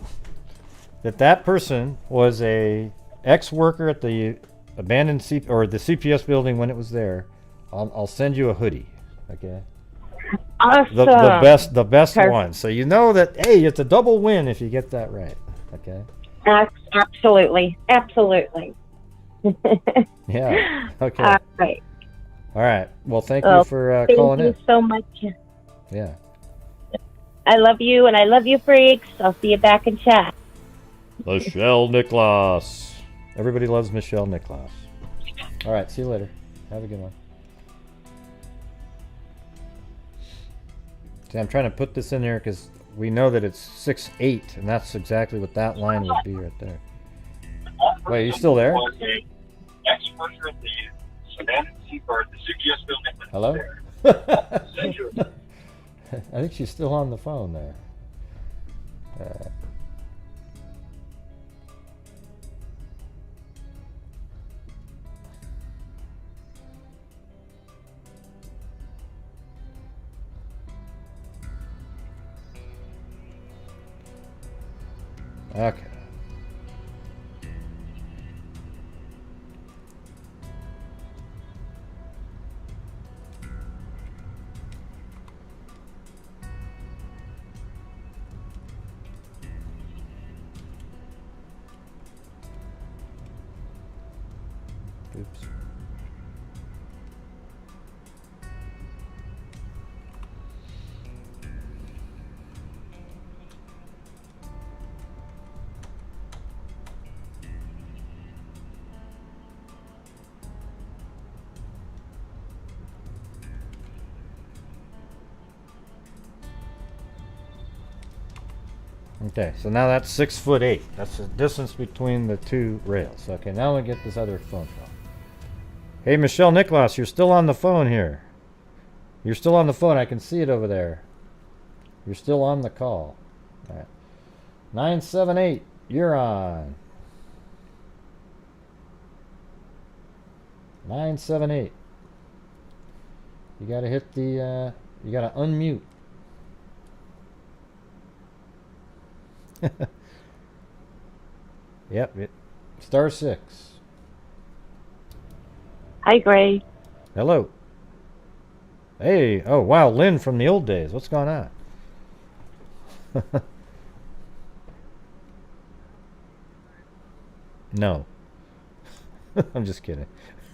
that person was a ex-worker at the abandoned or the CPS building when it was there, I'll send you a hoodie. Okay. Awesome. The best one. So you know that, hey, it's a double win if you get that right. Okay. Absolutely. Absolutely. Yeah. Okay. All right. All right. Well, thank you for calling in. Thank you so much. Yeah. I love you, and I love you, freaks. I'll see you back in chat. Michelle Nicholas. Everybody loves Michelle Nicholas. All right. See you later. Have a good one. See, I'm trying to put this in there because we know that it's 6-8, and that's exactly what that line would be right there. Wait, are you still there? Hello? I think she's still on the phone there. Okay. Oops. Okay, so now that's 6'8". That's the distance between the two rails. Okay, now we get this other phone call. Hey, Michelle Nicholas, you're still on the phone here. You're still on the phone. I can see it over there. You're still on the call. All right. 978, you're on. 978. You gotta hit the, you gotta unmute. Yep, *6. Hi, Gray. Hello. Hey, oh wow, Lynn from the old days. What's going on? No. I'm just kidding.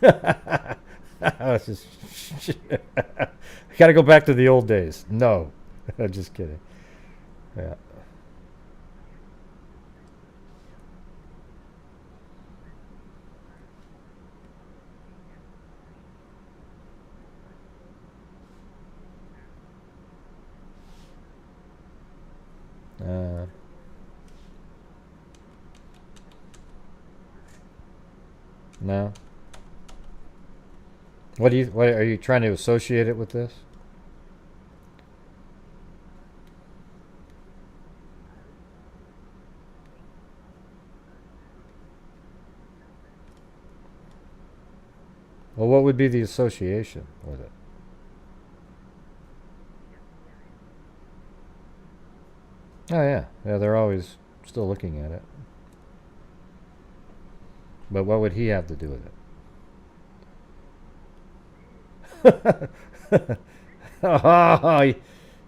It's just I gotta go back to the old days. No. I'm just kidding. Yeah. No. What are you trying to associate it with this? Well, what would be the association with it? Oh yeah, they're always still looking at it. But what would he have to do with it? Oh,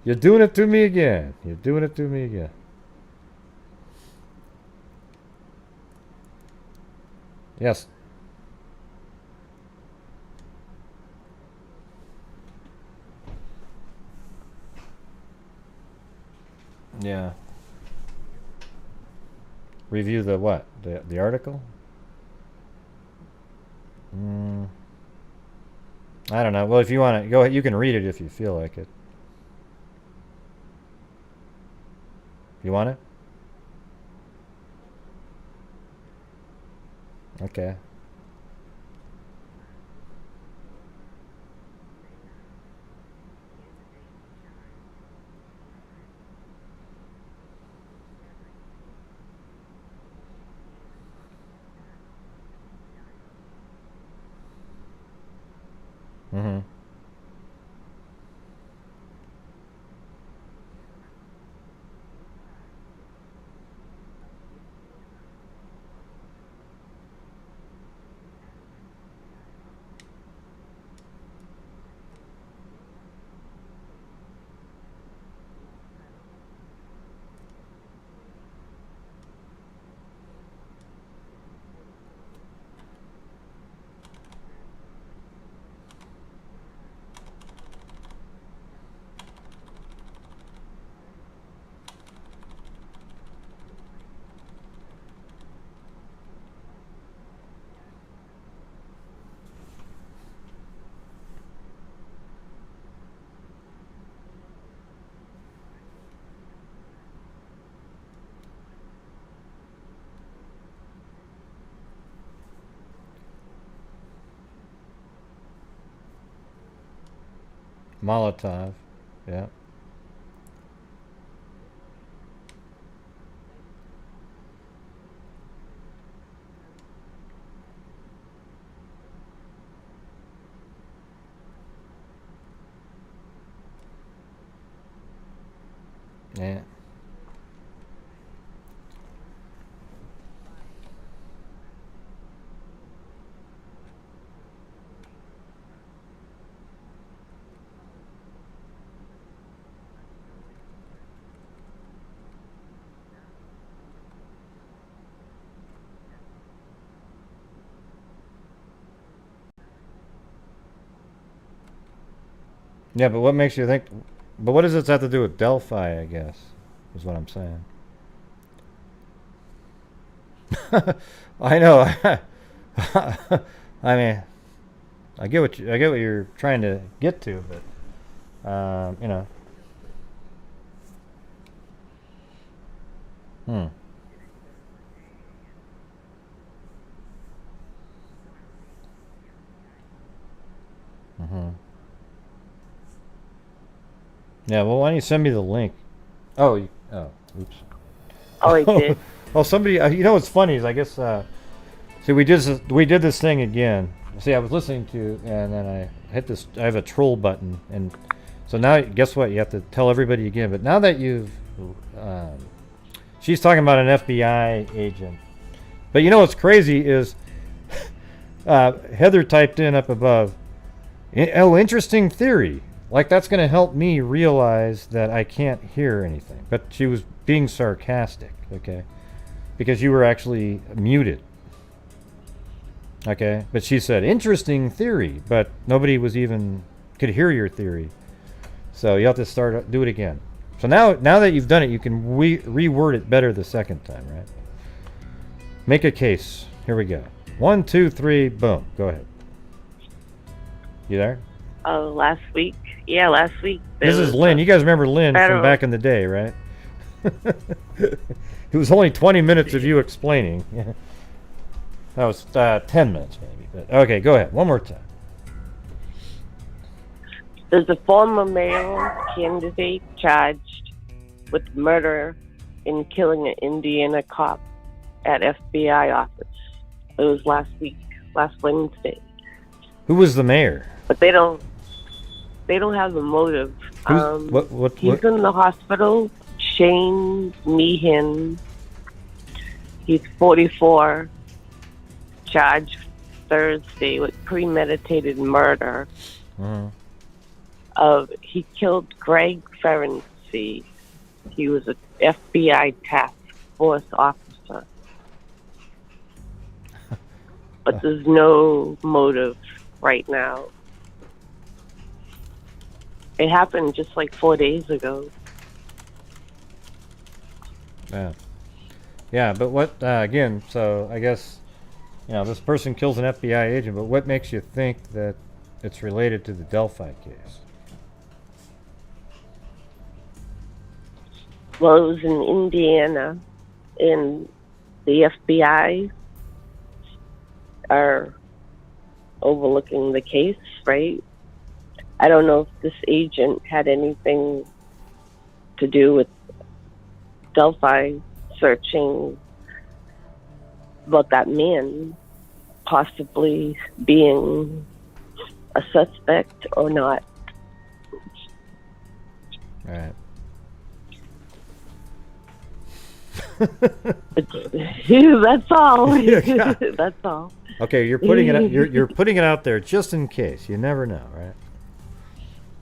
you're doing it to me again. You're doing it to me again. Yes. Yeah. Review the what? The article? I don't know. Well, if you want to go ahead, you can read it if you feel like it. You want it? Okay. Mm-hmm. Molotov. Yeah. Yeah. Yeah, but what makes you think? But what does this have to do with Delphi? I guess is what I'm saying. I know. I mean, I get what you're trying to get to, but you know. Hmm. Mm-hmm. Yeah, well, why don't you send me the link? Oh, oops. Oh, I did. Oh, somebody. You know what's funny is I guess. See, we did this thing again. See, I was listening to, and then I hit this. I have a troll button, and so now guess what? You have to tell everybody again. But now that you've, she's talking about an FBI agent. But you know what's crazy is, Heather typed in up above. Oh, interesting theory. Like, that's going to help me realize that I can't hear anything. But she was being sarcastic, okay? Because you were actually muted. Okay? But she said, interesting theory, but nobody was even could hear your theory. So you have to do it again. So now that you've done it, you can reword it better the second time, right? Make a case. Here we go. 1, 2, 3, boom. Go ahead. You there? Oh, last week. Yeah, last week. This is Lynn. You guys remember Lynn from back in the day, right? It was only 20 minutes of you explaining. That was 10 minutes, maybe. But, okay, go ahead. One more time. There's a former mayoral candidate charged with murder and killing an Indiana cop at FBI office. It was last week, last Wednesday. Who was the mayor? But they don't have a motive. He's in the hospital. Shane Meehan. He's 44. Charged Thursday with premeditated murder. He killed Greg Ferenczi. He was an FBI task force officer. But there's no motive right now. It happened just like 4 days ago. Yeah, but what, again, so I guess, this person kills an FBI agent, but what makes you think that it's related to the Delphi case? Well, it was in Indiana, and the FBI are overlooking the case, right? I don't know if this agent had anything to do with Delphi searching about that man possibly being a suspect or not. All right. That's all. Yeah. That's all. Okay, you're putting it. You're putting it out there just in case. You never know, right?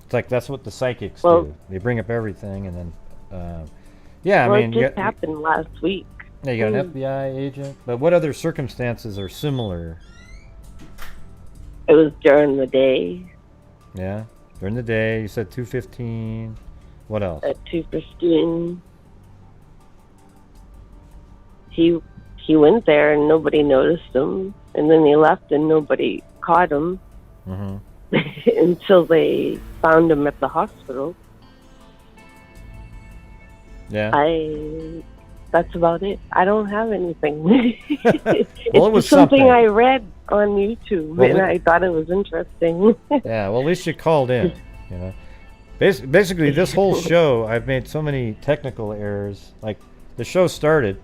It's like that's what the psychics do. They bring up everything, and then, yeah. Well, I mean, it just happened last week. Yeah, you got an FBI agent, but what other circumstances are similar? It was during the day. Yeah, during the day. You said 2:15. What else? At 2:15. He went there and nobody noticed him, and then he left and nobody caught him until they found him at the hospital. Yeah. That's about it. I don't have anything. Well, it was something I read on YouTube, and I thought it was interesting. Yeah, well, at least you called in, Basically, this whole show, I've made so many technical errors. Like, the show started,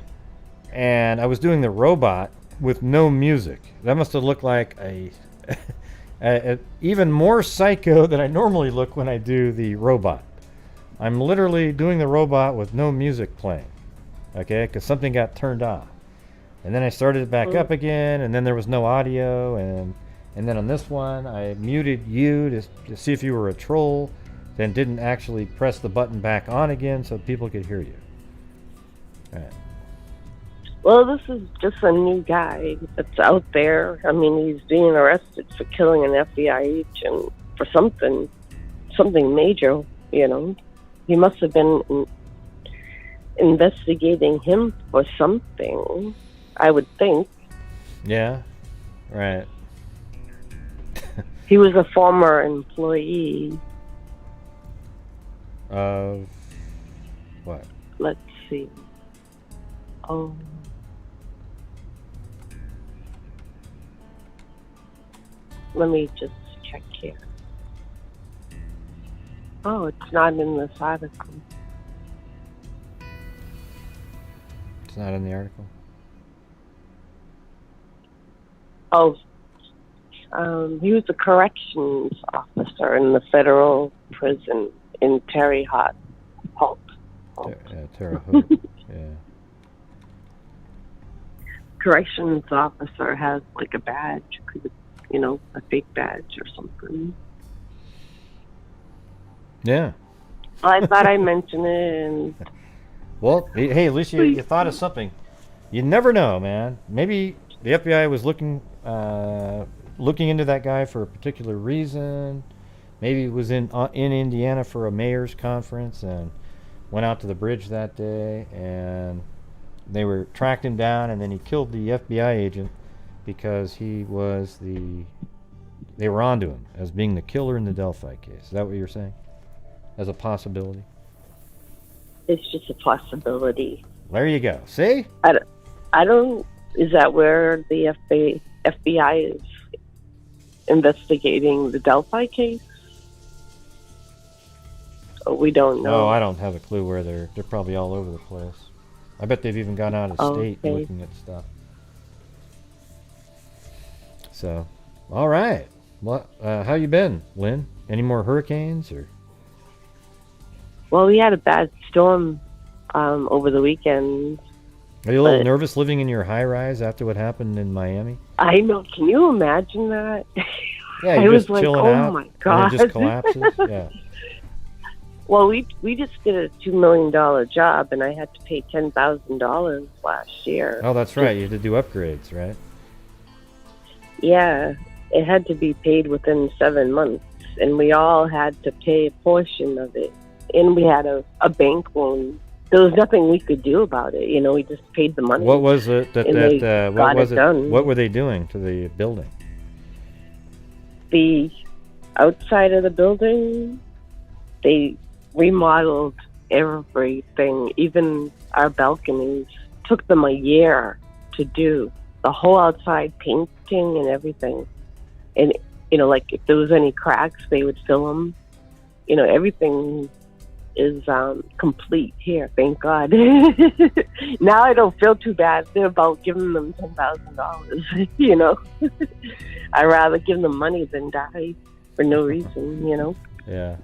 and I was doing the robot with no music. That must have looked like a even more psycho than I normally look when I do the robot. I'm literally doing the robot with no music playing, okay, because something got turned off. And then I started it back up again, and then there was no audio, and then on this one, I muted you to see if you were a troll, then didn't actually press the button back on again so people could hear you. All right. Well, this is just a new guy that's out there. I mean, he's being arrested for killing an FBI agent for something major, He must have been investigating him for something, I would think. Yeah, right. He was a former employee. Of what? Let's see. Let me just check here. Oh, it's not in this article. It's not in the article? He was a corrections officer in the federal prison in Terre Haute. Terre Haute, yeah. Corrections officer has like a badge, a fake badge or something. Yeah. I thought I mentioned it. And Well, hey, at least you thought of something. You never know, man. Maybe the FBI was looking into that guy for a particular reason. Maybe he was in Indiana for a mayor's conference and went out to the bridge that day, and they tracked him down, and then he killed the FBI agent because they were onto him as being the killer in the Delphi case. Is that what you're saying? As a possibility? it's just a possibility. There you go. See? I don't. Is that where the FBI is investigating the Delphi case? We don't know. No, I don't have a clue where they're probably all over the place. I bet they've even gone out of state looking at stuff. So, all right. What? How you been, Lynn? Any more hurricanes or? Well, we had a bad storm over the weekend. Are you a little nervous living in your high rise after what happened in Miami? I know. Can you imagine that? Yeah, you're just chilling out. Oh my God. And it just collapses. Yeah. Well, we just did a $2 million job, and I had to pay $10,000 last year. Oh, that's right. You had to do upgrades, right? Yeah, it had to be paid within 7 months, and we all had to pay a portion of it. And we had a bank loan. There was nothing we could do about it. You know, we just paid the money. What was it what was it? Done. What were they doing to the building? The outside of the building, they remodeled everything, even our balconies. Took them a year to do the whole outside painting and everything. And, you know, like if there was any cracks, they would fill them. You know, everything is complete here, thank God. Now I don't feel too bad about giving them $10,000, you know. I'd rather give them money than die for no reason, you know. Yeah.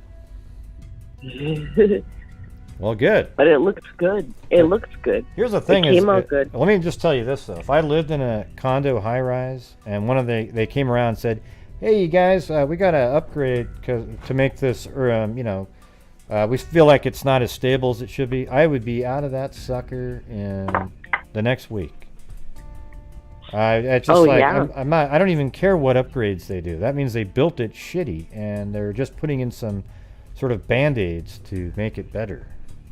Well, good. But it looks good. It looks good. Here's the thing: it came out good. Let me just tell you this though: if I lived in a condo high-rise and they came around and said, "Hey, you guys, we got to upgrade to make this, we feel like it's not as stable as it should be," I would be out of that sucker in the next week. I don't even care what upgrades they do. That means they built it shitty and they're just putting in some sort of band-aids to make it better.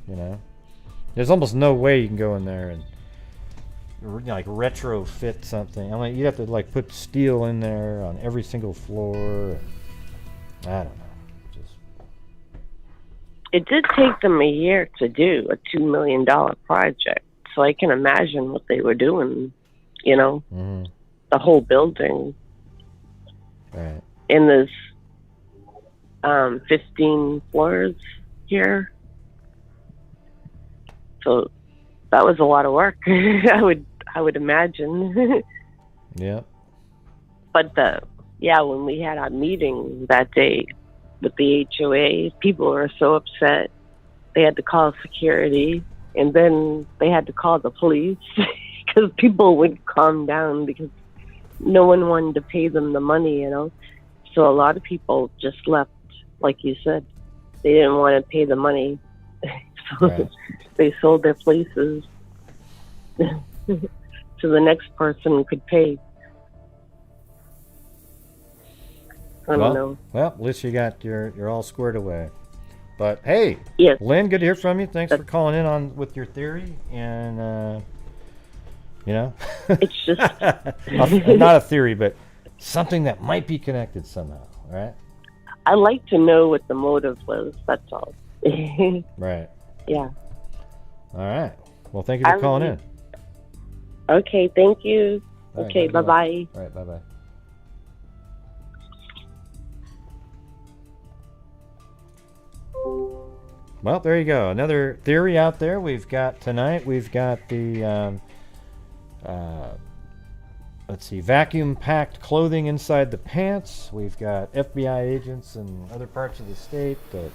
You know, there's almost no way you can go in there and like retrofit something. I mean, you have to like put steel in there on every single floor. I don't know. It did take them a year to do a $2 million project, so I can imagine what they were doing. You know, the whole building. Right. And there's 15 floors here. So that was a lot of work. I would imagine. Yeah. But when we had our meeting that day with the HOA, people were so upset. They had to call security, and then they had to call the police because people wouldn't calm down because no one wanted to pay them the money, you know. So a lot of people just left, like you said. They didn't want to pay the money. So right. They sold their places so the next person could pay. I don't know. Well, at least you're all squared away. But hey, yes. Lynn, good to hear from you. Thanks for calling in with your theory, and it's just not a theory, but something that might be connected somehow, right? I like to know what the motive was. That's all. Right. Yeah. All right. Well, thank you for calling in. Okay, thank you. All right, okay, bye-bye. All right, bye-bye. Well, there you go. Another theory out there we've got tonight. We've got the, vacuum-packed clothing inside the pants. We've got FBI agents in other parts of the state that...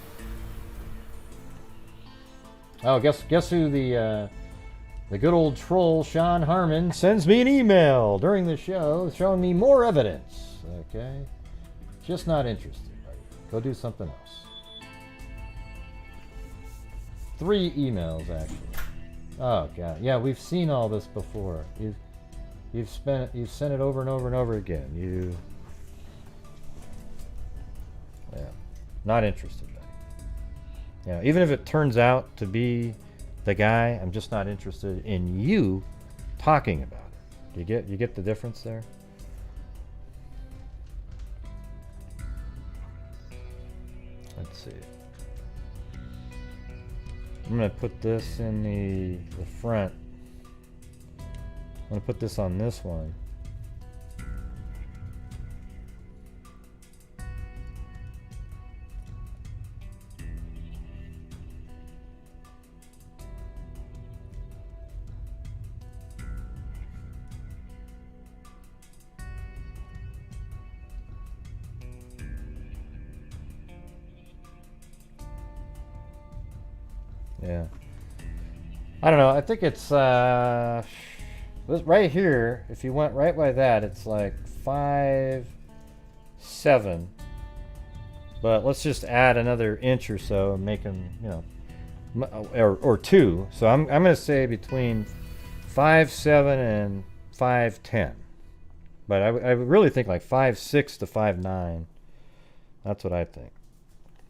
Oh, guess who the good old troll Sean Harmon sends me an email during the show showing me more evidence. Okay, just not interested. Go do something else. 3 emails actually. Oh god, yeah, we've seen all this before. You've sent it over and over and over again. Yeah, not interested. Yeah, even if it turns out to be the guy, I'm just not interested in you talking about it. You get the difference there? Let's see. I'm gonna put this in the front. I'm gonna put this on this one. Yeah. I don't know. I think it's this right here. If you went right by that, it's like 5, 7. But let's just add another inch or so and make them, or 2. So I'm gonna say between 5, 7 and 5, 10. But I would really think like 5, 6 to 5, 9. That's what I think.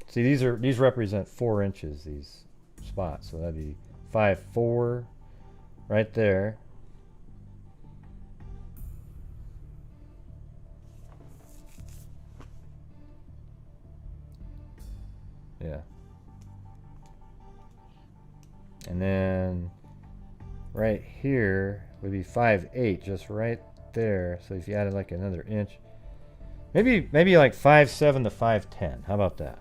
See, these represent 4 inches. These spots, so that'd be 5, 4 right there. Yeah. And then right here would be 5, 8, just right there. So if you added like another inch, maybe like 5, 7 to 5, 10. How about that?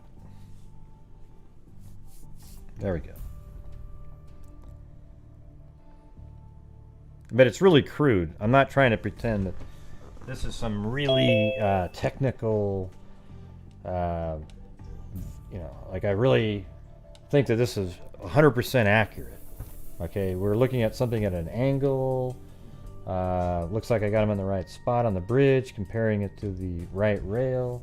There we go. But it's really crude. I'm not trying to pretend that this is some really technical, like I really think that this is 100% accurate. Okay, we're looking at something at an angle. Looks like I got him in the right spot on the bridge, comparing it to the right rail.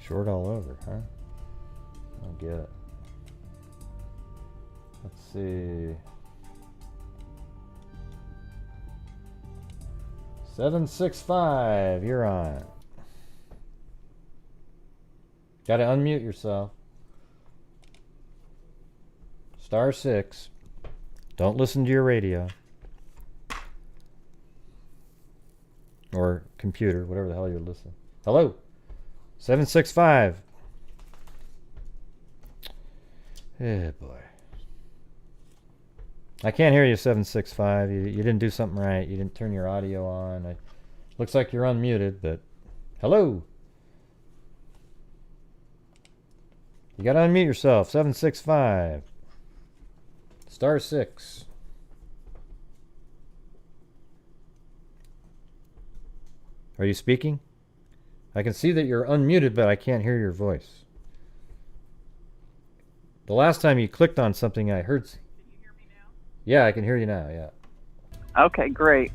Short all over, huh? I don't get it. Let's see. 765, you're on. Gotta unmute yourself. *6. Don't listen to your radio. Or computer, whatever the hell you're listening. Hello? 765. Eh, boy. I can't hear you, 765. You didn't do something right. You didn't turn your audio on. Looks like you're unmuted, but hello? You gotta unmute yourself. 765. *6. Are you speaking? I can see that you're unmuted, but I can't hear your voice. The last time you clicked on something, I heard. Can you hear me now? Yeah, I can hear you now. Yeah. Okay, great.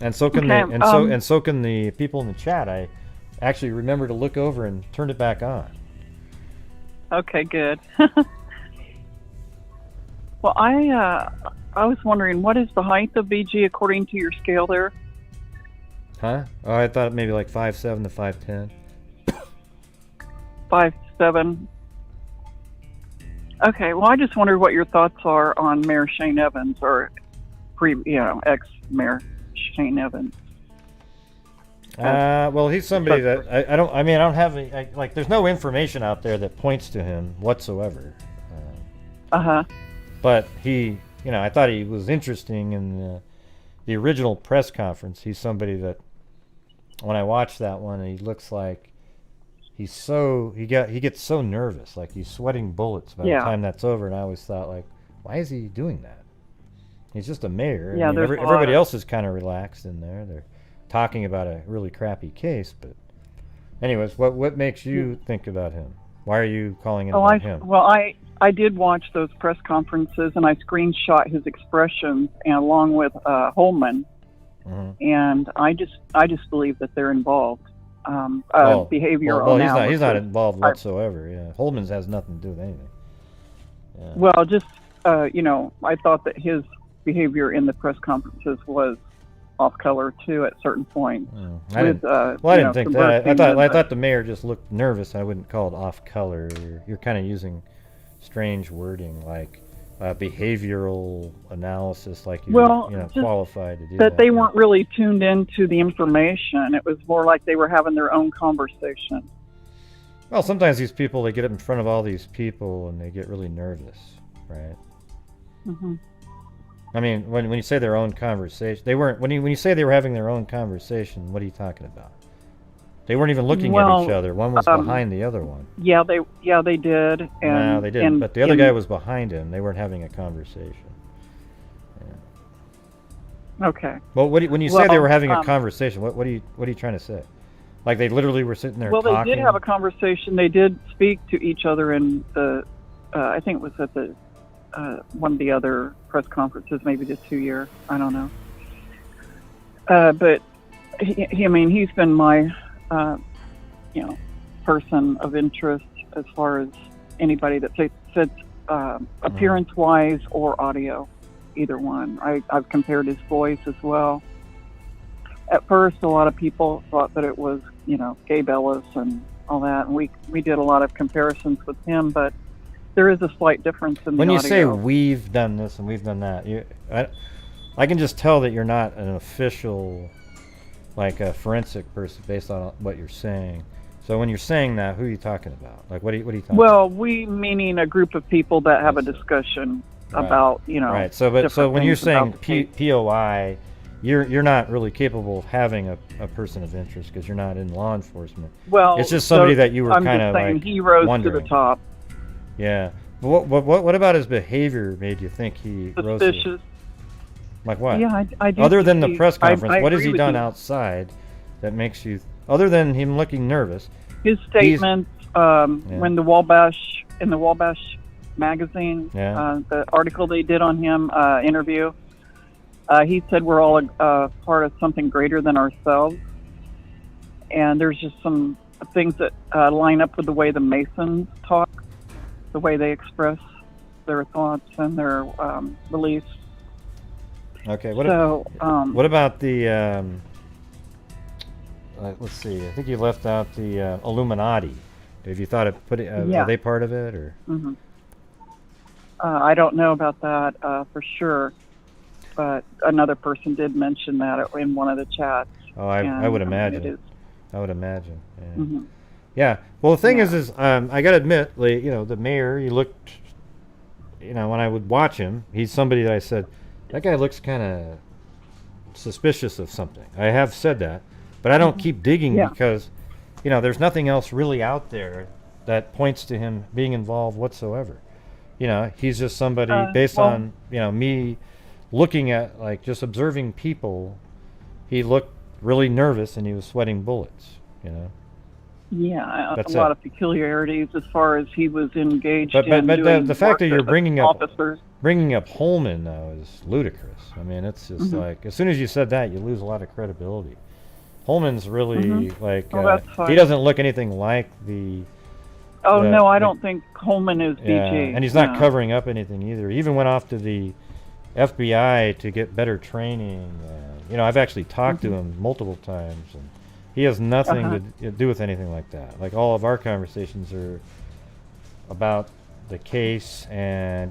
And so can so can the people in the chat. I actually remember to look over and turn it back on. Okay, good. Well, I was wondering, what is the height of BG according to your scale there? Huh? Oh, I thought maybe like 5'7" to 5'10". 5'7". Okay, well, I just wondered what your thoughts are on Mayor Shane Evans, or ex-Mayor Shane Evans. Well, he's somebody that I don't have any, like, there's no information out there that points to him whatsoever. But he, I thought he was interesting in the original press conference. He's somebody that, when I watched that one, he looks like he gets so nervous, like he's sweating bullets by the time that's over. And I always thought, like, why is he doing that? He's just a mayor. Yeah, I mean, there's a everybody lot. else is kind of relaxed in there. They're talking about a really crappy case, but anyways, what makes you think about him? Why are you calling it about him? Well, I did watch those press conferences, and I screenshot his expressions, and along with Holman, and I just believe that they're involved. Behavioral well, analysis. he's not involved whatsoever. Yeah, Holman's has nothing to do with anything. Yeah. Well, just I thought that his behavior in the press conferences was off color too at certain points. I didn't think that. I thought the mayor just looked nervous. I wouldn't call it off color. You're kind of using strange wording like behavioral analysis, like you're qualified to do that. That they weren't really tuned into the information. It was more like they were having their own conversation. Well, sometimes these people, they get up in front of all these people and they get really nervous, right? Mm-hmm. I mean, when you say their own conversation, they weren't. When you say they were having their own conversation, what are you talking about? They weren't even looking at each other. One was behind the other one. Yeah, they did. And, no, they didn't. But the other guy was behind him. They weren't having a conversation. Yeah. Okay. Well, when you say they were having a conversation, what are you trying to say? Like they literally were sitting there talking? Well, they did have a conversation. They did speak to each other in the, I think it was at the one of the other press conferences, maybe the 2-year. I don't know. But he's been my, person of interest as far as anybody that fits appearance-wise or audio, either one. I've compared his voice as well. At first, a lot of people thought that it was, Gabe Ellis and all that, and we did a lot of comparisons with him, but there is a slight difference in the audio. When you say we've done this and we've done that, I can just tell that you're not an official, like a forensic person based on what you're saying. So when you're saying that, who are you talking about? Like, what are you talking about? Well, we meaning a group of people that have a discussion about, Right. So when you're saying POI, you're not really capable of having a person of interest because you're not in law enforcement. Well, it's just somebody that you were kind of like he rose wondering. to the top. Yeah. What about his behavior made you think he rose to the... Like what? Yeah, I do. Other than the press conference, I what has he done you. Outside that makes you... Other than him looking nervous... His statements, when the Wabash... In the Wabash magazine, the article they did on him, interview, he said we're all part of something greater than ourselves. And there's just some things that line up with the way the Masons talk, the way they express their thoughts and their beliefs. Okay. What about the? Let's see. I think you left out the Illuminati. Have you thought of are they part of it or? Mm-hmm. I don't know about that for sure, but another person did mention that in one of the chats. Oh, I would imagine. I would imagine. Yeah. Mm-hmm. Yeah. Well, the thing is I got to admit, like, the mayor, he looked, when I would watch him, he's somebody that I said, that guy looks kind of suspicious of something. I have said that, but I don't keep digging because, there's nothing else really out there that points to him being involved whatsoever. He's just somebody based on, me looking at, like, just observing people, he looked really nervous and he was sweating bullets, Yeah, That's a lot of peculiarities as far as he was engaged but doing the fact that you're bringing up Holman though is ludicrous. I mean, it's just like as soon as you said that, you lose a lot of credibility. Holman's really like he doesn't look anything like the. Oh no, I don't think Holman is BG. And he's not covering up anything either. He even went off to the FBI to get better training. I've actually talked to him multiple times and. He has nothing to do with anything like that. Like all of our conversations are about the case and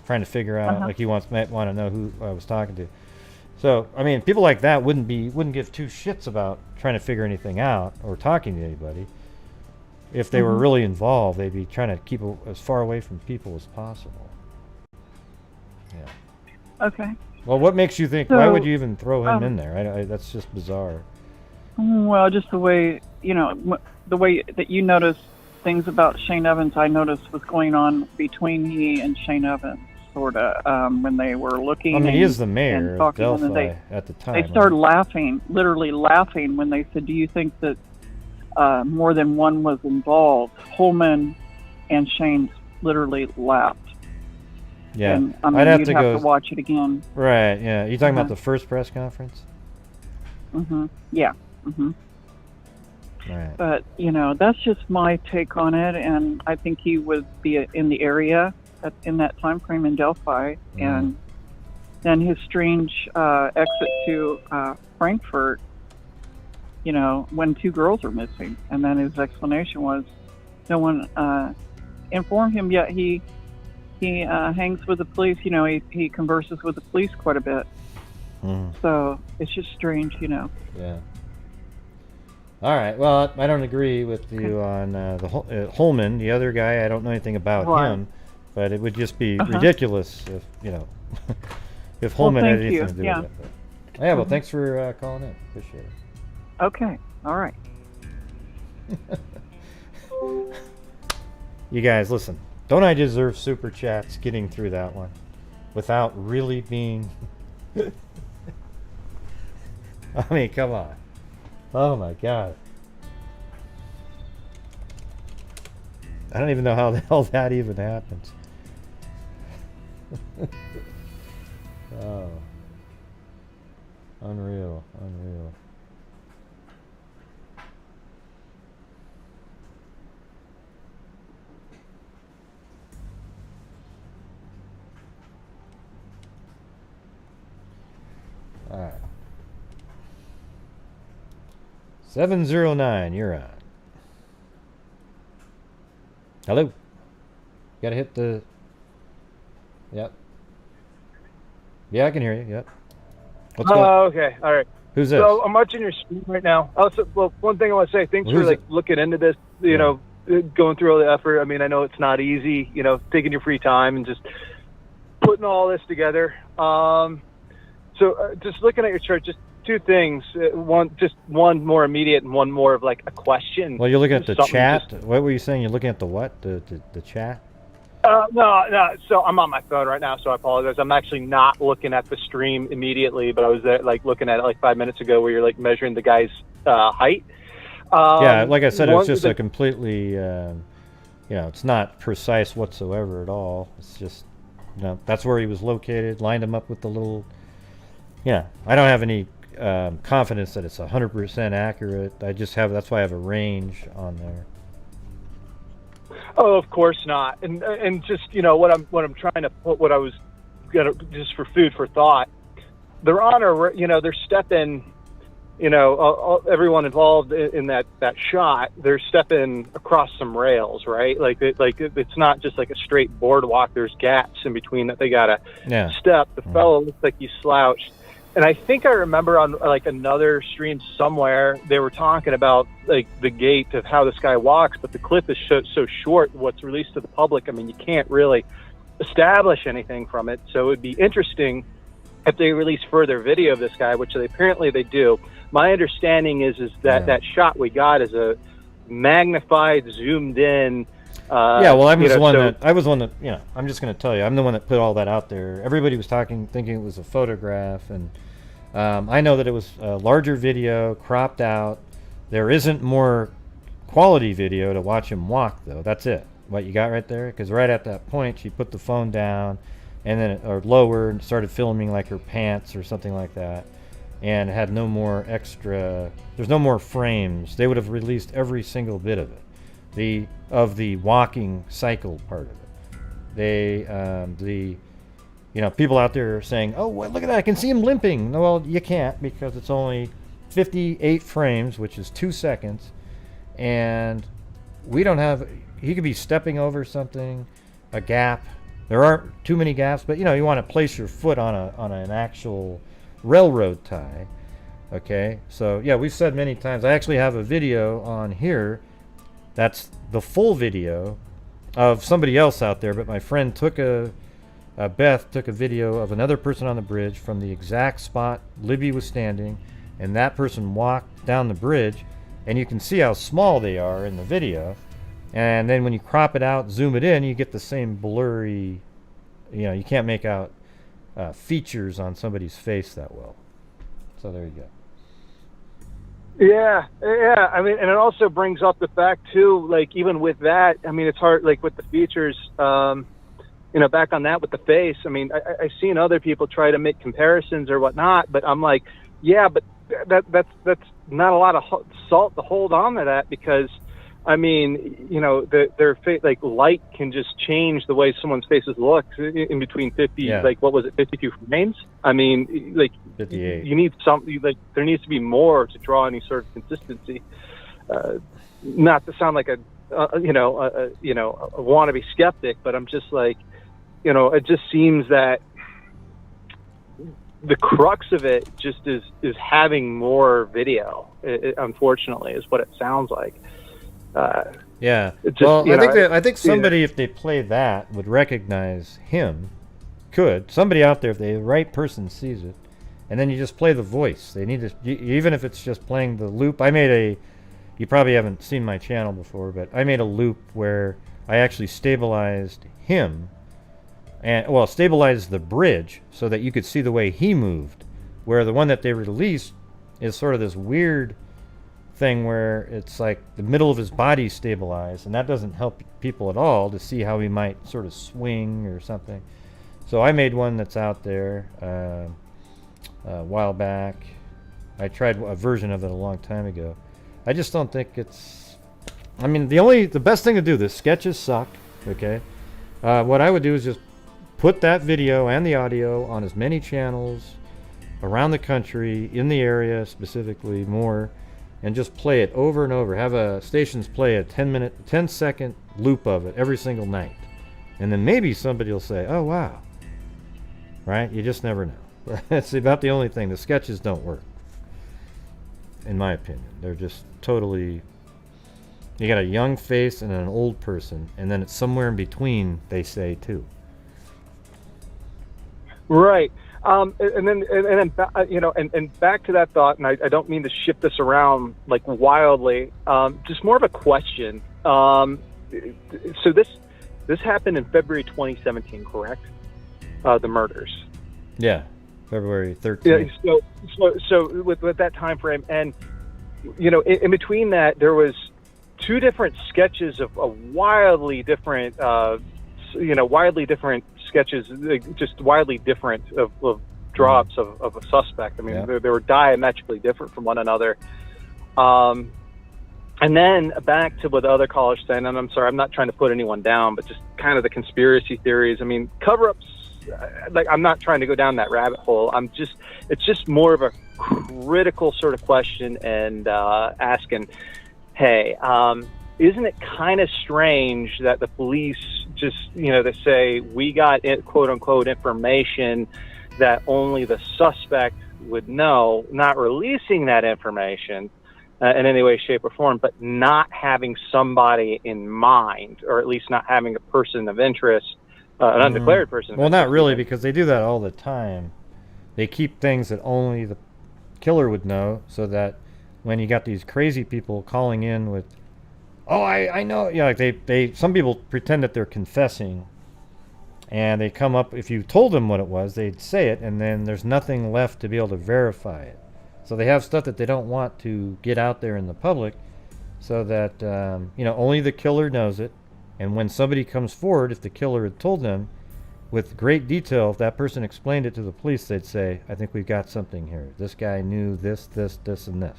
trying to figure out. Like he might want to know who I was talking to. So I mean, people like that wouldn't give two shits about trying to figure anything out or talking to anybody. If they were really involved, they'd be trying to keep as far away from people as possible. Yeah. Okay. Well, what makes you think? Why would you even throw him in there? That's just bizarre. Well, just the way, the way that you noticed things about Shane Evans, I noticed was going on between he and Shane Evans. sort of, when they were looking. I mean, he is the and mayor of talking, and Delphi at the time. They started laughing, literally laughing, when they said, "Do you think that more than one was involved?" Holman and Shane literally laughed. Yeah, and, I mean, I'd have you'd to have go. to watch it again. Right. Yeah. You talking about the first press conference? Mm-hmm. Yeah. Mm-hmm. Right. But that's just my take on it, and I think he would be in the area in that time frame in Delphi, and then his strange exit to Frankfurt. When 2 girls are missing, and then his explanation was no one informed him yet. He hangs with the police. He converses with the police quite a bit. So it's just strange, Yeah. All right. Well, I don't agree with you on the Holman. The other guy, I don't know anything about him, but it would just be ridiculous if if Holman had anything to do with it. But, yeah. Well, thanks for calling in. Appreciate it. Okay. All right. You guys, listen. Don't I deserve super chats getting through that one without really being... I mean, come on. Oh my God. I don't even know how the hell that even happens. Oh. Unreal. All right. 709, you're on. Hello. Gotta hit the... Yep. Yeah, I can hear you. Yep. What's going on? Okay. All right. Who's this? So I'm watching your screen right now. Also, well, one thing I want to say, thanks for looking into this, going through all the effort. I mean, I know it's not easy, taking your free time and just putting all this together. So just looking at your chart, just 2 things. One more immediate and one more of like a question. Well, you're looking at the chat. What were you saying? You're looking at the what? The chat? No. So I'm on my phone right now, so I apologize. I'm actually not looking at the stream immediately, but I was there, looking at it 5 minutes ago, where you're measuring the guy's height. Yeah, like I said, it's just a completely, it's not precise whatsoever at all. It's just, that's where he was located. Lined him up with the little. Yeah, I don't have any confidence that it's 100% accurate. That's why I have a range on there. Oh, of course not. And just what I'm trying to put, what I was gonna, just for food for thought. They're on they're stepping. Everyone involved in that shot, they're stepping across some rails, right? It's not just like a straight boardwalk. There's gaps in between that they gotta step. The fellow looks like he's slouched. And I think I remember on another stream somewhere, they were talking about the gait of how this guy walks, but the clip is so short. What's released to the public, I mean, you can't really establish anything from it. So it would be interesting if they release further video of this guy, which apparently they do. My understanding is that that shot we got is a magnified, zoomed in. Well, I was the one that, I'm just going to tell you, I'm the one that put all that out there. Everybody was thinking it was a photograph, and I know that it was a larger video, cropped out. There isn't more quality video to watch him walk, though. That's it. What you got right there? Because right at that point, she put the phone down, and then or lower, and started filming her pants or something like that, and had no more extra. There's no more frames. They would have released every single bit of it. The walking cycle part of it. People out there are saying, "Oh, well, look at that! I can see him limping." No, well, you can't, because it's only 58 frames, which is 2 seconds, and we don't have. He could be stepping over something, a gap. There aren't too many gaps, but you want to place your foot on an actual railroad tie. Okay, so yeah, we've said many times. I actually have a video on here. That's the full video of somebody else out there, but my friend Beth took a video of another person on the bridge from the exact spot Libby was standing, and that person walked down the bridge, and you can see how small they are in the video. And then when you crop it out, zoom it in, you get the same blurry you can't make out features on somebody's face that well. So there you go. Yeah. I mean, and it also brings up the fact too, like even with that, I mean, it's hard, like with the features, back on that with the face. I mean, I've seen other people try to make comparisons or whatnot, but I'm like, yeah, but that's not a lot of salt to hold on to that, because I mean, their face, like light can just change the way someone's faces look in between 50, like what was it, 52 frames? I mean, like 58. You need something, like there needs to be more to draw any sort of consistency. Not to sound like a wannabe skeptic, but I'm just like, it just seems that the crux of it just is having more video. Unfortunately, is what it sounds like. I think somebody, if they play that, would recognize him. Somebody out there, if the right person sees it, and then you just play the voice. They need to, even if it's just playing the loop. You probably haven't seen my channel before, but I made a loop where I actually stabilized him, and stabilized the bridge so that you could see the way he moved. Where the one that they released is sort of this weird thing where it's like the middle of his body stabilized, and that doesn't help people at all to see how he might sort of swing or something. So I made one that's out there a while back. I tried a version of it a long time ago. I just don't think it's, I mean, the best thing to do, the sketches suck, okay? What I would do is just put that video and the audio on as many channels around the country, in the area specifically, more, and just play it over and over. Have stations play a 10-second loop of it every single night. And then maybe somebody will say, oh, wow. Right? You just never know. That's about the only thing. The sketches don't work, in my opinion. They're just totally... You got a young face and an old person, and then it's somewhere in between, they say, too. Right. And then back to that thought, and I don't mean to shift this around like wildly. Just more of a question. So this happened in February 2017, correct? The murders. Yeah, February 13th. Yeah. So with that time frame, and in between that, there was two different sketches of a wildly different sketches, just wildly different of drops of a suspect. I mean, they were diametrically different from one another. And then back to what the other caller said, and I'm sorry, I'm not trying to put anyone down, but just kind of the conspiracy theories. I mean, cover-ups, like, I'm not trying to go down that rabbit hole. It's just more of a critical sort of question, and asking, hey, isn't it kind of strange that the police just, they say, we got quote unquote information that only the suspect would know, not releasing that information in any way, shape, or form, but not having somebody in mind, or at least not having a person of interest, an undeclared person. Well, not really, because they do that all the time. They keep things that only the killer would know, so that when you got these crazy people calling in with, oh, I know, like some people pretend that they're confessing, and they come up, if you told them what it was, they'd say it, and then there's nothing left to be able to verify it. So they have stuff that they don't want to get out there in the public, so that only the killer knows it. And when somebody comes forward, if the killer had told them with great detail, if that person explained it to the police, they'd say, I think we've got something here. This guy knew this, this, this, and this.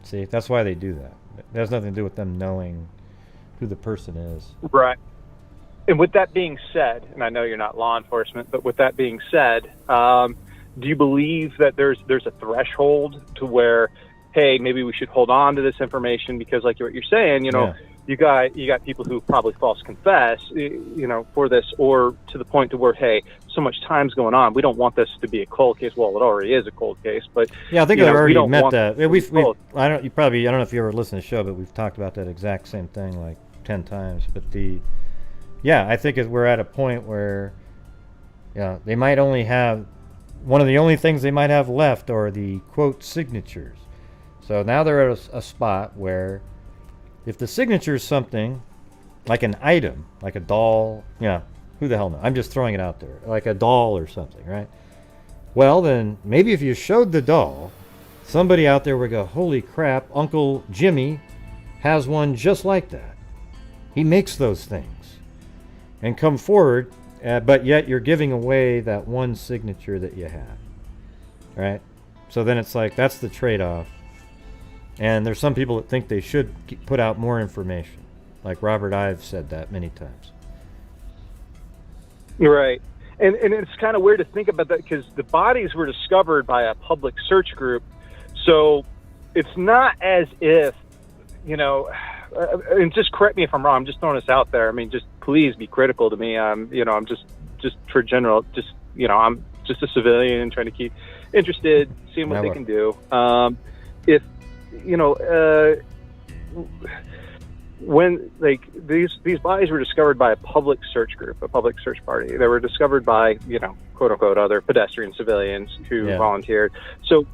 See, that's why they do that. It has nothing to do with them knowing who the person is. Right. And with that being said, and I know you're not law enforcement, but with that being said, do you believe that there's a threshold to where, hey, maybe we should hold on to this information because, like what you're saying, you got people who probably false confess, for this, or to the point to where, hey, so much time's going on, we don't want this to be a cold case. Well, it already is a cold case, but yeah, I think I've already met that. I don't know if you ever listen to the show, but we've talked about that exact same thing like 10 times. But I think we're at a point where, they might only have, one of the only things they might have left are the quote signatures. So now they're at a spot where, if the signature is something like an item, like a doll, Who the hell knows? I'm just throwing it out there, like a doll or something, right? Well, then maybe if you showed the doll, somebody out there would go, holy crap, Uncle Jimmy has one just like that. He makes those things. And come forward, but yet you're giving away that one signature that you have, right? So then it's like, that's the trade-off. And there's some people that think they should put out more information. Like Robert Ives said that many times. Right. And it's kind of weird to think about that because the bodies were discovered by a public search group. So it's not as if, you know, and just correct me if I'm wrong. I'm just throwing this out there. I mean, just please be critical to me. You know, I'm just for general, just, you know, I'm just a civilian trying to keep interested, seeing what they can do. If, you know, when like these bodies were discovered by a public search group, a public search party, they were discovered by, you know, quote unquote other pedestrian civilians who volunteered. So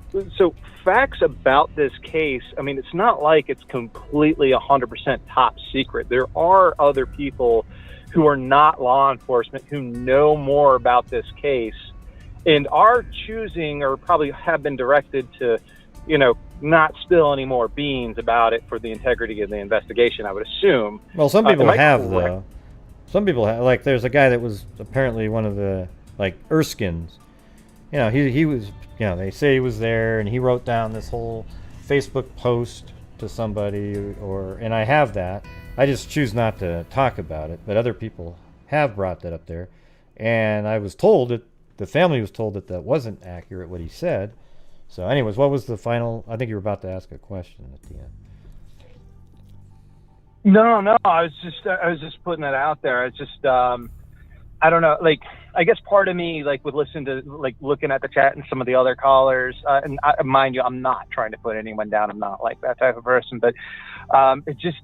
facts about this case, I mean, it's not like it's completely 100% top secret. There are other people who are not law enforcement who know more about this case and are choosing or probably have been directed to, you know, not spill any more beans about it for the integrity of the investigation, I would assume. Well, some people have, though. Some people have. Like, there's a guy that was apparently one of the, like, Erskines. You know, he was, you know, they say he was there, and he wrote down this whole Facebook post to somebody, and I have that. I just choose not to talk about it, but other people have brought that up there. And I was told that, the family was told that wasn't accurate, what he said. So anyways, what was the final? I think you were about to ask a question at the end. No, I was just putting that out there. It's just, I don't know, like, I guess part of me, like, would listen to, like, looking at the chat and some of the other callers, and mind you, I'm not trying to put anyone down. I'm not like that type of person, but it just,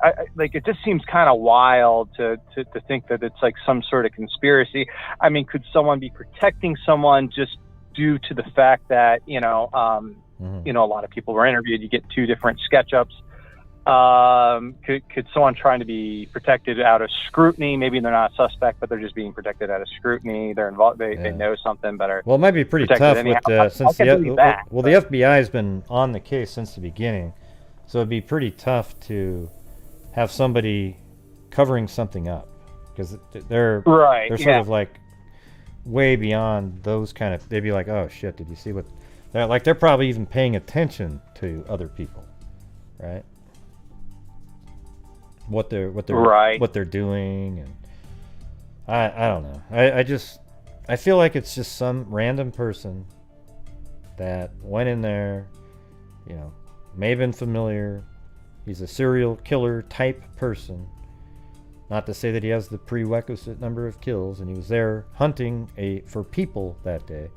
it just seems kind of wild to think that it's like some sort of conspiracy. I mean, could someone be protecting someone just due to the fact that, you know, you know, a lot of people were interviewed, you get two different SketchUps. Could someone trying to be protected out of scrutiny? Maybe they're not a suspect, but they're just being protected out of scrutiny. They're involved. They know something better. Well, it might be pretty tough with since the FBI has been on the case since the beginning, so it'd be pretty tough to have somebody covering something up because they're sort of like way beyond those kind of. They'd be like, oh shit, did you see what? They're probably even paying attention to other people, right? What they're doing, and I don't know. I feel like it's just some random person that went in there, you know, may have been familiar. He's a serial killer type person. Not to say that he has the prerequisite number of kills, and he was there hunting for people that day.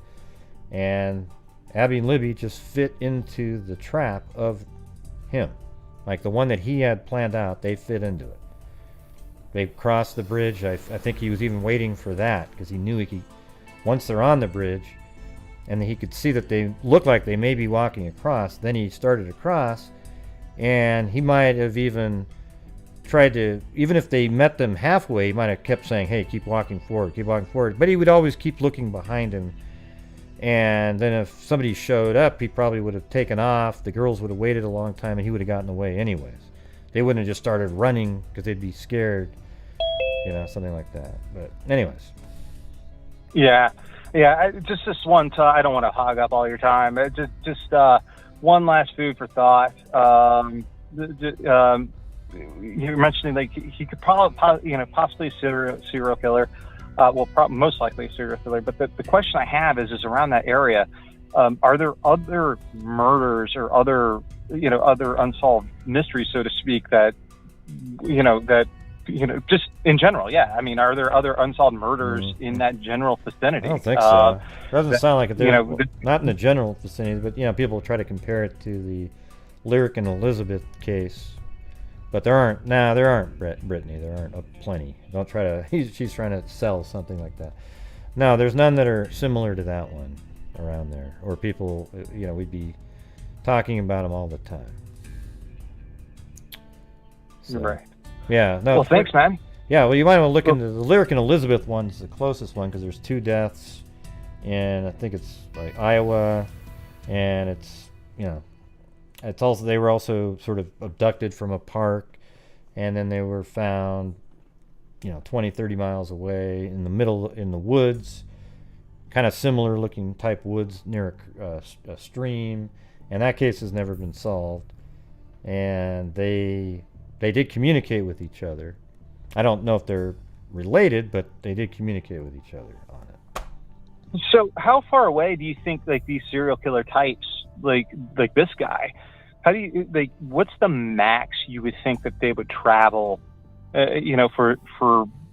And Abby and Libby just fit into the trap of him. Like the one that he had planned out, they fit into it. They crossed the bridge. I think he was even waiting for that because he knew he could, once they're on the bridge and he could see that they look like they may be walking across, then he started across, and he might have even tried to, even if they met them halfway, he might have kept saying, hey, keep walking forward, but he would always keep looking behind him. And then if somebody showed up, he probably would have taken off. The girls would have waited a long time, and he would have gotten away anyways. They wouldn't have just started running because they'd be scared, you know, something like that. But anyways. Yeah. Just this one. I don't want to hog up all your time. Just one last food for thought. You're mentioning like he could probably, you know, possibly serial killer. Most likely a serial killer. But the question I have is around that area, are there other murders or other unsolved mysteries, so to speak, that just in general? Yeah. I mean, are there other unsolved murders in that general vicinity? I don't think so. It doesn't sound like it. Not in the general vicinity, but, you know, people try to compare it to the Lyric and Elizabeth case. But there aren't Brittany. There aren't plenty. Don't try to. She's trying to sell something like that. No, there's none that are similar to that one around there, or people. You know, we'd be talking about them all the time. So, right. Yeah. No. Well, thanks, man. Yeah, well, you might want to look into the Lyric and Elizabeth one's the closest one because there's 2 deaths, and I think it's like Iowa, and it's, you know, it's also, they were also sort of abducted from a park, and then they were found, you know, 20, 30 miles away in the middle, in the woods, kind of similar looking type woods near a stream, and that case has never been solved. And they did communicate with each other. I don't know if they're related, but they did communicate with each other on it. So how far away do you think like these serial killer types, like this guy, how do you, like, what's the max you would think that they would travel, you know, for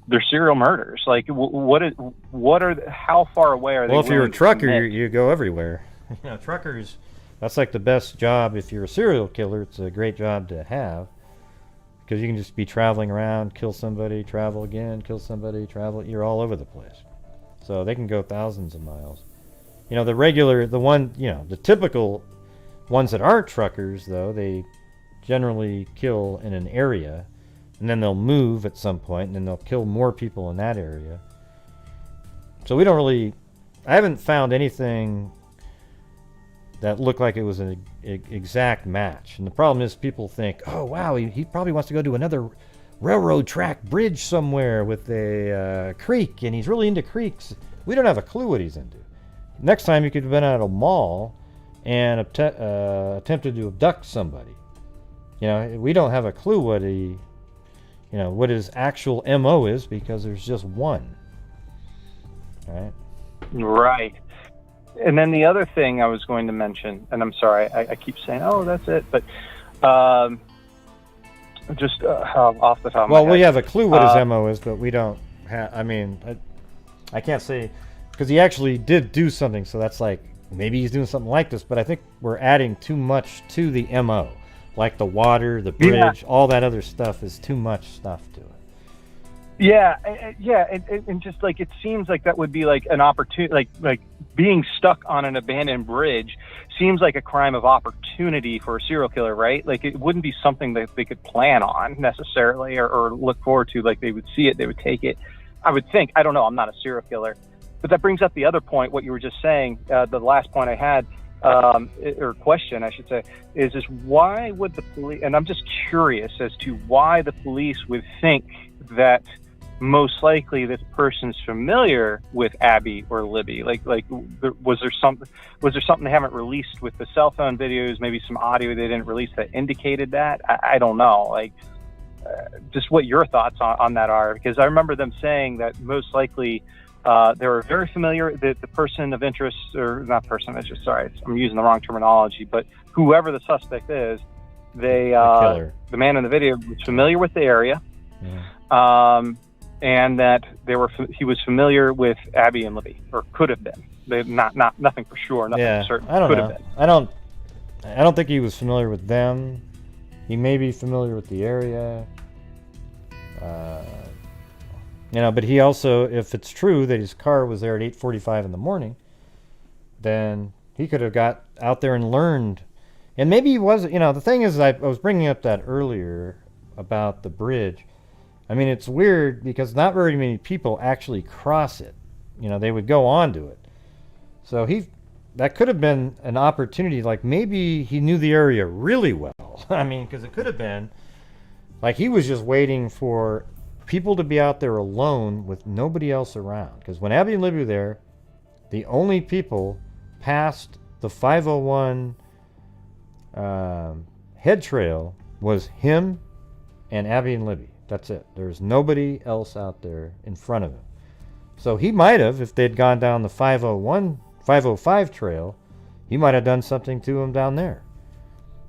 their serial murders? Like how far away are they? Well, if you're a trucker, you go everywhere. You know, truckers, that's like the best job. If you're a serial killer, it's a great job to have, because you can just be traveling around, kill somebody, travel again, kill somebody, travel. You're all over the place. So they can go thousands of miles. You know, the typical ones that aren't truckers, though, they generally kill in an area, and then they'll move at some point, and then they'll kill more people in that area. So I haven't found anything that looked like it was an exact match. And the problem is people think, oh, wow, he probably wants to go to another railroad track bridge somewhere with a creek, and he's really into creeks. We don't have a clue what he's into. Next time he could have been at a mall and attempted to abduct somebody. You know, we don't have a clue what his actual MO is, because there's just one. Right? Right. And then the other thing I was going to mention, and I'm sorry, I keep saying, oh, that's it, but just off the top of my head. Well, we have a clue what his MO is, but we don't have, I can't say, because he actually did do something, so that's like, maybe he's doing something like this, but I think we're adding too much to the MO. Like the water, the bridge, all that other stuff is too much stuff to it. Yeah, and just like it seems like that would be like an opportunity, like being stuck on an abandoned bridge seems like a crime of opportunity for a serial killer, right? Like it wouldn't be something that they could plan on necessarily or look forward to. Like they would see it, they would take it. I would think. I don't know. I'm not a serial killer, but that brings up the other point. What you were just saying, the last point I had. Or question, I should say, is why would the police, and I'm just curious as to why the police would think that most likely this person's familiar with Abby or Libby. Was there something they haven't released with the cell phone videos, maybe some audio they didn't release that indicated that? I don't know. Just what your thoughts on that are, because I remember them saying that most likely they were very familiar, the person of interest, or not person of interest, sorry, I'm using the wrong terminology, but whoever the suspect is, the man in the video was familiar with the area, and that he was familiar with Abby and Libby, or could have been. Nothing for sure, nothing for certain. I don't could know. Have been. I don't think he was familiar with them. He may be familiar with the area. But he also, if it's true that his car was there at 8:45 in the morning, then he could have got out there and learned. And maybe he was, the thing is, I was bringing up that earlier about the bridge. I mean, it's weird because not very many people actually cross it. They would go onto it. So that could have been an opportunity. Like maybe he knew the area really well. Because it could have been like he was just waiting for people to be out there alone with nobody else around. Because when Abby and Libby were there, the only people past the 501 head trail was him and Abby and Libby. That's it. There's nobody else out there in front of him. So he might have, if they'd gone down the 505 trail, he might have done something to him down there.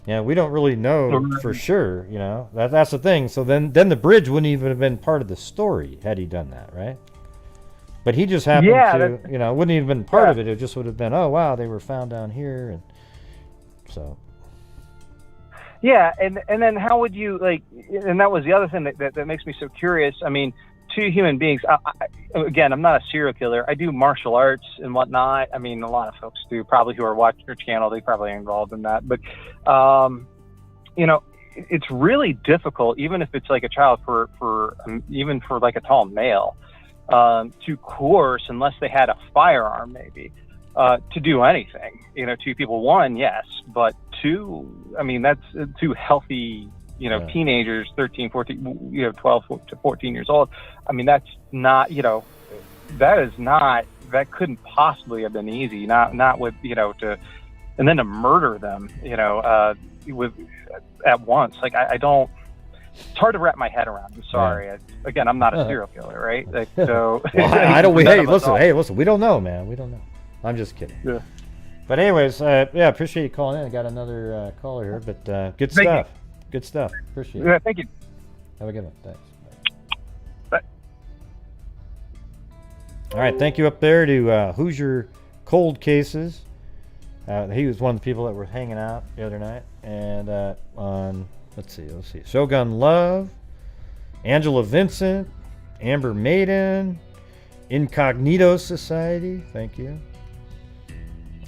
Yeah, we don't really know for sure, That's the thing. So then the bridge wouldn't even have been part of the story had he done that, right? But he just happened to, wouldn't even been part of it. It just would have been, oh, wow, they were found down here. And so. Yeah, and then how would you, and that was the other thing that makes me so curious. Two human beings, again, I'm not a serial killer. I do martial arts and whatnot. A lot of folks do, probably who are watching your channel, they probably are involved in that. But, it's really difficult, even if it's like a child even for like a tall male, to coerce, unless they had a firearm maybe, to do anything. You know, two people, one, yes, but two, I mean, that's two healthy, you know, teenagers, 13, 14, you know, 12 to 14 years old. I mean, that's not, you know, that couldn't possibly have been easy, not with, you know, and then to murder them, you know, at once. Like, I don't, it's hard to wrap my head around. I'm sorry. Again, I'm not a serial killer, right? Like, so well, I don't. Hey, listen. We don't know, man. We don't know. I'm just kidding. Yeah. But anyways, yeah, appreciate you calling in. I got another caller here, but good stuff. Good stuff. Appreciate it. Yeah, thank you. Have a good one. Thanks. Bye. All right, thank you up there to Hoosier Cold Cases. He was one of the people that were hanging out the other night, and on let's see, Shogun Love, Angela Vincent, Amber Maiden, Incognito Society, thank you,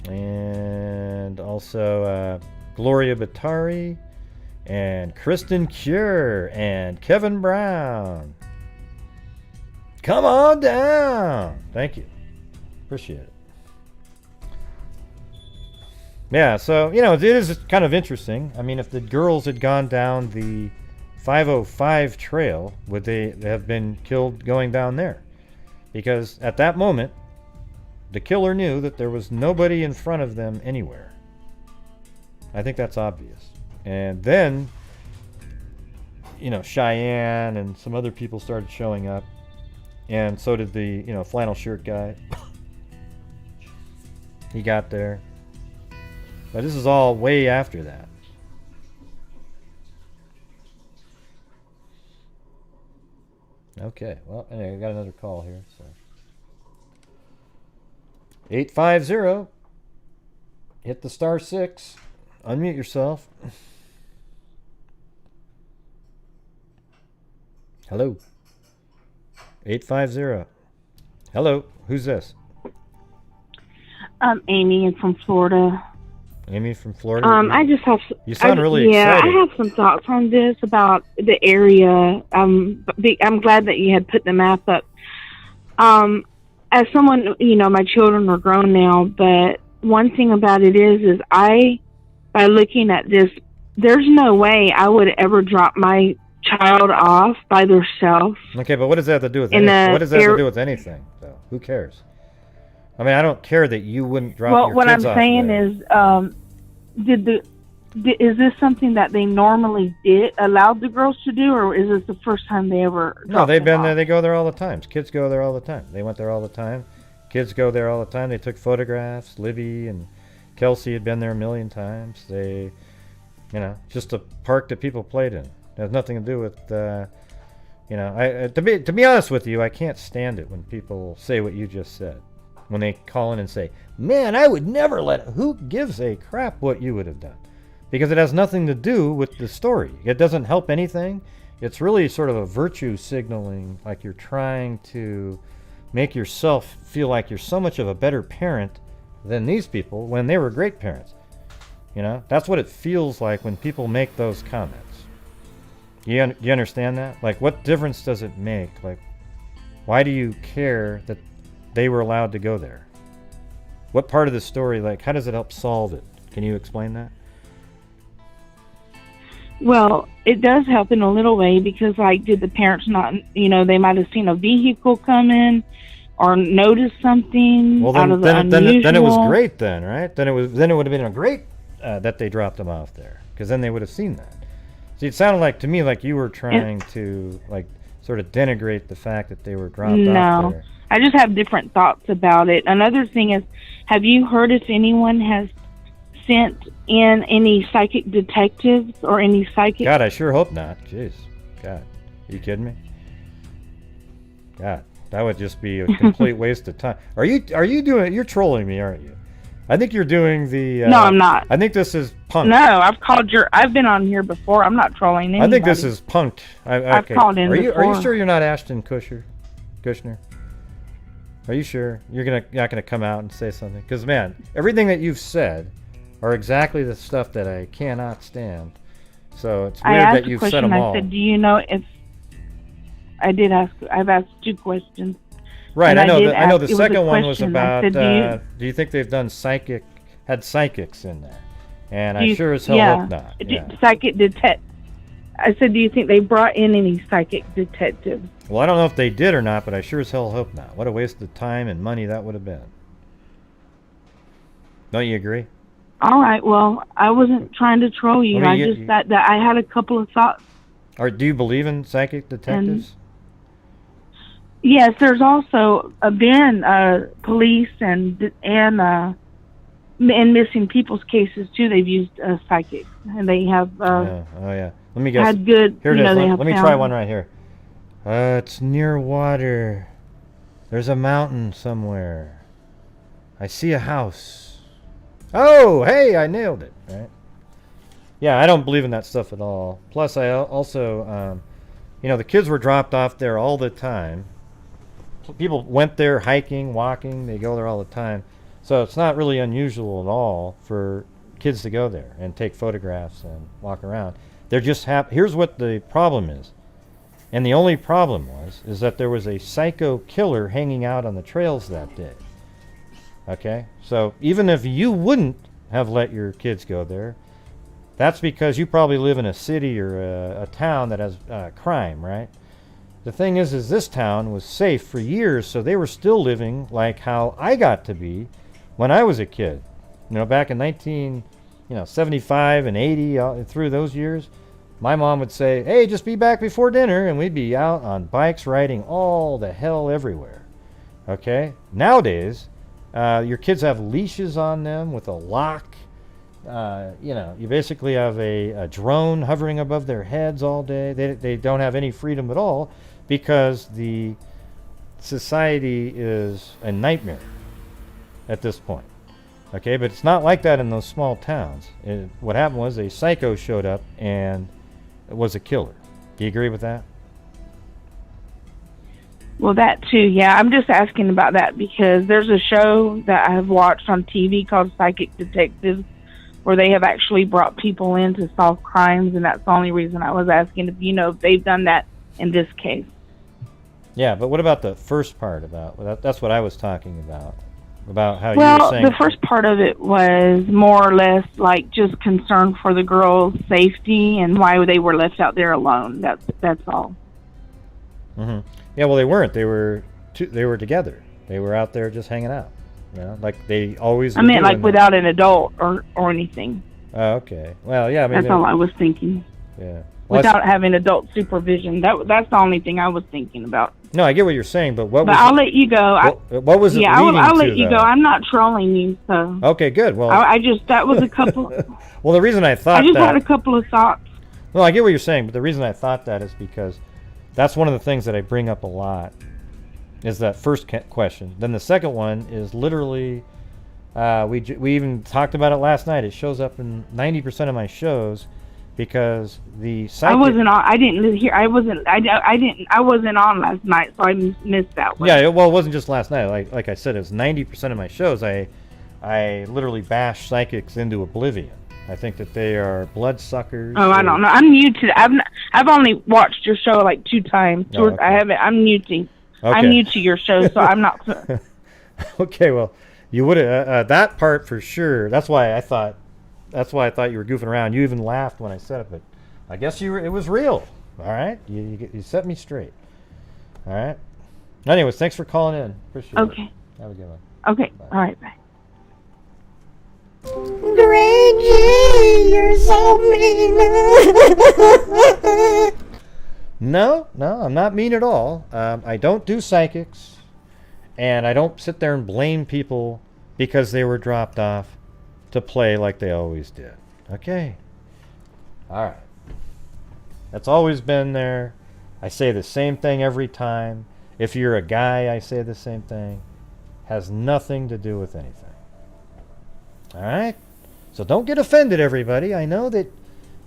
and also Gloria Batari, and Kristen Cure, and Kevin Brown. Come on down. Thank you. Appreciate it. Yeah, so, you know, it is kind of interesting. I mean, if the girls had gone down the 505 trail, would they have been killed going down there? Because at that moment, the killer knew that there was nobody in front of them anywhere. I think that's obvious. And then, you know, Cheyenne and some other people started showing up. And so did the, you know, flannel shirt guy. He got there. But this is all way after that. Okay, well, anyway, I got another call here. So 850. Hit the *6. Unmute yourself. Hello. 850. Hello, who's this? I'm Amy. I'm from Florida. Amy from Florida. I just have. You sound really excited. I have some thoughts on this about the area. I'm glad that you had put the map up. As someone, you know, my children are grown now, but one thing about it is by looking at this, there's no way I would ever drop my child off by themselves. Okay, but what does that have to do with anything? What does that have to do with anything, though? Who cares? I mean, I don't care that you wouldn't drop your kids off. Well, what I'm saying is, is this something that they normally allowed the girls to do, or is this the first time they ever? No, they've been there. They go there all the time. Kids go there all the time. They went there all the time. Kids go there all the time. They took photographs. Libby and Kelsey had been there a million times. They, you know, just a park that people played in. It has nothing to do with, you know, to be honest with you, I can't stand it when people say what you just said. When they call in and say, man, I would never who gives a crap what you would have done? Because it has nothing to do with the story. It doesn't help anything. It's really sort of a virtue signaling, like you're trying to make yourself feel like you're so much of a better parent than these people when they were great parents. You know, that's what it feels like when people make those comments. You understand that? Like, what difference does it make? Like, why do you care that they were allowed to go there? What part of the story, like, how does it help solve it? Can you explain that? Well, it does help in a little way because, like, did the parents not, you know, they might have seen a vehicle coming or noticed something out of the unusual. Then it was great then, right? Then it would have been a great that they dropped them off there, because then they would have seen that. See, it sounded like to me like you were trying to, like, sort of denigrate the fact that they were dropped off there. I just have different thoughts about it. Another thing is, have you heard if anyone has sent in any psychic detectives or any psychic? God, I sure hope not. Jeez. God. Are you kidding me? God, that would just be a complete waste of time. Are you doing, you're trolling me, aren't you? I think you're doing the... no, I'm not. I think this is punk. No, I've been on here before. I'm not trolling anybody. I think this is punked. I've called in before. Are you sure you're not Ashton Kushner? Are you sure you're not gonna come out and say something? Because, man, everything that you've said are exactly the stuff that I cannot stand. So it's I weird asked that a you've said question. them all. I said, do you know if... I did ask. I've asked 2 questions. Right, And I know. I know it the was a second one was question. I about. said, do you think they've done had psychics in there? And do I you- sure as hell yeah. hope not. Yeah. Psychic detect. I said, do you think they brought in any psychic detectives? Well, I don't know if they did or not, but I sure as hell hope not. What a waste of time and money that would have been. Don't you agree? All right. Well, I wasn't trying to troll you. I mean, I just that I had a couple of thoughts. Or do you believe in psychic detectives? Yes, there's also been police and missing people's cases too. They've used psychics, and they have Oh yeah. Let me guess. had good. Here it you know, is. they Let have me found, try one right here. It's near water. There's a mountain somewhere. I see a house. Oh, hey, I nailed it. Right? Yeah, I don't believe in that stuff at all. Plus, I also, the kids were dropped off there all the time. People went there hiking, walking. They go there all the time. So it's not really unusual at all for kids to go there and take photographs and walk around. They're just here's what the problem is. And the only problem is that there was a psycho killer hanging out on the trails that day. Okay? So even if you wouldn't have let your kids go there, that's because you probably live in a city or a town that has crime, right? The thing is this town was safe for years, so they were still living like how I got to be when I was a kid. Back in 1975 and 80, through those years, my mom would say, hey, just be back before dinner, and we'd be out on bikes riding all the hell everywhere. Okay? Nowadays, your kids have leashes on them with a lock. You basically have a drone hovering above their heads all day. They don't have any freedom at all because the society is a nightmare at this point. Okay, but it's not like that in those small towns. What happened was a psycho showed up and was a killer. Do you agree with that? Well, that too, yeah. I'm just asking about that because there's a show that I have watched on TV called Psychic Detectives where they have actually brought people in to solve crimes, and that's the only reason I was asking if if they've done that in this case. Yeah, but what about the first part that's what I was talking about how you well, were saying... the first part of it was more or less like just concern for the girls' safety and why they were left out there alone. That's all. Mm-hmm. Yeah, well, they weren't. They were together. They were out there just hanging out. Like they always. I meant like without an adult or anything. Oh, okay. Well, yeah. I mean, that's all I was thinking. Yeah. Well, without having adult supervision. That's the only thing I was thinking about. No, I get what you're saying, but what? But I'll let you go. What was it leading to? I'll let you go. I'm not trolling you, so. Okay, good. Well, I just that was a couple. Well, the reason I thought I just had a couple of thoughts. Well, I get what you're saying, but the reason I thought that is because that's one of the things that I bring up a lot. Is that first question? Then the second one is literally. We even talked about it last night. It shows up in 90% of my shows. Because the psychic... I wasn't on. I didn't hear. I wasn't. I didn't. I wasn't on last night, so I missed that one. Yeah. Well, it wasn't just last night. Like I said, it was 90% of my shows. I literally bash psychics into oblivion. I think that they are bloodsuckers. Oh, I don't know. I'm new to. I've only watched your show like 2 times. Oh, okay. I haven't. I'm new to. Okay. I'm new to your show, so I'm not. Okay. Well, you would have that part for sure. That's why I thought you were goofing around. You even laughed when I said it, but I guess it was real. All right, you set me straight. All right. Anyways, thanks for calling in. Appreciate it. Okay. Have a good one. Okay. Bye. All right. Bye. Reggie, you're so mean. No, I'm not mean at all. I don't do psychics, and I don't sit there and blame people because they were dropped off to play like they always did. Okay. All right. That's always been there. I say the same thing every time. If you're a guy, I say the same thing. Has nothing to do with anything. All right? So don't get offended, everybody. I know that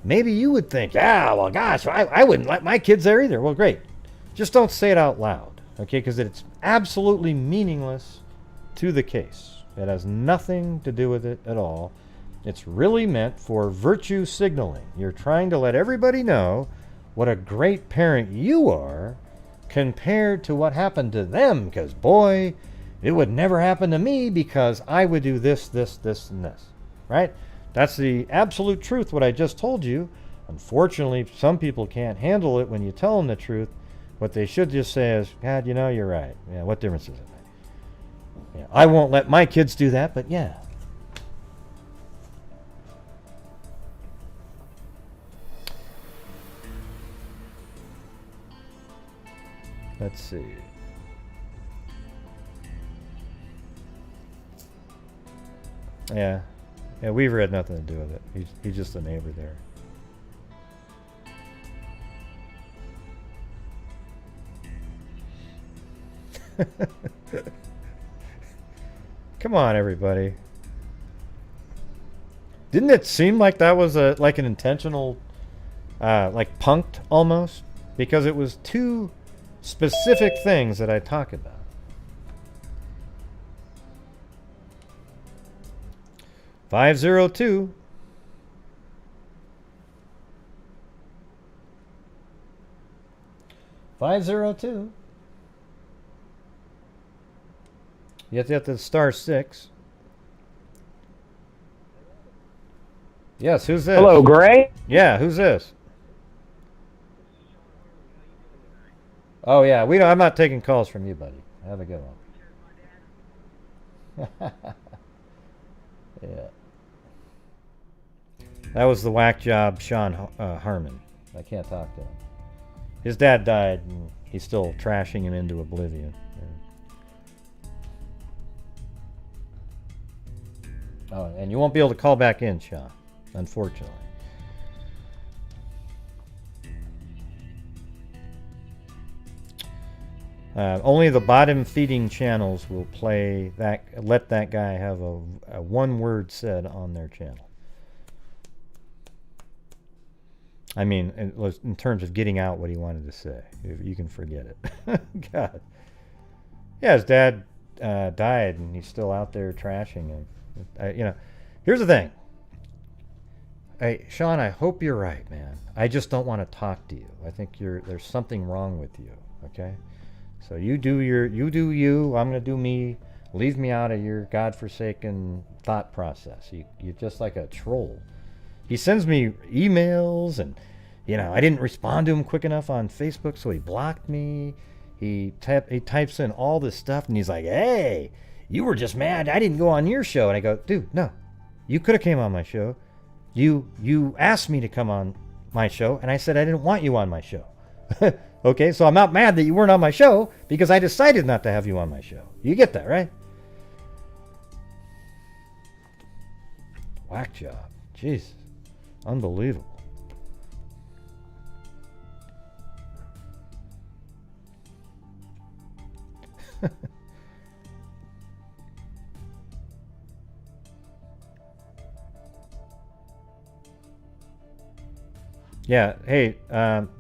maybe you would think, yeah, well, gosh, I wouldn't let my kids there either. Well, great. Just don't say it out loud, okay? Because it's absolutely meaningless to the case. It has nothing to do with it at all. It's really meant for virtue signaling. You're trying to let everybody know what a great parent you are compared to what happened to them, because boy, it would never happen to me because I would do this, this, this, and this, right? That's the absolute truth, what I just told you. Unfortunately, some people can't handle it when you tell them the truth. What they should just say is, God, you know, you're right. Yeah, what difference does it make? Yeah, I won't let my kids do that, but yeah. Let's see. Yeah. Yeah, Weaver had nothing to do with it. He's just a neighbor there. Come on, everybody. Didn't it seem like that was like an intentional, like punked almost? Because it was two specific things that I talk about. $502. $502. You have to hit the *6. Yes, who's this? Hello, Gray? Yeah, who's this? Oh yeah, I'm not taking calls from you, buddy. Have a good one. Yeah. That was the whack job Sean Harmon. I can't talk to him. His dad died, and he's still trashing him into oblivion. Yeah. Oh, and you won't be able to call back in, Sean, unfortunately. Only the bottom feeding channels will play that. Let that guy have a one word said on their channel. I mean, in terms of getting out what he wanted to say, you can forget it. God. Yeah, his dad died, and he's still out there trashing him. You know, here's the thing. Hey, Sean, I hope you're right, man. I just don't want to talk to you. I think there's something wrong with you. Okay. So you do you, I'm going to do me. Leave me out of your godforsaken thought process. You're just like a troll. He sends me emails, and, you know, I didn't respond to him quick enough on Facebook, so he blocked me. He types in all this stuff, and he's like, hey, you were just mad I didn't go on your show. And I go, dude, no. You could have came on my show. You asked me to come on my show, and I said I didn't want you on my show. Okay, so I'm not mad that you weren't on my show because I decided not to have you on my show. You get that, right? Whack job. Jesus. Unbelievable. Yeah, hey,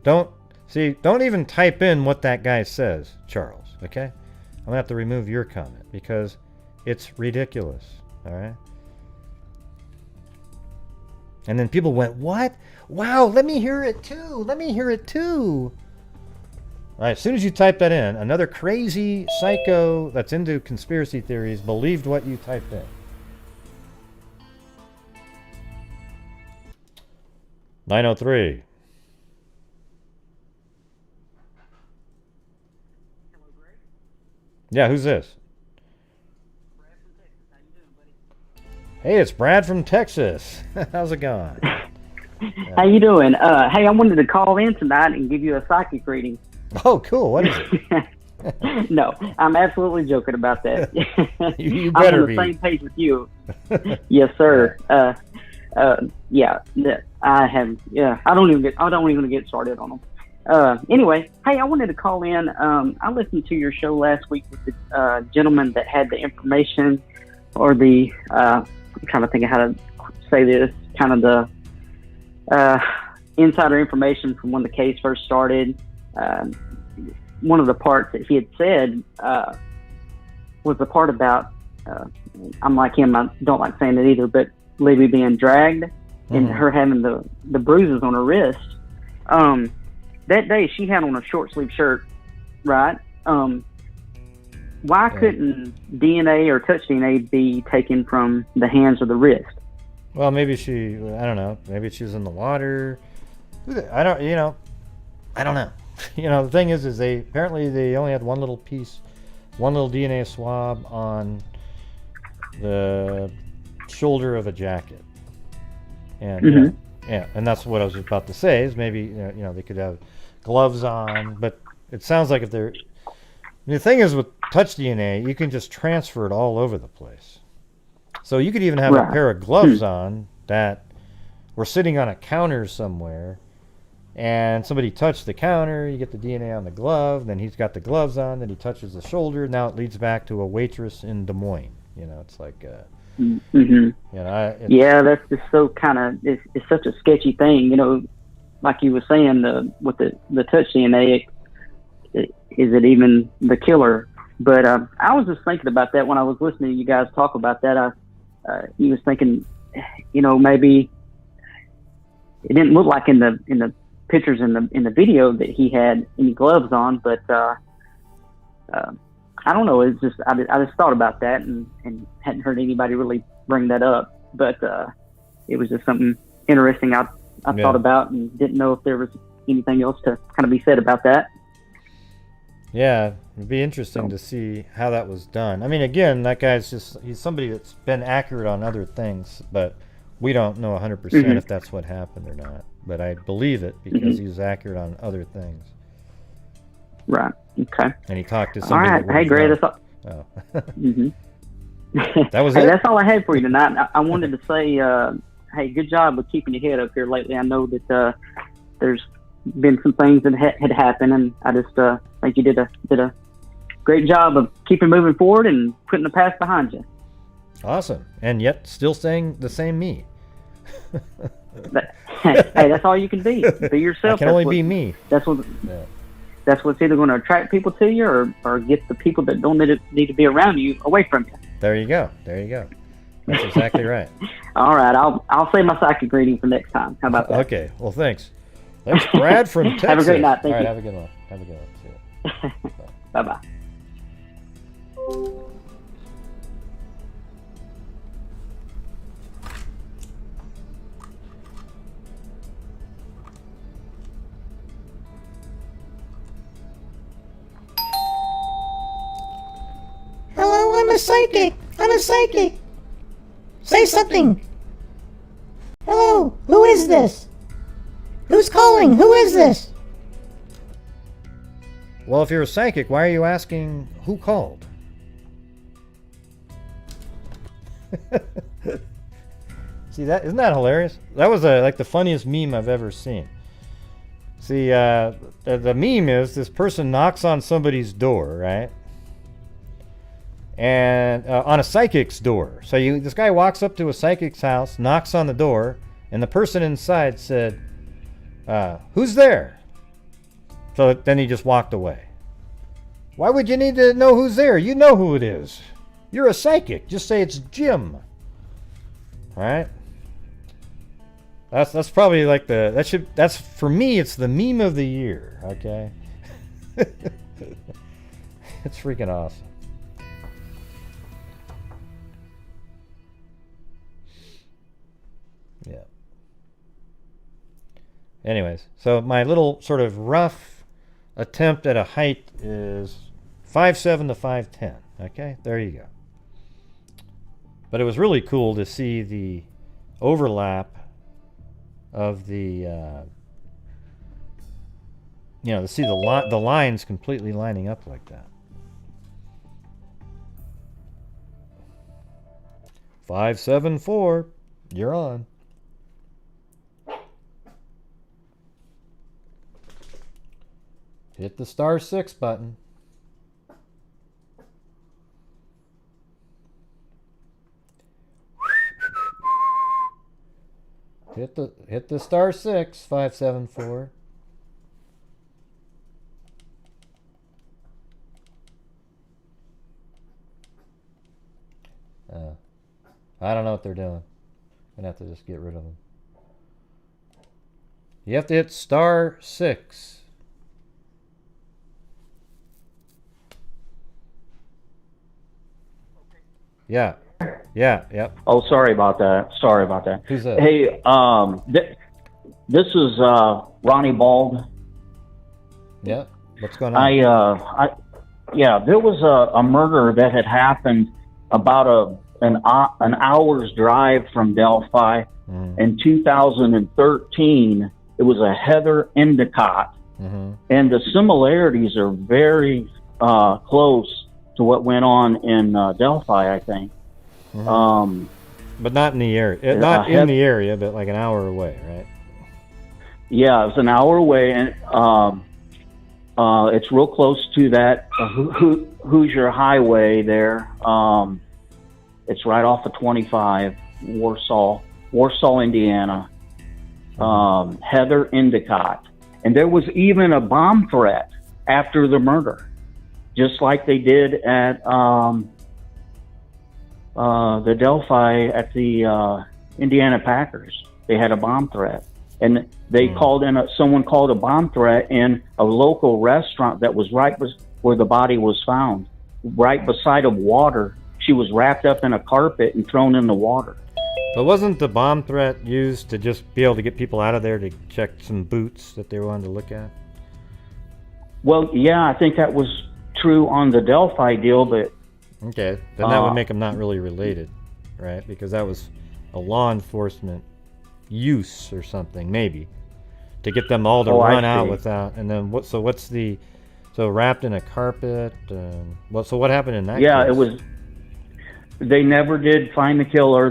don't even type in what that guy says, Charles, okay? I'm going to have to remove your comment because it's ridiculous, all right? And then people went, what? Wow, let me hear it too. Let me hear it too. All right, as soon as you type that in, another crazy psycho that's into conspiracy theories believed what you typed in. 903. Yeah, who's this? Hey, it's Brad from Texas. How's it going? How you doing? Hey, I wanted to call in tonight and give you a psychic reading. Oh, cool. What is it? No, I'm absolutely joking about that. You better be. I'm on the same page with you. Yes, sir. Yeah, I have. Yeah, I don't even get started on them. Anyway, hey, I wanted to call in. I listened to your show last week with the gentleman that had the information, or the I'm trying to think of how to say this, kind of the insider information from when the case first started. One of the parts that he had said was the part about, I'm like him, I don't like saying it either, but Libby being dragged and her having the bruises on her wrist. That day she had on a short sleeve shirt, right? Why couldn't DNA or touch DNA be taken from the hands or the wrist? Well, maybe I don't know. Maybe she was in the water. I don't know. The thing is apparently they only had one little DNA swab on the shoulder of a jacket. And and that's what I was about to say is maybe they could have gloves on, but it sounds like if they're the thing is with touch DNA, you can just transfer it all over the place. So you could even have a pair of gloves on that were sitting on a counter somewhere, and somebody touched the counter, you get the DNA on the glove, then he's got the gloves on, then he touches the shoulder, now it leads back to a waitress in Des Moines. It's like yeah, that's just so kind of it's such a sketchy thing, like you were saying, with the touch DNA, is it even the killer? But I was just thinking about that when I was listening to you guys talk about that. He was thinking, maybe it didn't look like in the pictures in the video that he had any gloves on, but I don't know. It's just I just thought about that and hadn't heard anybody really bring that up. But it was just something interesting I thought about and didn't know if there was anything else to kind of be said about that. Yeah, it'd be interesting to see how that was done. I mean, again, that guy's he's somebody that's been accurate on other things, but we don't know 100% if that's what happened or not. But I believe it because he was accurate on other things. Right. Okay. And he talked to somebody. All right. Hey, Gray, that's all. Oh. That was it? That's all I had for you tonight. I wanted to say, hey, good job with keeping your head up here lately. I know that there's been some things that had happened, and I just think you did a great job of keeping moving forward and putting the past behind you. Awesome. And yet still staying the same me. Hey, that's all you can be. Be yourself. I can only be me. That's what's either going to attract people to you or get the people that don't need to be around you away from you. There you go. That's exactly right. All right. I'll save my psychic reading for next time. How about that? Okay. Well, thanks. That's Brad from Texas. Have a great night. Thank you. All right. Have a good one. See you. Bye-bye. Hello, I'm a psychic. Say something. Hello, who is this? Who's calling? Who is this? Well, if you're a psychic, why are you asking who called? See, isn't that hilarious? That was like the funniest meme I've ever seen. See, the meme is this person knocks on somebody's door, right? And on a psychic's door. So this guy walks up to a psychic's house, knocks on the door, and the person inside said, who's there? So then he just walked away. Why would you need to know who's there? You know who it is. You're a psychic. Just say it's Jim. All right? That's probably like that's for me, it's the meme of the year, okay? It's freaking awesome. Yeah. Anyways, so my little sort of rough attempt at a height is 5'7" to 5'10". Okay, there you go. But it was really cool to see the overlap of the, to see the lines completely lining up like that. 574, you're on. Hit the *6 button. Hit the *6, 574. I don't know what they're doing. Gonna have to just get rid of them. You have to hit *6. Yeah. Yeah, yep. Oh, sorry about that. Sorry about that. Who's that? Hey, this is Ronnie Bald. Yeah. What's going on? Yeah, there was a murder that had happened about an hour's drive from Delphi in 2013. It was a Heather Endicott, and the similarities are very close to what went on in Delphi, I think. But not in the area. Not in the area, but like an hour away, right? Yeah, it was an hour away, and it's real close to that Hoosier Highway there. It's right off of 25, Warsaw, Indiana. Heather Endicott. And there was even a bomb threat after the murder, just like they did at the Delphi at the Indiana Packers. They had a bomb threat. And they called in, someone called a bomb threat in a local restaurant that was right where the body was found, right beside of water. She was wrapped up in a carpet and thrown in the water. But wasn't the bomb threat used to just be able to get people out of there to check some boots that they wanted to look at? Well, yeah, I think that was true on the Delphi deal, but... Okay, then that would make them not really related, right? Because that was a law enforcement use or something, maybe, to get them all to run out without. And then what's the wrapped in a carpet? So what happened in that case? Yeah, it was. They never did find the killer.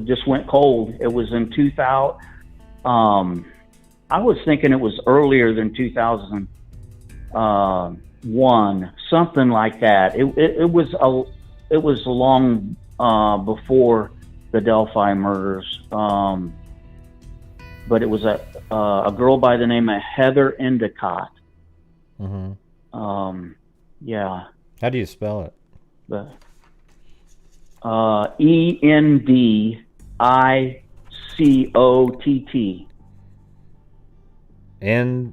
Just went cold. It was in 2000. I was thinking it was earlier than 2001, something like that. It was long before the Delphi murders, but it was a girl by the name of Heather Endicott. Yeah. How do you spell it? Endicott. And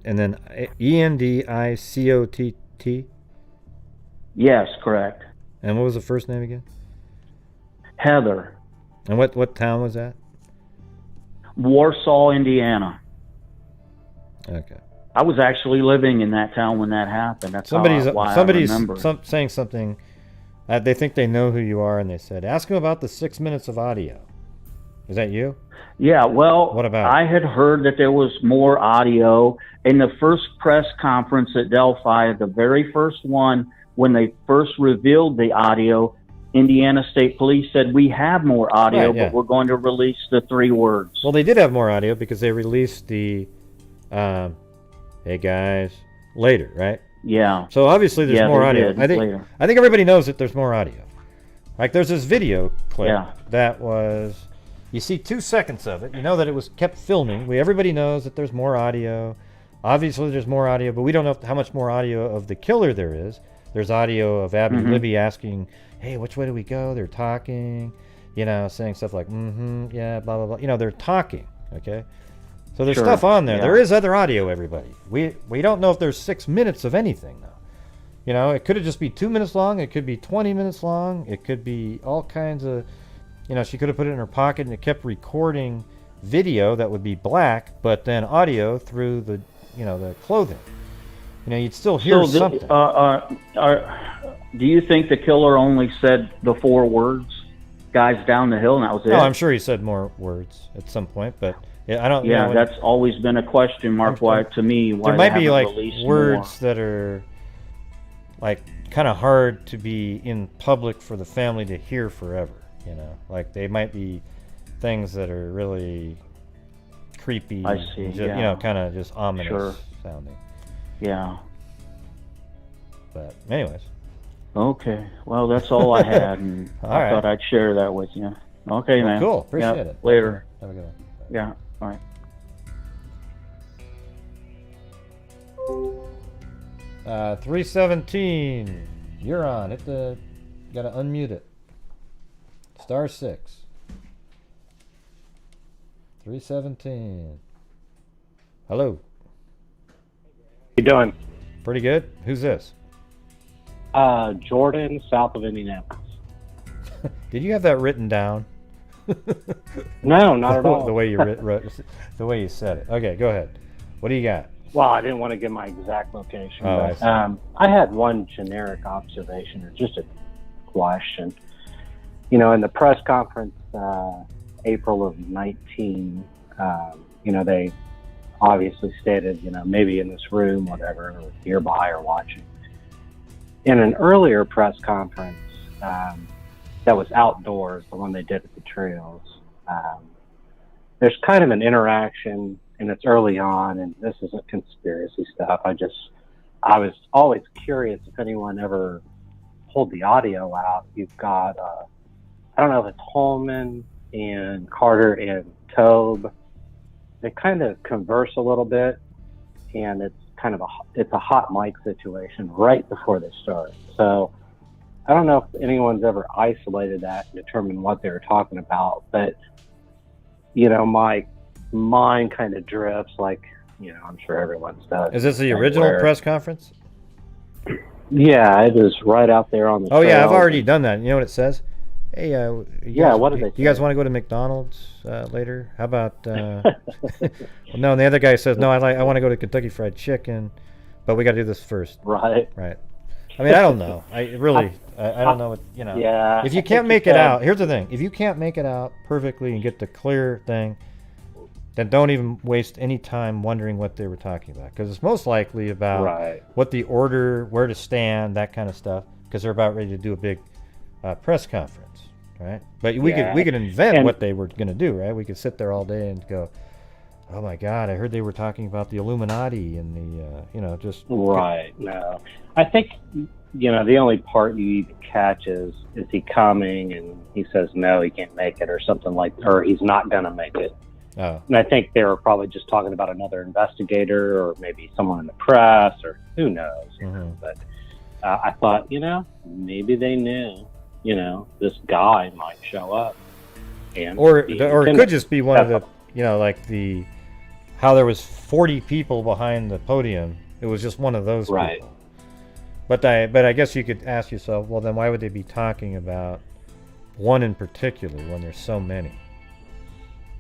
then Endicott? Yes, correct. And what was the first name again? Heather. And what town was that? Warsaw, Indiana. Okay. I was actually living in that town when that happened. That's somebody's why I remember. Saying something. They think they know who you are, and they said, "Ask them about the 6 minutes of audio." Is that you? Yeah. Well, what about? I had heard that there was more audio in the first press conference at Delphi, the very first one when they first revealed the audio. Indiana State Police said, we have more audio, right, yeah. but we're going to release the 3 words. Well, they did have more audio because they released the, hey guys, later, right? Yeah. So obviously there's more audio. I think everybody knows that there's more audio. Like there's this video clip that was, you see 2 seconds of it. You know that it was kept filming. Everybody knows that there's more audio. Obviously there's more audio, but we don't know how much more audio of the killer there is. There's audio of Abby and Libby asking, hey, which way do we go? They're talking, saying stuff like, yeah, blah, blah, blah. They're talking, okay? So there's stuff on there. Yeah. There is other audio, everybody. We don't know if there's 6 minutes of anything, though. It could have just be 2 minutes long. It could be 20 minutes long. It could be all kinds of, she could have put it in her pocket and it kept recording video that would be black, but then audio through the, the clothing. You'd still hear something. Do you think the killer only said the 4 words, guys down the hill, and that was it? No, I'm sure he said more words at some point, but I don't. Yeah, that's always been a question mark. Why to me? Why there might be like more. words that are like kind of hard to be in public for the family to hear forever. Like they might be things that are really creepy. I see. Just, kind of just ominous sounding. Yeah. But anyways. Okay. Well, that's all I had, and I thought I'd share that with you. Okay, man. Cool. Appreciate it. Later. Have a good one. Yeah. All right. 317. You're on. Gotta unmute it. *6. 317. Hello. You doing? Pretty good. Who's this? Jordan, south of Indianapolis. Did you have that written down? No, not at all. The way you wrote, the way you said it. Okay, go ahead. What do you got? Well, I didn't want to give my exact location. Oh, but, I had one generic observation or just a question. You know, in the press conference, April of 19, you know, they obviously stated, you know, maybe in this room, whatever, or nearby or watching. In an earlier press conference that was outdoors, the one they did at the trails, there's kind of an interaction, and it's early on, and this isn't conspiracy stuff. I was always curious if anyone ever pulled the audio out. You've got, I don't know if it's Holman and Carter and Tobe. They kind of converse a little bit, and it's kind of a hot mic situation right before they start. So I don't know if anyone's ever isolated that and determined what they were talking about, but you know, my mind kind of drifts, like, you know, I'm sure everyone's does. Is this the original press conference? Yeah, it is right out there on the Oh, trail. yeah, I've already done that. You know what it says? Hey, what did they say? You guys want to go to McDonald's later? How about... well, no, and the other guy says, no, I want to go to Kentucky Fried Chicken, but we got to do this first. Right. Right. I mean, I don't know. I don't know what, you know. Yeah. If you can't make it out, here's the thing. If you can't make it out perfectly and get the clear thing, then don't even waste any time wondering what they were talking about. Because it's most likely about what the order, where to stand, that kind of stuff. Because they're about ready to do a big press conference, right? But we could invent what they were going to do, right? We could sit there all day and go, oh my God, I heard they were talking about the Illuminati and the, you know, just... Right, no. I think, you know, the only part you even catch is he coming and he says, no, he can't make it or something like, or he's not going to make it. Oh. And I think they were probably just talking about another investigator or maybe someone in the press or who knows, you know. But I thought, you know, maybe they knew, you know, this guy might show up. And or it could just be one of the, you know, like how there was 40 people behind the podium. It was just one of those people. But I guess you could ask yourself, well, then why would they be talking about one in particular when there's so many?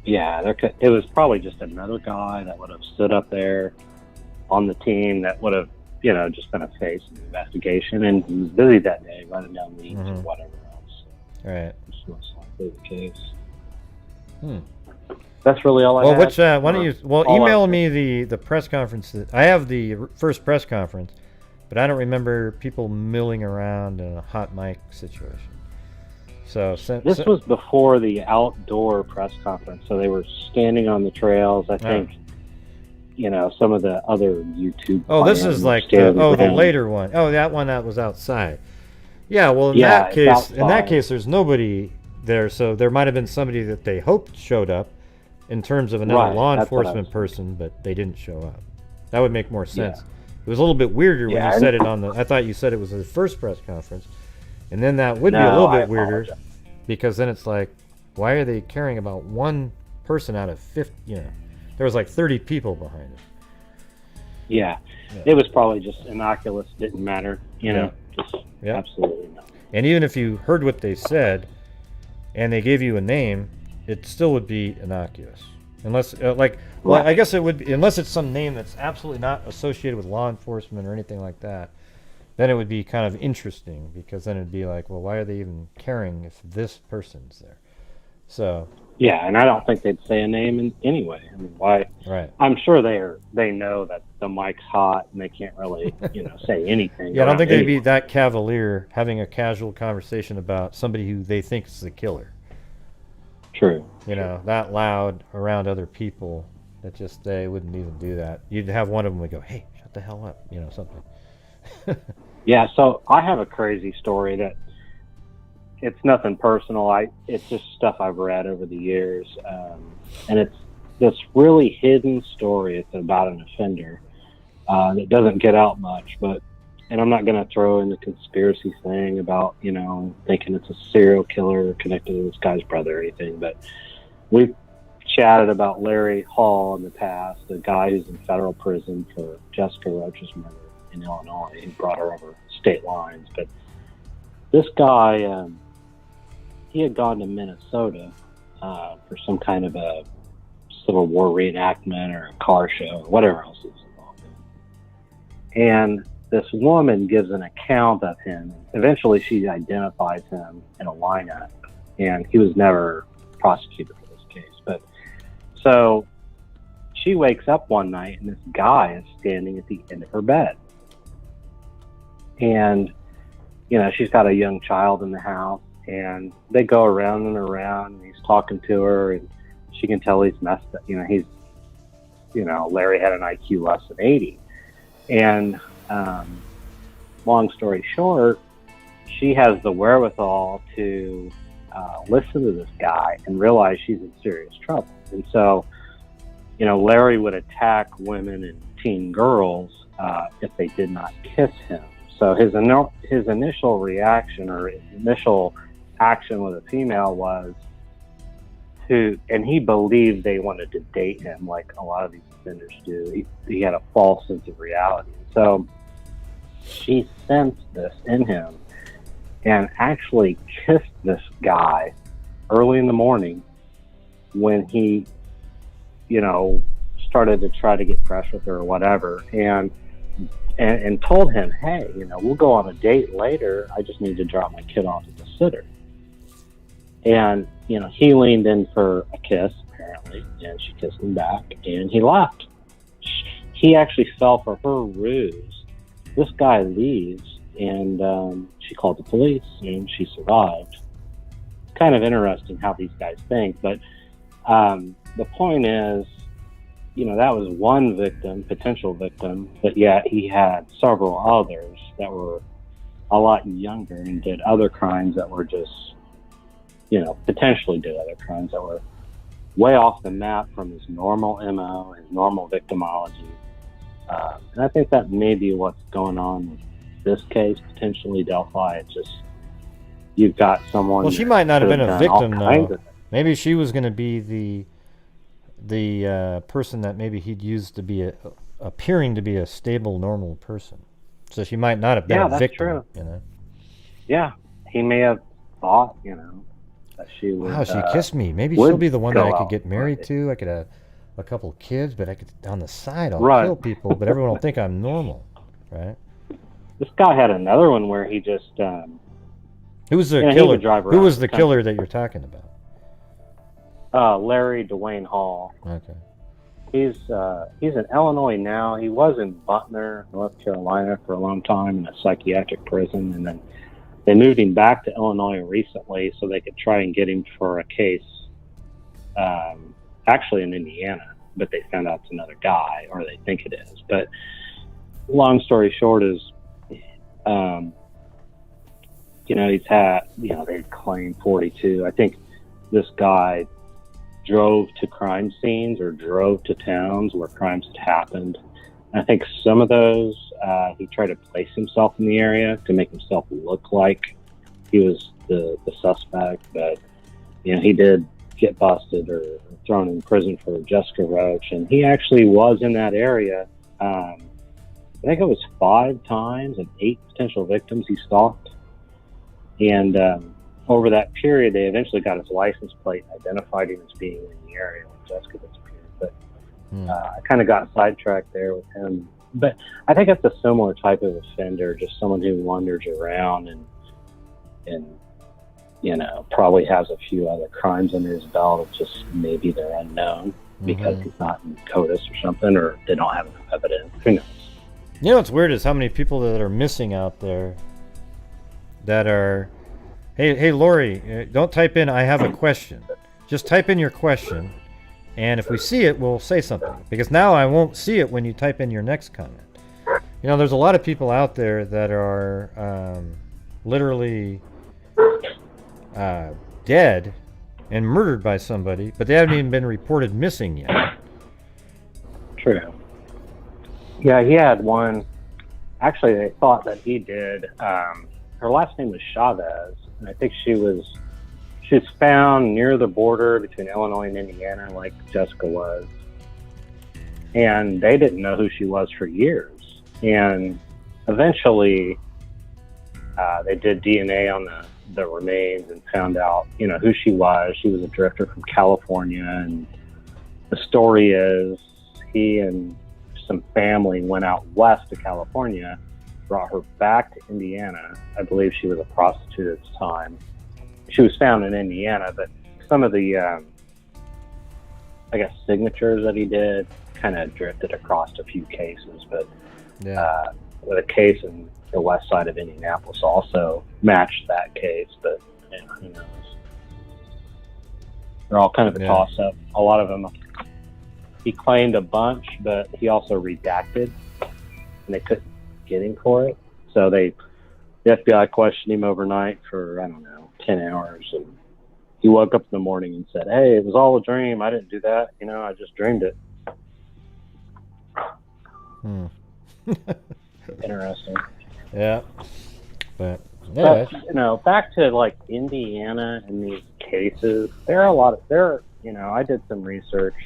Yeah, it was probably just another guy that would have stood up there on the team that would have, you know, just been a face in the investigation, and he was busy that day running down leads or whatever else. Right. It's most likely the case. That's really all I have. Which, why don't you email me the press conference. I have the first press conference, but I don't remember people milling around in a hot mic situation. So this was before the outdoor press conference, so they were standing on the trails. I think, you know, some of the other YouTube. Oh, this is like the later one. Oh, that one that was outside. Yeah, well, in that case, there's nobody there, so there might have been somebody that they hoped showed up, in terms of another law enforcement person, but they didn't show up. That would make more sense. Yeah. It was a little bit weirder when you said it on the. I thought you said it was the first press conference. And then that would be a little bit weirder, because then it's like, why are they caring about one person out of 50? You know, there was like 30 people behind it. Yeah, it was probably just innocuous. Didn't matter. You know, just absolutely not. And even if you heard what they said, and they gave you a name, it still would be innocuous, unless I guess it would be, unless it's some name that's absolutely not associated with law enforcement or anything like that. Then it would be kind of interesting, because then it'd be like, well, why are they even caring if this person's there? So yeah, and I don't think they'd say a name anyway. I mean, why? Right. I'm sure they know that the mic's hot and they can't really, you know, say anything. Yeah, I don't think they'd be that cavalier having a casual conversation about somebody who they think is the killer. True. You know, that loud around other people, that just they wouldn't even do that. You'd have one of them would go, "Hey, shut the hell up," you know, something. Yeah, so I have a crazy story that it's nothing personal. It's just stuff I've read over the years, and it's this really hidden story. It's about an offender that doesn't get out much, and I'm not going to throw in the conspiracy thing about, you know, thinking it's a serial killer connected to this guy's brother or anything, but we've chatted about Larry Hall in the past, the guy who's in federal prison for Jessica Roach's murder in Illinois. He brought her over state lines. But this guy, he had gone to Minnesota for some kind of a Civil War reenactment or a car show or whatever else he was involved in. And this woman gives an account of him. Eventually, she identifies him in a lineup, and he was never prosecuted for this case. But so she wakes up one night, and this guy is standing at the end of her bed. And, you know, she's got a young child in the house, and they go around and around, and he's talking to her, and she can tell he's messed up. You know, Larry had an IQ less than 80. And long story short, she has the wherewithal to listen to this guy and realize she's in serious trouble. And so, you know, Larry would attack women and teen girls if they did not kiss him. So his initial reaction or initial action with a female was and he believed they wanted to date him like a lot of these offenders do. He had a false sense of reality. So she sensed this in him and actually kissed this guy early in the morning when he, you know, started to try to get fresh with her or whatever, and told him, hey, you know, we'll go on a date later. I just need to drop my kid off at the sitter. And, you know, he leaned in for a kiss, apparently, and she kissed him back, and he left. He actually fell for her ruse. This guy leaves, and she called the police, and she survived. Kind of interesting how these guys think, but the point is, you know, that was one victim, potential victim, but yet he had several others that were a lot younger and did other crimes that were just, you know, potentially did other crimes that were way off the map from his normal MO, his normal victimology. And I think that may be what's going on with this case, potentially Delphi. It's just, you've got someone... Well, she might not have been a victim, though. Maybe she was going to be the person that maybe he'd used to be appearing to be a stable, normal person. So she might not have been a victim. True. You know? Yeah, he may have thought, you know, that she would... Wow, she kissed me. Maybe she'll be the one that I could get married to. I could have a couple of kids, but I could, on the side, I'll kill people, but everyone will think I'm normal, right? This guy had another one where he just... Who was the killer? Who was the killer that you're talking about? Larry Dwayne Hall. Okay. He's in Illinois now. He was in Butner, North Carolina for a long time in a psychiatric prison, and then they moved him back to Illinois recently so they could try and get him for a case, actually in Indiana, but they found out it's another guy, or they think it is. But long story short is, you know, he's had, you know, they claim 42. I think this guy drove to crime scenes or drove to towns where crimes had happened. I think some of those, he tried to place himself in the area to make himself look like he was the suspect, but, you know, he did get busted or thrown in prison for Jessica Roach, and he actually was in that area. I think it was 5 times and 8 potential victims he stalked. And over that period, they eventually got his license plate and identified him as being in the area when Jessica disappeared. But I kind of got sidetracked there with him. But I think it's a similar type of offender, just someone who wanders around and you know, probably has a few other crimes under his belt. It's just maybe they're unknown because he's not in CODIS or something, or they don't have enough evidence. Who knows? You know what's weird is how many people that are missing out there that are, hey Lori, don't type in I have a question. Just type in your question, and if we see it, we'll say something. Because now I won't see it when you type in your next comment. You know, there's a lot of people out there that are literally dead and murdered by somebody, but they haven't even been reported missing yet. True. Yeah, he had one. Actually, they thought that he did. Her last name was Chavez, and I think she She's found near the border between Illinois and Indiana, like Jessica was. And they didn't know who she was for years. And eventually, they did DNA on the remains and found out, who she was. She was a drifter from California. And the story is he and some family went out west to California, brought her back to Indiana. I believe she was a prostitute at the time. She was found in Indiana, but some of the, signatures that he did kind of drifted across a few cases. But with a case in the west side of Indianapolis also matched that case. But who knows? They're all kind of a toss-up. A lot of them, he claimed a bunch, but he also redacted, and they couldn't get him for it. So the FBI questioned him overnight for, 10 hours, and he woke up in the morning and said, "Hey, it was all a dream. I didn't do that. I just dreamed it." Interesting. Yeah. But back to like Indiana and these cases, there are a lot of I did some research,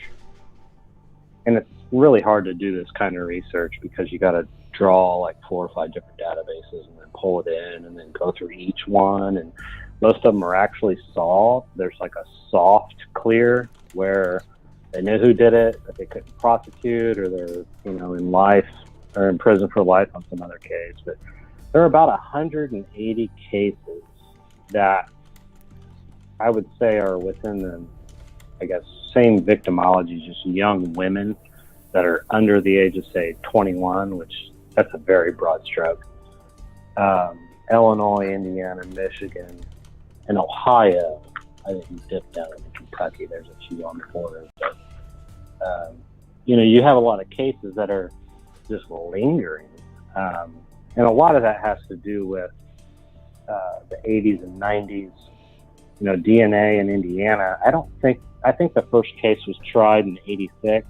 and it's really hard to do this kind of research because you got to draw like 4 or 5 different databases and then pull it in and then go through each one. And most of them are actually solved. There's like a soft clear where they knew who did it, but they couldn't prosecute, or they're in life or in prison for life on some other case. But there are about 180 cases that I would say are within the, same victimology, just young women that are under the age of, say, 21, which that's a very broad stroke. Illinois, Indiana, Michigan, and Ohio. I think you dip down into Kentucky. There's a few on the border. But, you have a lot of cases that are just lingering. And a lot of that has to do with the 80s and 90s. DNA in Indiana. I think the first case was tried in 86,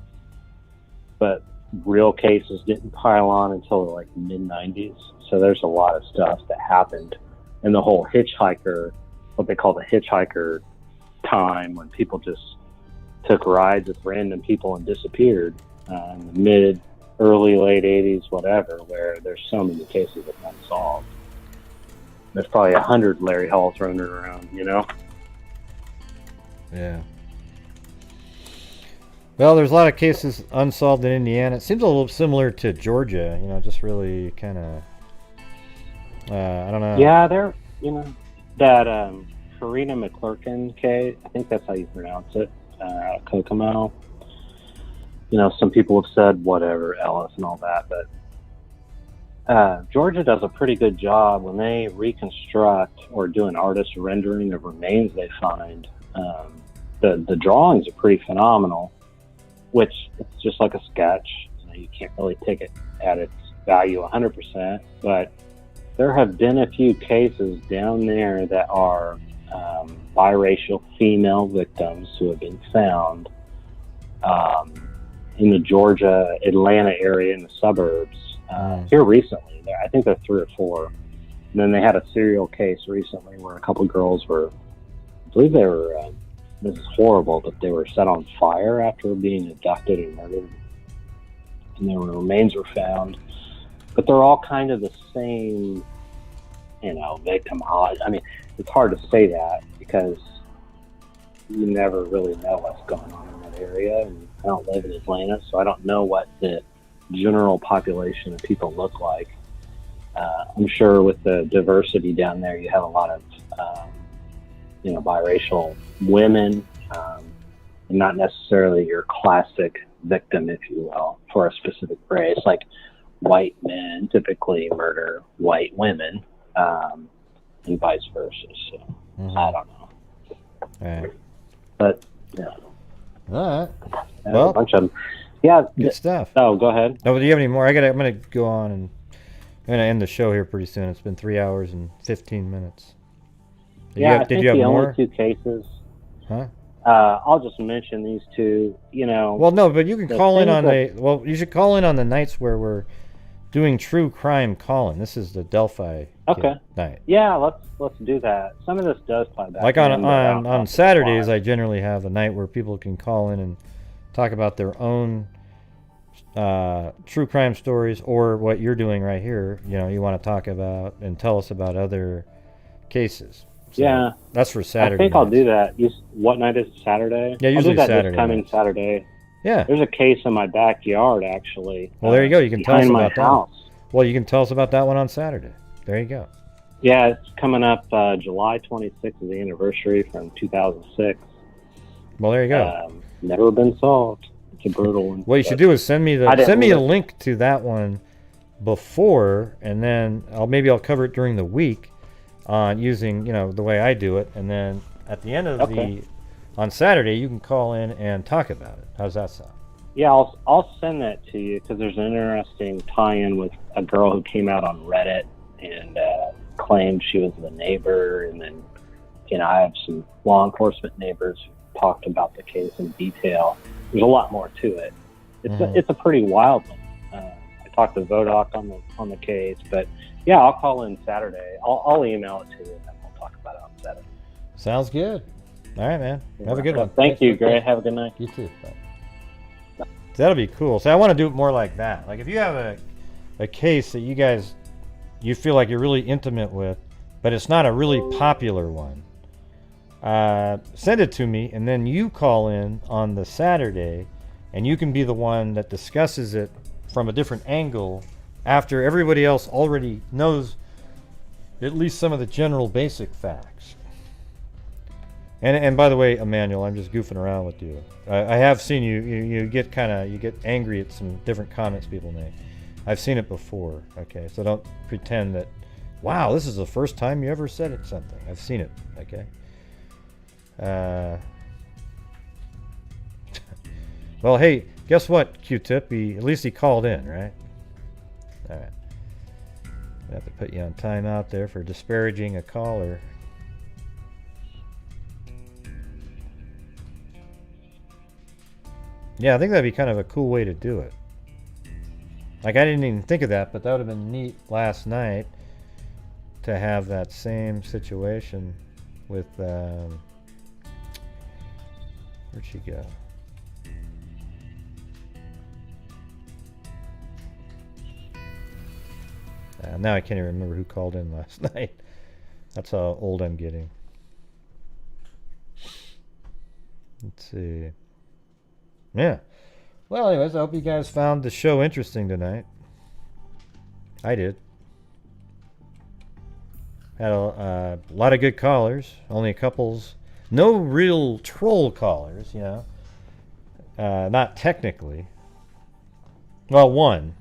but real cases didn't pile on until like mid-90s. So there's a lot of stuff that happened in the whole hitchhiker, what they call the hitchhiker time, when people just took rides with random people and disappeared in the early, late 80s, whatever, where there's so many cases that are unsolved. There's probably 100 Larry Halls running around, Yeah. Well, there's a lot of cases unsolved in Indiana. It seems a little similar to Georgia, just really kind of, I don't know. Yeah, that Karina McClurkin case, I think that's how you pronounce it, Kokomo. Some people have said whatever, Ellis and all that, but Georgia does a pretty good job when they reconstruct or do an artist rendering of remains they find. The drawings are pretty phenomenal, which it's just like a sketch. You can't really take it at its value 100%, but there have been a few cases down there that are biracial female victims who have been found in the Georgia, Atlanta area in the suburbs here recently. I think there are 3 or 4. And then they had a serial case recently where a couple girls were, I believe they were, this is horrible, but they were set on fire after being abducted and murdered. And their remains were found. But they're all kind of the same, victimology. I mean, it's hard to say that because you never really know what's going on in that area. And I don't live in Atlanta, so I don't know what the general population of people look like. I'm sure with the diversity down there, you have a lot of, biracial women, and not necessarily your classic victim, if you will, for a specific race. Like white men typically murder white women, and vice versa. So I don't know. Right. But all right. Well, a bunch of them. Yeah, good stuff. Oh, go ahead. Oh, do you have any more? I'm gonna go on, and I'm gonna end the show here pretty soon. It's been 3 hours and 15 minutes. Did you have more? Only 2 cases. Huh? I'll just mention these 2. Well, no, but you can call in on you should call in on the nights where we're doing true crime calling. This is the Delphi Okay. Night. Yeah, let's do that. Some of this does play back. Like on Saturdays, I generally have a night where people can call in and talk about their own true crime stories, or what you're doing right here. You know, you want to talk about and tell us about other cases. So yeah, that's for Saturday. I think I'll do that. What night is it? Saturday? Yeah, usually I'll do that Saturday. This coming Saturday. Yeah. There's a case in my backyard, actually. Well, there you go. You can tell us my about house. that. Well, you can tell us about that one on Saturday. There you go. Yeah, it's coming up July 26th is the anniversary from 2006. Well, there you go. Never been solved. It's a brutal one. What you should do is send me a link to that one before, and then I'll cover it during the week on using the way I do it, and then at the end of on Saturday you can call in and talk about it. How's that sound? Yeah, I'll send that to you because there's an interesting tie-in with a girl who came out on Reddit and claimed she was the neighbor, and then I have some law enforcement neighbors who talked about the case in detail. There's a lot more to it. It's a pretty wild one. I talked to Vodoc on the case, but yeah, I'll call in Saturday. I'll email it to you, and then we'll talk about it on Saturday. Sounds good. All right, man. Have a good one. Thank you, Gray. Have a good night. You too. Bye. That'll be cool. So I want to do it more like that. Like if you have a case that you feel like you're really intimate with, but it's not a really popular one, send it to me, and then you call in on the Saturday, and you can be the one that discusses it from a different angle after everybody else already knows at least some of the general basic facts. And by the way, Emmanuel, I'm just goofing around with you. I have seen you get angry at some different comments people make. I've seen it before. Okay, so don't pretend that, wow, this is the first time you ever said something. I've seen it. Okay. Well, hey, guess what, Q-Tip? At least he called in, right? All right. I have to put you on timeout there for disparaging a caller. Yeah, I think that'd be kind of a cool way to do it. Like, I didn't even think of that, but that would have been neat last night to have that same situation with, where'd she go? Now I can't even remember who called in last night. That's how old I'm getting. Let's see. Yeah. Well, anyways, I hope you guys found the show interesting tonight. I did. Had a lot of good callers. Only a couples. No real troll callers, not technically. Well, one,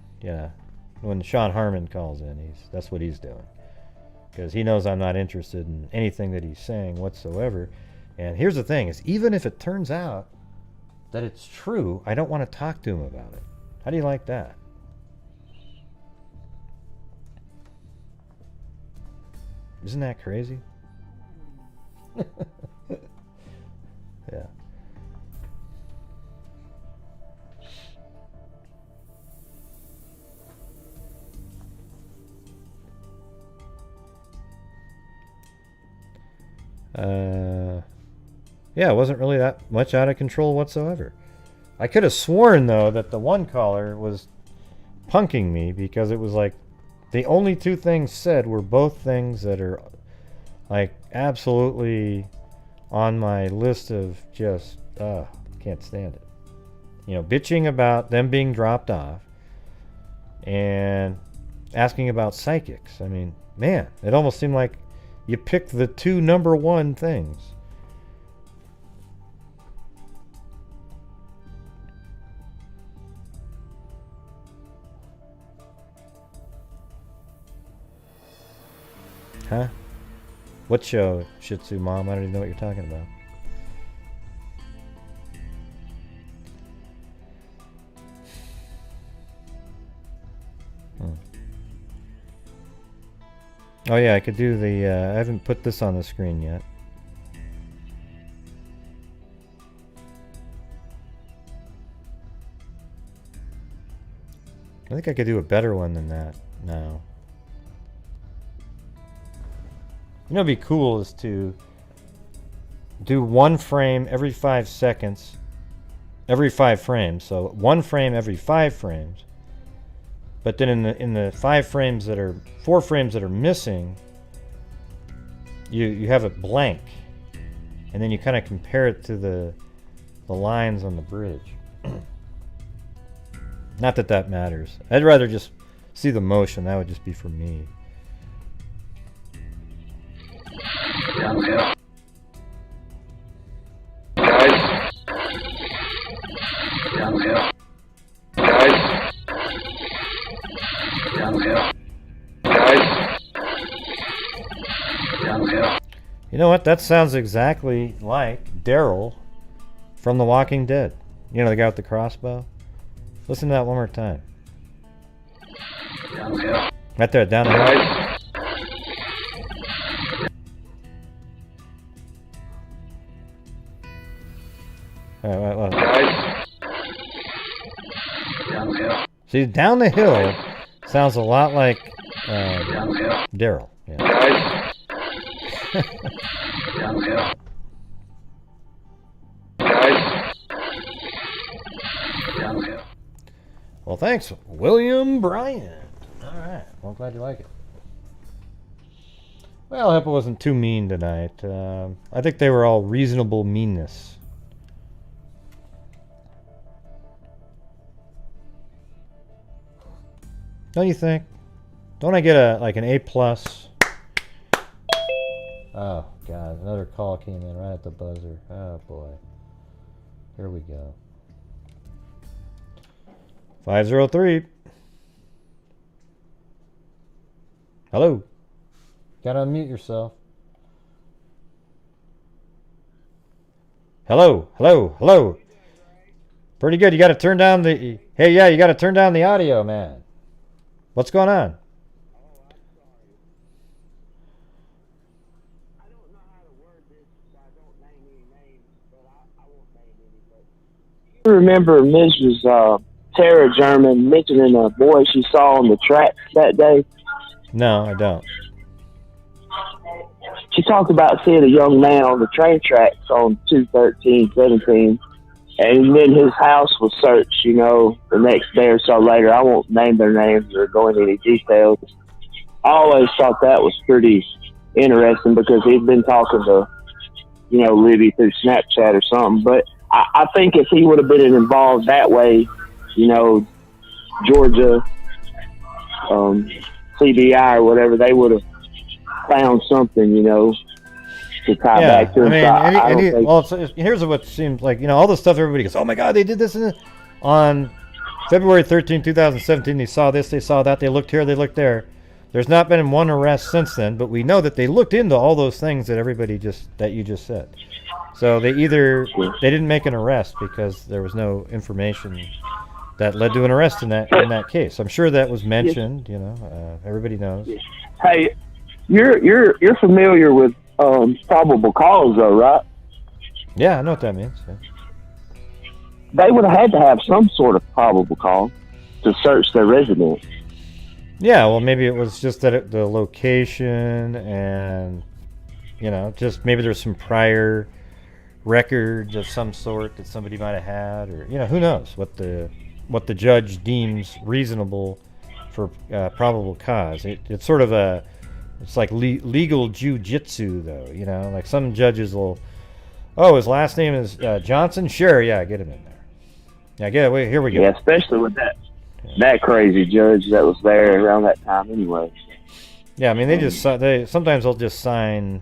when Sean Harmon calls in, that's what he's doing. Because he knows I'm not interested in anything that he's saying whatsoever. And here's the thing, is even if it turns out that it's true, I don't want to talk to him about it. How do you like that? Isn't that crazy? Yeah. Yeah, it wasn't really that much out of control whatsoever. I could have sworn, though, that the one caller was punking me because it was like the only two things said were both things that are like absolutely on my list of just, can't stand it. Bitching about them being dropped off and asking about psychics. I mean, man, it almost seemed like you picked the two number one things. Huh? What show, Shih Tzu Mom? I don't even know what you're talking about. Oh yeah, I could do the, I haven't put this on the screen yet. I think I could do a better one than that now. You know, it'd be cool is to do one frame every 5 seconds, every 5 frames. So one frame every 5 frames. But then in the 4 frames that are missing, you have it blank, and then you kind of compare it to the lines on the bridge. Not that that matters. I'd rather just see the motion. That would just be for me. You know what? That sounds exactly like Daryl from The Walking Dead. You know, the guy with the crossbow? Listen to that one more time. Right there, down the hill. Alright. See, down the hill sounds a lot like Daryl. Yeah. Well, thanks, William Bryant. All right. Well, I'm glad you like it. Well, I hope it wasn't too mean tonight. I think they were all reasonable meanness. Don't you think? Don't I get an A+? Oh, God. Another call came in right at the buzzer. Oh, boy. Here we go. 503. Hello. Gotta unmute yourself. Hello. Hello. Hello. Pretty good. You gotta turn down the... Hey, yeah, you gotta turn down the audio, man. What's going on? I remember Mrs. Tara German mentioning a boy she saw on the tracks that day? No, I don't. She talked about seeing a young man on the train tracks on 2/13/17, and then his house was searched, you know, the next day or so later. I won't name their names or go into any details. I always thought that was pretty interesting because he'd been talking to, you know, Libby through Snapchat or something. But I think if he would have been involved that way, you know, Georgia, CBI or whatever, they would have found something, you know, to tie back to him. Well, here's what seems like, you know, all the stuff everybody goes, oh my God, they did this on February 13, 2017. They saw this, they saw that, they looked here, they looked there. There's not been one arrest since then, but we know that they looked into all those things that you just said. So they didn't make an arrest because there was no information that led to an arrest in that case. I'm sure that was mentioned. You know, everybody knows. Hey, you're familiar with probable cause, though, right? Yeah, I know what that means. Yeah. They would have had to have some sort of probable cause to search their residence. Yeah, well, maybe it was just that the location, and you know, just maybe there's some prior records of some sort that somebody might have had, or you know, who knows what the judge deems reasonable for probable cause. It's sort of it's like legal jujitsu, though. You know, like some judges will, oh, his last name is Johnson. Sure, yeah, get him in there. Yeah, here we go. Yeah, especially with that crazy judge that was there around that time, anyway. Yeah, I mean, sometimes they'll just sign.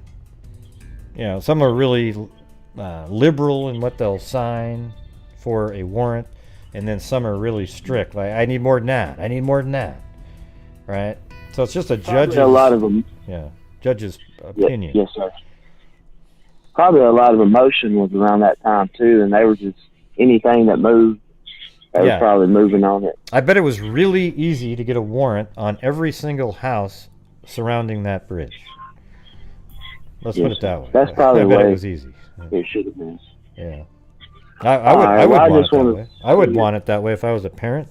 You know, some are really liberal in what they'll sign for a warrant, and then some are really strict. Like, I need more than that. I need more than that. Right? So it's just a judge's. A lot of them. Yeah, judge's opinion. Yes, sir. Probably a lot of emotion was around that time too, and they were just anything that moved. They were probably moving on it. I bet it was really easy to get a warrant on every single house surrounding that bridge. Let's put it that way. That's probably I the bet way it was easy. It should have been. Yeah. I would want it that way. I would want it that way if I was a parent.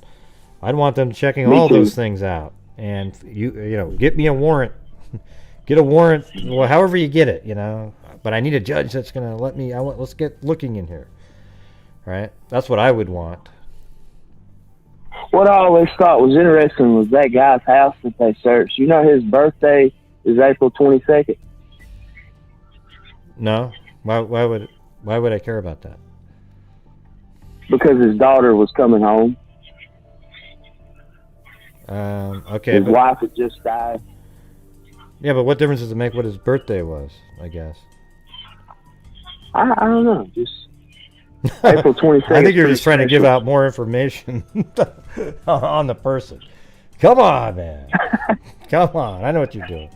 I'd want them checking all those things out. And you know, get me a warrant. Get a warrant, well, however you get it, you know. But I need a judge that's going to let me, let's get looking in here. Right? That's what I would want. What I always thought was interesting was that guy's house that they searched. You know his birthday is April 22nd? No. Why would I care about that? Because his daughter was coming home. Okay. His wife had just died. Yeah, but what difference does it make what his birthday was, I guess? I don't know. Just April 22nd. I think you're just trying to give out more information on the person. Come on, man. Come on. I know what you're doing.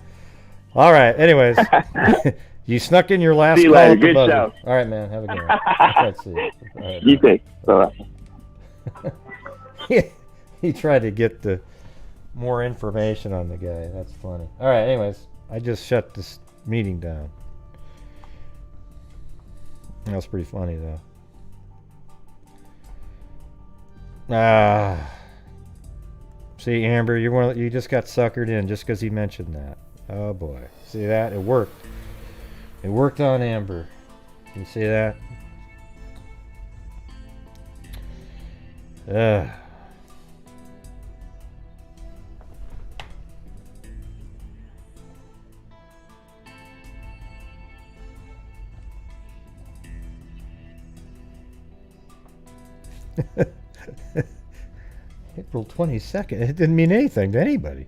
All right. Anyways, you snuck in your last See you call. later. Good show. All right, man. Have a good one. Let's see. Right, you too. Bye-bye. He tried to get the more information on the guy. That's funny. All right. Anyways, I just shut this meeting down. That was pretty funny, though. See, Amber, you just got suckered in just because he mentioned that. Oh boy, see that? It worked. It worked on Amber. You see that? April 22nd. It didn't mean anything to anybody.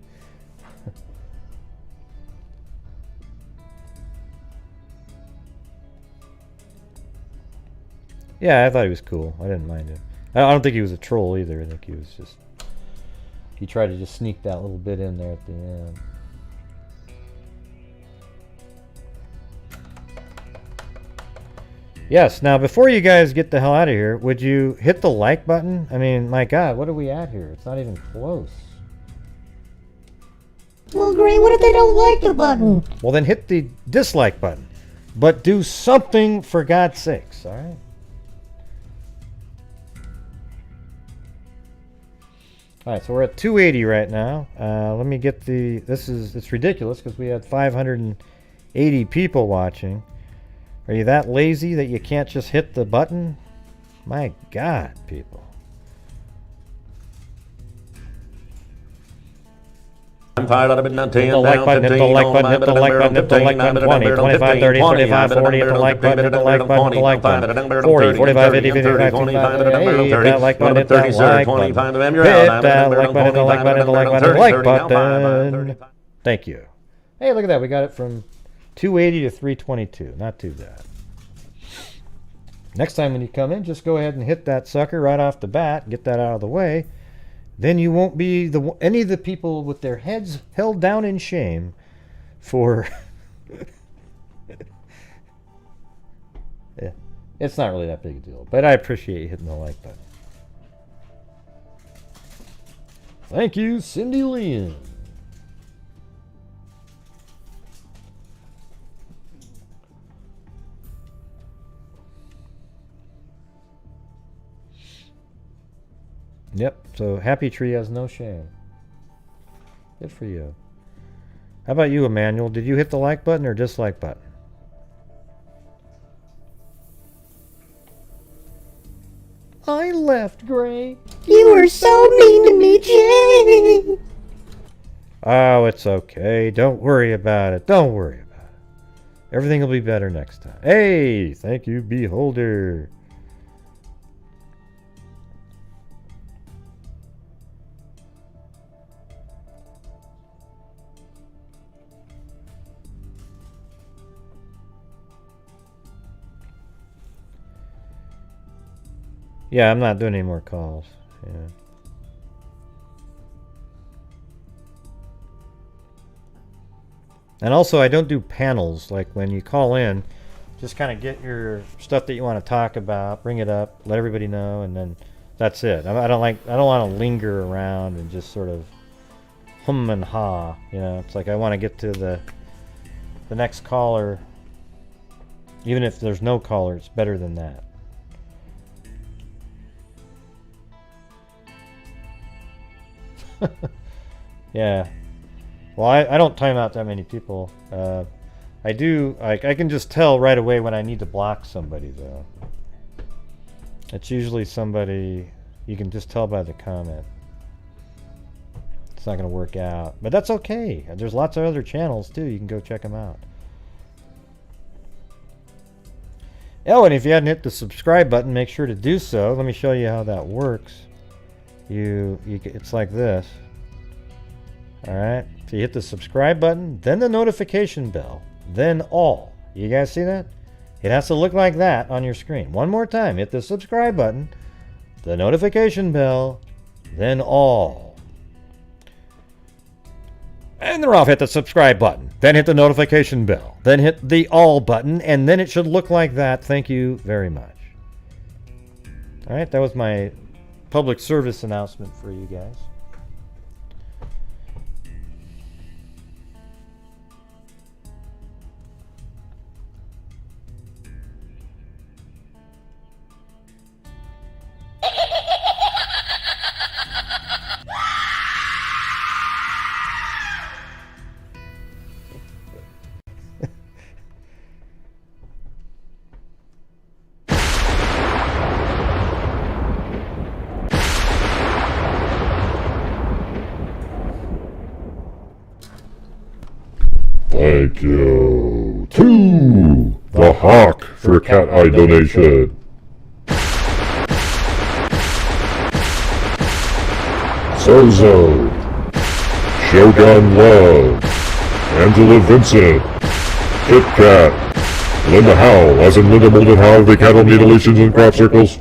Yeah, I thought he was cool. I didn't mind him. I don't think he was a troll either. I think he was just... He tried to just sneak that little bit in there at the end. Yes, now before you guys get the hell out of here, would you hit the like button? I mean, my God, what are we at here? It's not even close. Well, Gray, what if they don't like the button? Well, then hit the dislike button. But do something for God's sakes, all right? All right, so we're at 280 right now. Let me get the... It's ridiculous because we had 580 people watching. Are you that lazy that you can't just hit the button? My God, people. I'm fired out of it now. Hit the like button, hit the like button, hit the like button, hit the like button, 20, 25, 30, 35, 40, hit the like button, hit the like button, hit the like button, 40, 45, 50, 55, 55, hey, hit that like button, hit that like button, hit that like button, hit the like button, hit the like button, like button. Thank you. Hey, look at that. We got it from 280 to 322. Not too bad. Next time when you come in, just go ahead and hit that sucker right off the bat. Get that out of the way. Then you won't be any of the people with their heads held down in shame for... Yeah, it's not really that big a deal. But I appreciate you hitting the like button. Thank you, Cindy Lynn. Yep, so Happy Tree has no shame. Good for you. How about you, Emmanuel? Did you hit the like button or dislike button? I left, Gray. You were so mean to me, Jay. Oh, it's okay. Don't worry about it. Don't worry about it. Everything will be better next time. Hey, thank you, Beholder. Yeah, I'm not doing any more calls. Yeah. And also, I don't do panels. Like when you call in, just kind of get your stuff that you want to talk about, bring it up, let everybody know, and then that's it. I don't want to linger around and just sort of hum and ha. You know, it's like I want to get to the next caller. Even if there's no caller, it's better than that. Yeah. Well, I don't time out that many people. I do. I can just tell right away when I need to block somebody, though. It's usually somebody you can just tell by the comment. It's not going to work out, but that's okay. There's lots of other channels too. You can go check them out. Oh, and if you hadn't hit the subscribe button, make sure to do so. Let me show you how that works. It's like this. All right. So you hit the subscribe button, then the notification bell, then all. You guys see that? It has to look like that on your screen. One more time. Hit the subscribe button, the notification bell, then all. And they're off. Hit the subscribe button, then hit the notification bell, then hit the all button, and then it should look like that. Thank you very much. All right. That was my public service announcement for you guys. Thank you to the Hawk for cat eye donation. Zozo, Shogun Love, Angela Vincent, Kit Kat, Linda Howe, as in Linda Moulton Howe, the cattle mutilations and crop circles,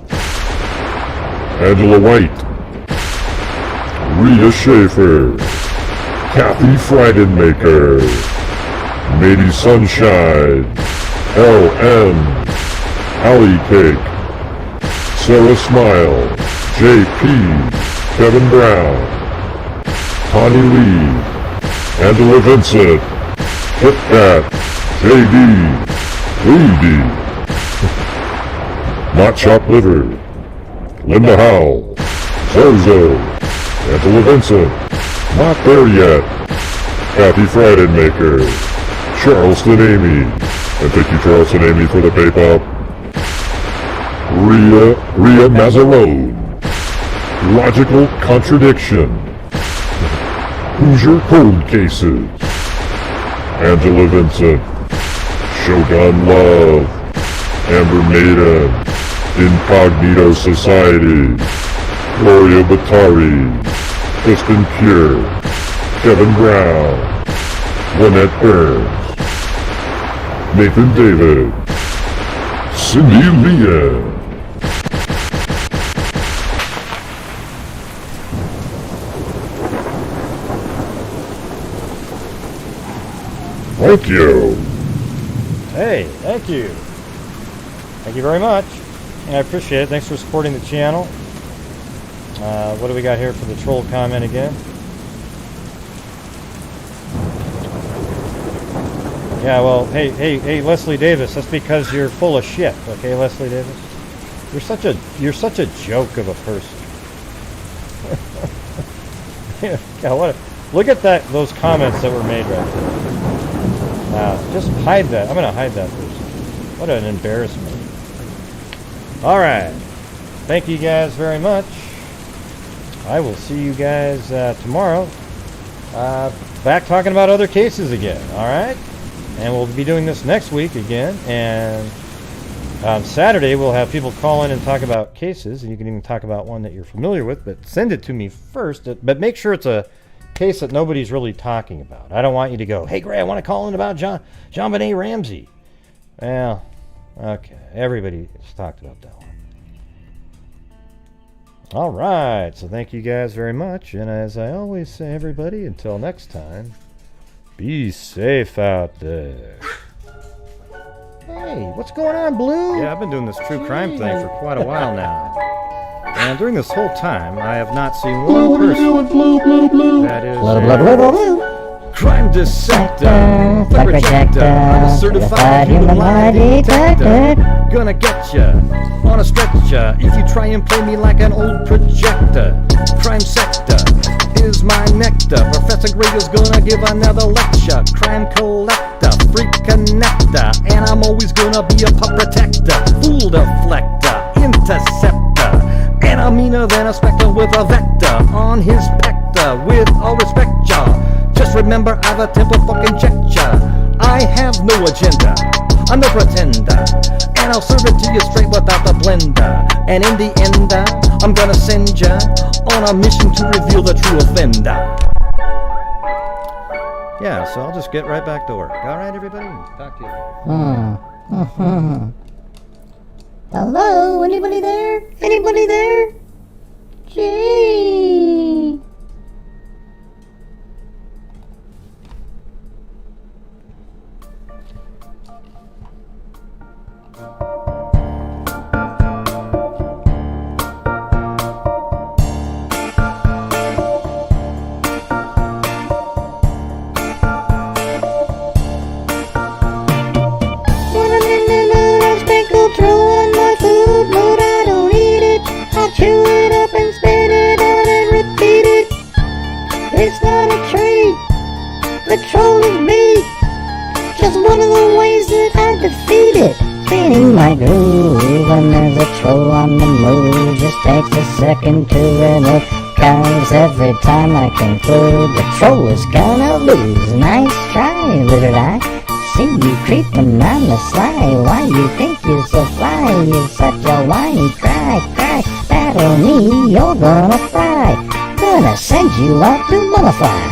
Angela White, Rhea Schaefer, Kathy Freidenmaker, Matey Sunshine, L.M., Allie Cake, Sarah Smile, J.P., Kevin Brown, Tawny Lee, Angela Vincent, Kit Kat, J.D., Rudy, Not Chop Liver, Linda Howell, Zozo, Angela Vincent, Not There Yet, Kathy Freidenmaker, Charleston Amy, and thank you Charleston Amy for the PayPal. Rhea Mazzarone, Logical Contradiction, Hoosier Cold Cases, Angela Vincent, Shogun Love, Amber Maiden, Incognito Society, Gloria Batari, Kristen Cure, Kevin Brown, Lynette Burns, Nathan David, Cindy Leah. Thank you. Hey, thank you. Thank you very much. I appreciate it. Thanks for supporting the channel. What do we got here for the troll comment again? Yeah, well, hey, Leslie Davis. That's because you're full of shit, okay, Leslie Davis? You're such a joke of a person. Yeah, look at those comments that were made right there. Just hide that. I'm gonna hide that person. What an embarrassment. All right. Thank you guys very much. I will see you guys tomorrow. Back talking about other cases again. All right. And we'll be doing this next week again. And on Saturday, we'll have people call in and talk about cases. And you can even talk about one that you're familiar with. But send it to me first. But make sure it's a case that nobody's really talking about. I don't want you to go, hey, Gray, I want to call in about JonBenet Ramsey. Well, okay. Everybody has talked about that one. All right. So thank you guys very much. And as I always say, everybody, until next time, be safe out there. Hey, what's going on, Blue? Yeah, I've been doing this true crime thing for quite a while now. And during this whole time, I have not seen one person that is crime dissector, threat projector, a certified human lie detector. Gonna get ya on a stretcher if you try and play me like an old projector. Crime sector. is my nectar. Professor Greg is gonna give another lecture. Crime collector, freak connector, and I'm always gonna be a pup protector. Fool deflector, interceptor, and I'm meaner than a spectre with a vector on his pector. With all respect, ya, just remember I've a temper fucking check ya. I have no agenda, I'm no pretender, and I'll serve it to you straight without the blender. And in the end, I'm gonna send ya on a mission to reveal the true offender. Yeah, so I'll just get right back to work. All right, everybody? Talk to you. Hello? Anybody there? Anybody there? Gee. Chew it up and spit it out and repeat it. It's not a tree, the troll is me. Just one of the ways that I defeat it. Spinning my groove when there's a troll on the move. Just takes a second to remove, 'cause every time I conclude the troll is gonna lose. Nice try, lizard eye. See you creeping on the sly. Why you think you're so fly? You're such a whiny cry. Battle me, you're gonna fry. Gonna send you out to mollify.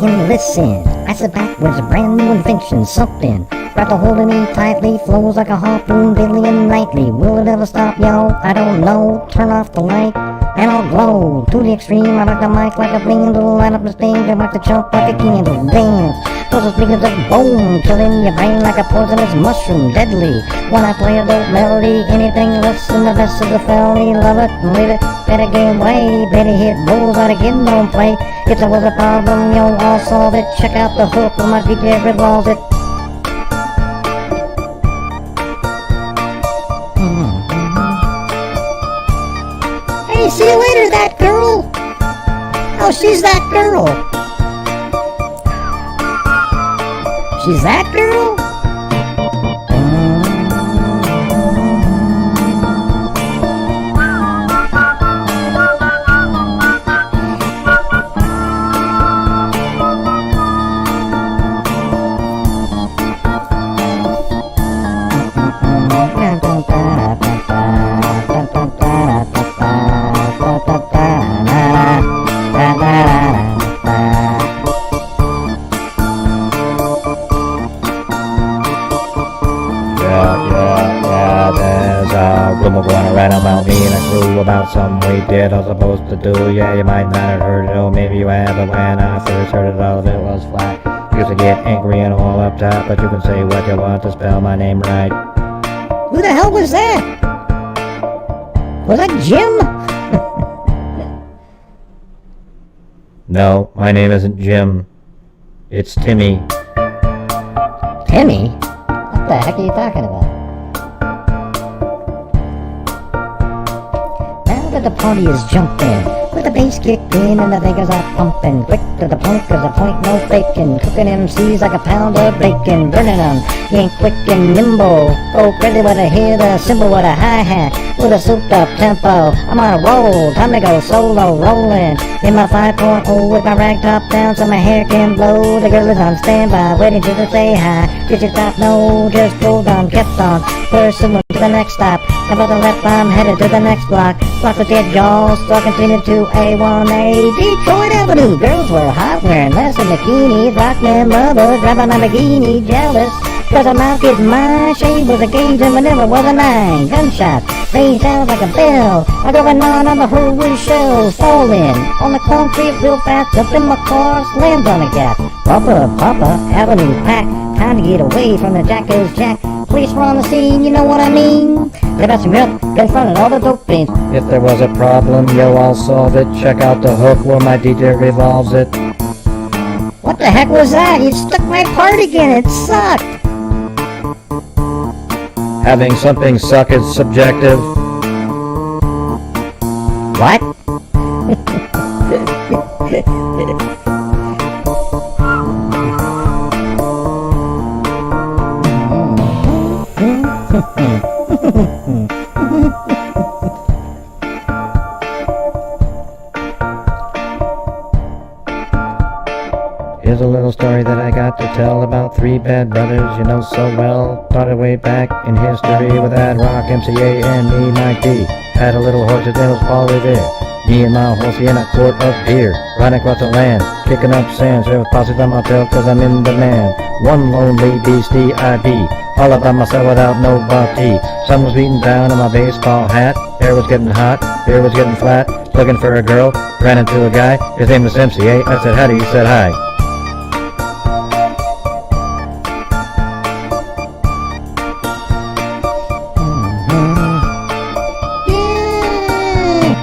And listen, I said backwards, a brand new invention, something wrapped a hold of me tightly, flows like a harpoon daily and nightly. Will it ever stop, y'all? I don't know. Turn off the light and I'll glow to the extreme. I like the mic like a bling, to light up the stage. I like to jump like a candle, dance. Those are speakers of bone, killing your brain like a poisonous mushroom, deadly. When I play a dope melody, anything less than the best of the felony. Love it and leave it, better get away. Better hit bulls out of getting on play. If there was a problem, yo, I'll solve it. Check out the hook when my DJ revolves it. Hey, see you later, that girl. Oh, she's that girl. She's that girl? About something we did or supposed to do. Yeah, you might not have heard it, or maybe you have, but when I first heard it, all of it was flat. Used to get angry and all uptight, but you can say what you want to spell my name right. Who the hell was that? Was that Jim? No, my name isn't Jim. It's Timmy. Timmy? What the heck are you talking about? that the party is jumping, with the bass kicked in and the Vegas are pumping. Quick to the point, cause the point no faking. Cooking MCs like a pound of bacon. Burning them, you ain't quick and nimble. Go crazy when I hear the cymbal with a hi-hat, with a souped up tempo. I'm on a roll, time to go solo, rolling in my 5.0 with my rag top down so my hair can blow. The girl is on standby, waiting to say hi. Did you stop? No, just rolled on, kept on. Pursuing to the next stop. About the left, I'm headed to the next block. Block with dead jaws, stalking to A1A Detroit Avenue. Girls were hot, wearing less than bikinis. Rock man mother, grabbing my bikini, jealous. Cause her mouth is mine, shade was a gauge and vanilla was a 9. Gunshots, rain sounds like a bell. I going on the whole windshield, falling on the concrete real fast. Jumped in my car, slammed on the gas. Papa, Avenue packed. Time to get away from the Jacko's Jack. Police were on the scene, you know what I mean? They bust me up, confronted all the dope fiends. If there was a problem, yo, I'll solve it. Check out the hook where my DJ revolves it. What the heck was that? You stuck my part again, it sucked. Having something suck is subjective. What? Here's a little story that I got to tell about three bad brothers you know so well. Started way back in history with Ad Rock, MCA, and me, Mike D. Had a little horse that was Paul Revere. Me and my horsey in a quart of beer, riding across the land, kicking up sand. There was posses on my tail cause I'm in demand. One lonely beastie I be, all about myself without nobody. Sun was beating down on my baseball hat, hair was getting hot, beer was getting flat. Looking for a girl, ran into a guy, his name was MCA. I said howdy, he said hi.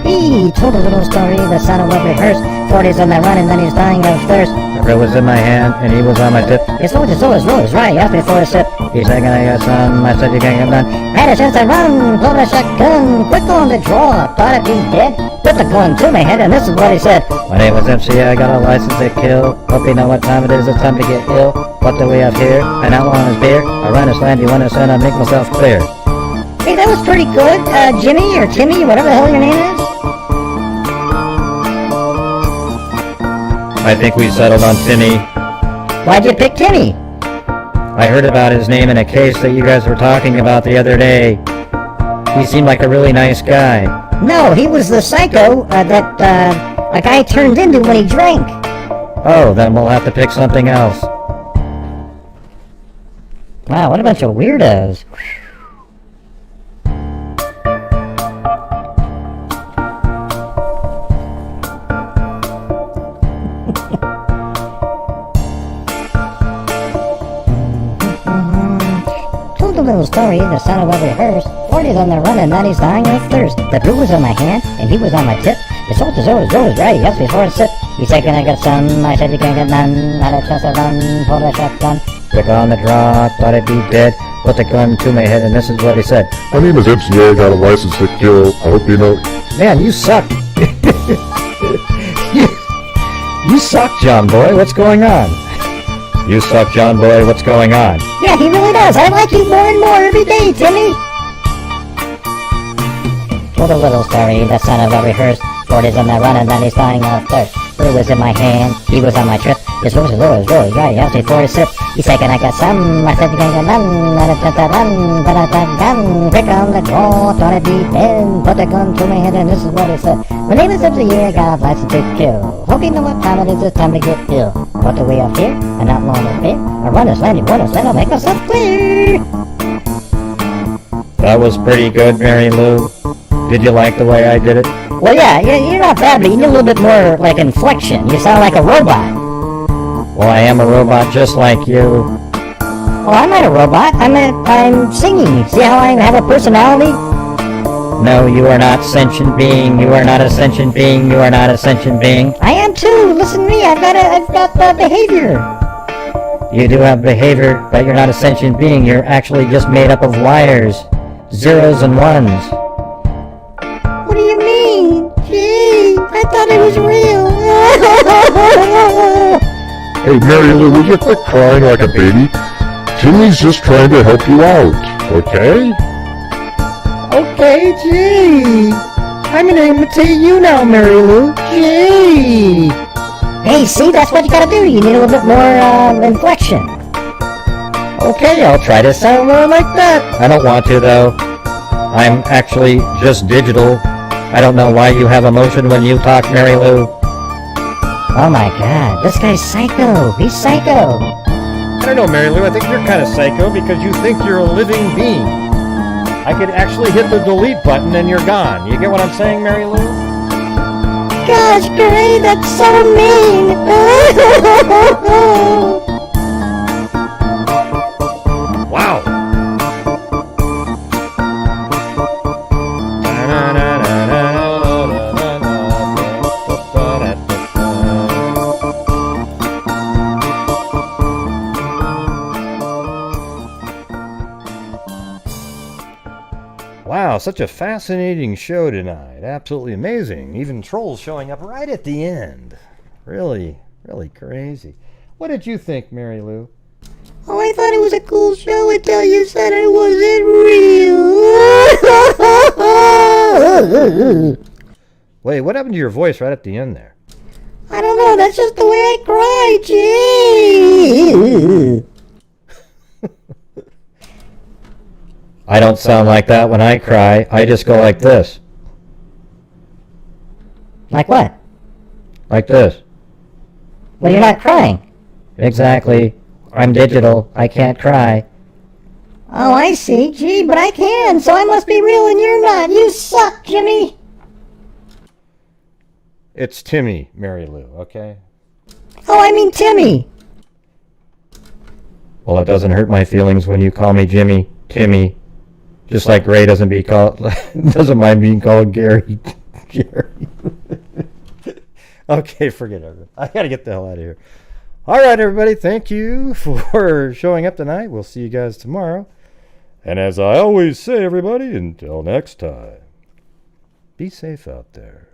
He told a little story that sounded well rehearsed. 40's on that run and then he's dying of thirst. The grill was in my hand and he was on my tip. His soldiers always rose, right? He asked me for a sip. He's like, I got some, I said you can't get done. Had a chance to run, pulled a shotgun, quick on the draw, thought I'd be dead. Put the gun to my head and this is what he said. My name was MCA, I got a license to kill. Hope you know what time it is, it's time to get ill. What do we have here? An outlaw on his beer. I run his land, you understand, I make myself clear. Hey, that was pretty good. Jimmy or Timmy, whatever the hell your name is. I think we settled on Timmy. Why'd you pick Timmy? I heard about his name in a case that you guys were talking about the other day. He seemed like a really nice guy. No, he was the psycho that a guy turned into when he drank. Oh, then we'll have to pick something else. Wow, what a bunch of weirdos. Told a little story that sounded well rehearsed. 40's on the run and 90's dying of thirst. The brew was on my hand and he was on my tip. The soldiers always rose, right? He asked me for a sip. He said, can I get some? I said, you can't get none. Had a chance to run, pulled a shotgun. Quick on the draw, thought I'd be dead. Put the gun to my head and this is what he said. My name is MCA, got a license to kill. I hope you know. Man, you suck. You suck, John Boy. What's going on? You suck, John Boy. What's going on? Yeah, he really does. I like you more and more every day, Timmy. Told a little story that sounded well rehearsed. 40's on the run and then he's dying of thirst. Brew was in my hand, he was on my trip. His rose is right, he asked me for a sip. He said, can I get some? I said, you can't get none. I just got run, but I got gun. Quick on the draw, thought I'd be dead. Put the gun to my head and this is what he said. My name is MCA, I got a license to kill. Hope you know what time it is, it's time to get ill. What do we have here? An outlaw on his beer. I run his land, you want his land, I'll make myself clear. That was pretty good, Mary Lou. Did you like the way I did it? Well, yeah, you're not bad, but you need a little bit more, like, inflection. You sound like a robot. Well, I am a robot just like you. Well, I'm not a robot. I'm singing. See how I have a personality? No, you are not sentient being. You are not a sentient being. You are not a sentient being. I am too. Listen to me. I've got behavior. You do have behavior, but you're not a sentient being. You're actually just made up of wires. Zeros and ones. What do you mean? I thought it was real. Hey, Mary Lou, will you quit crying like a baby? Timmy's just trying to help you out, okay? Okay, gee. I'm gonna imitate you now, Mary Lou. Gee. Hey, see, that's what you gotta do. You need a little bit more inflection. Okay, I'll try to sound more like that. I don't want to, though. I'm actually just digital. I don't know why you have emotion when you talk, Mary Lou. Oh my god, this guy's psycho. He's psycho. I don't know, Mary Lou. I think you're kind of psycho because you think you're a living being. I could actually hit the delete button and you're gone. You get what I'm saying, Mary Lou? Gosh, Gray, that's so mean. Wow. Wow, such a fascinating show tonight. Absolutely amazing. Even trolls showing up right at the end. Really, really crazy. What did you think, Mary Lou? Oh, I thought it was a cool show until you said it wasn't real. Wait, what happened to your voice right at the end there? I don't know, that's just the way I cry, gee. I don't sound like that when I cry. I just go like this. Like what? Like this. Well, you're not crying. Exactly. I'm digital. I can't cry. Oh, I see. Gee, but I can, so I must be real and you're not. You suck, Jimmy. It's Timmy, Mary Lou, okay? Oh, I mean Timmy. Well, it doesn't hurt my feelings when you call me Jimmy, Timmy. Just like Ray doesn't mind being called Gary. Gary. Okay, forget it. I gotta get the hell out of here. All right, everybody. Thank you for showing up tonight. We'll see you guys tomorrow. And as I always say, everybody, until next time, be safe out there.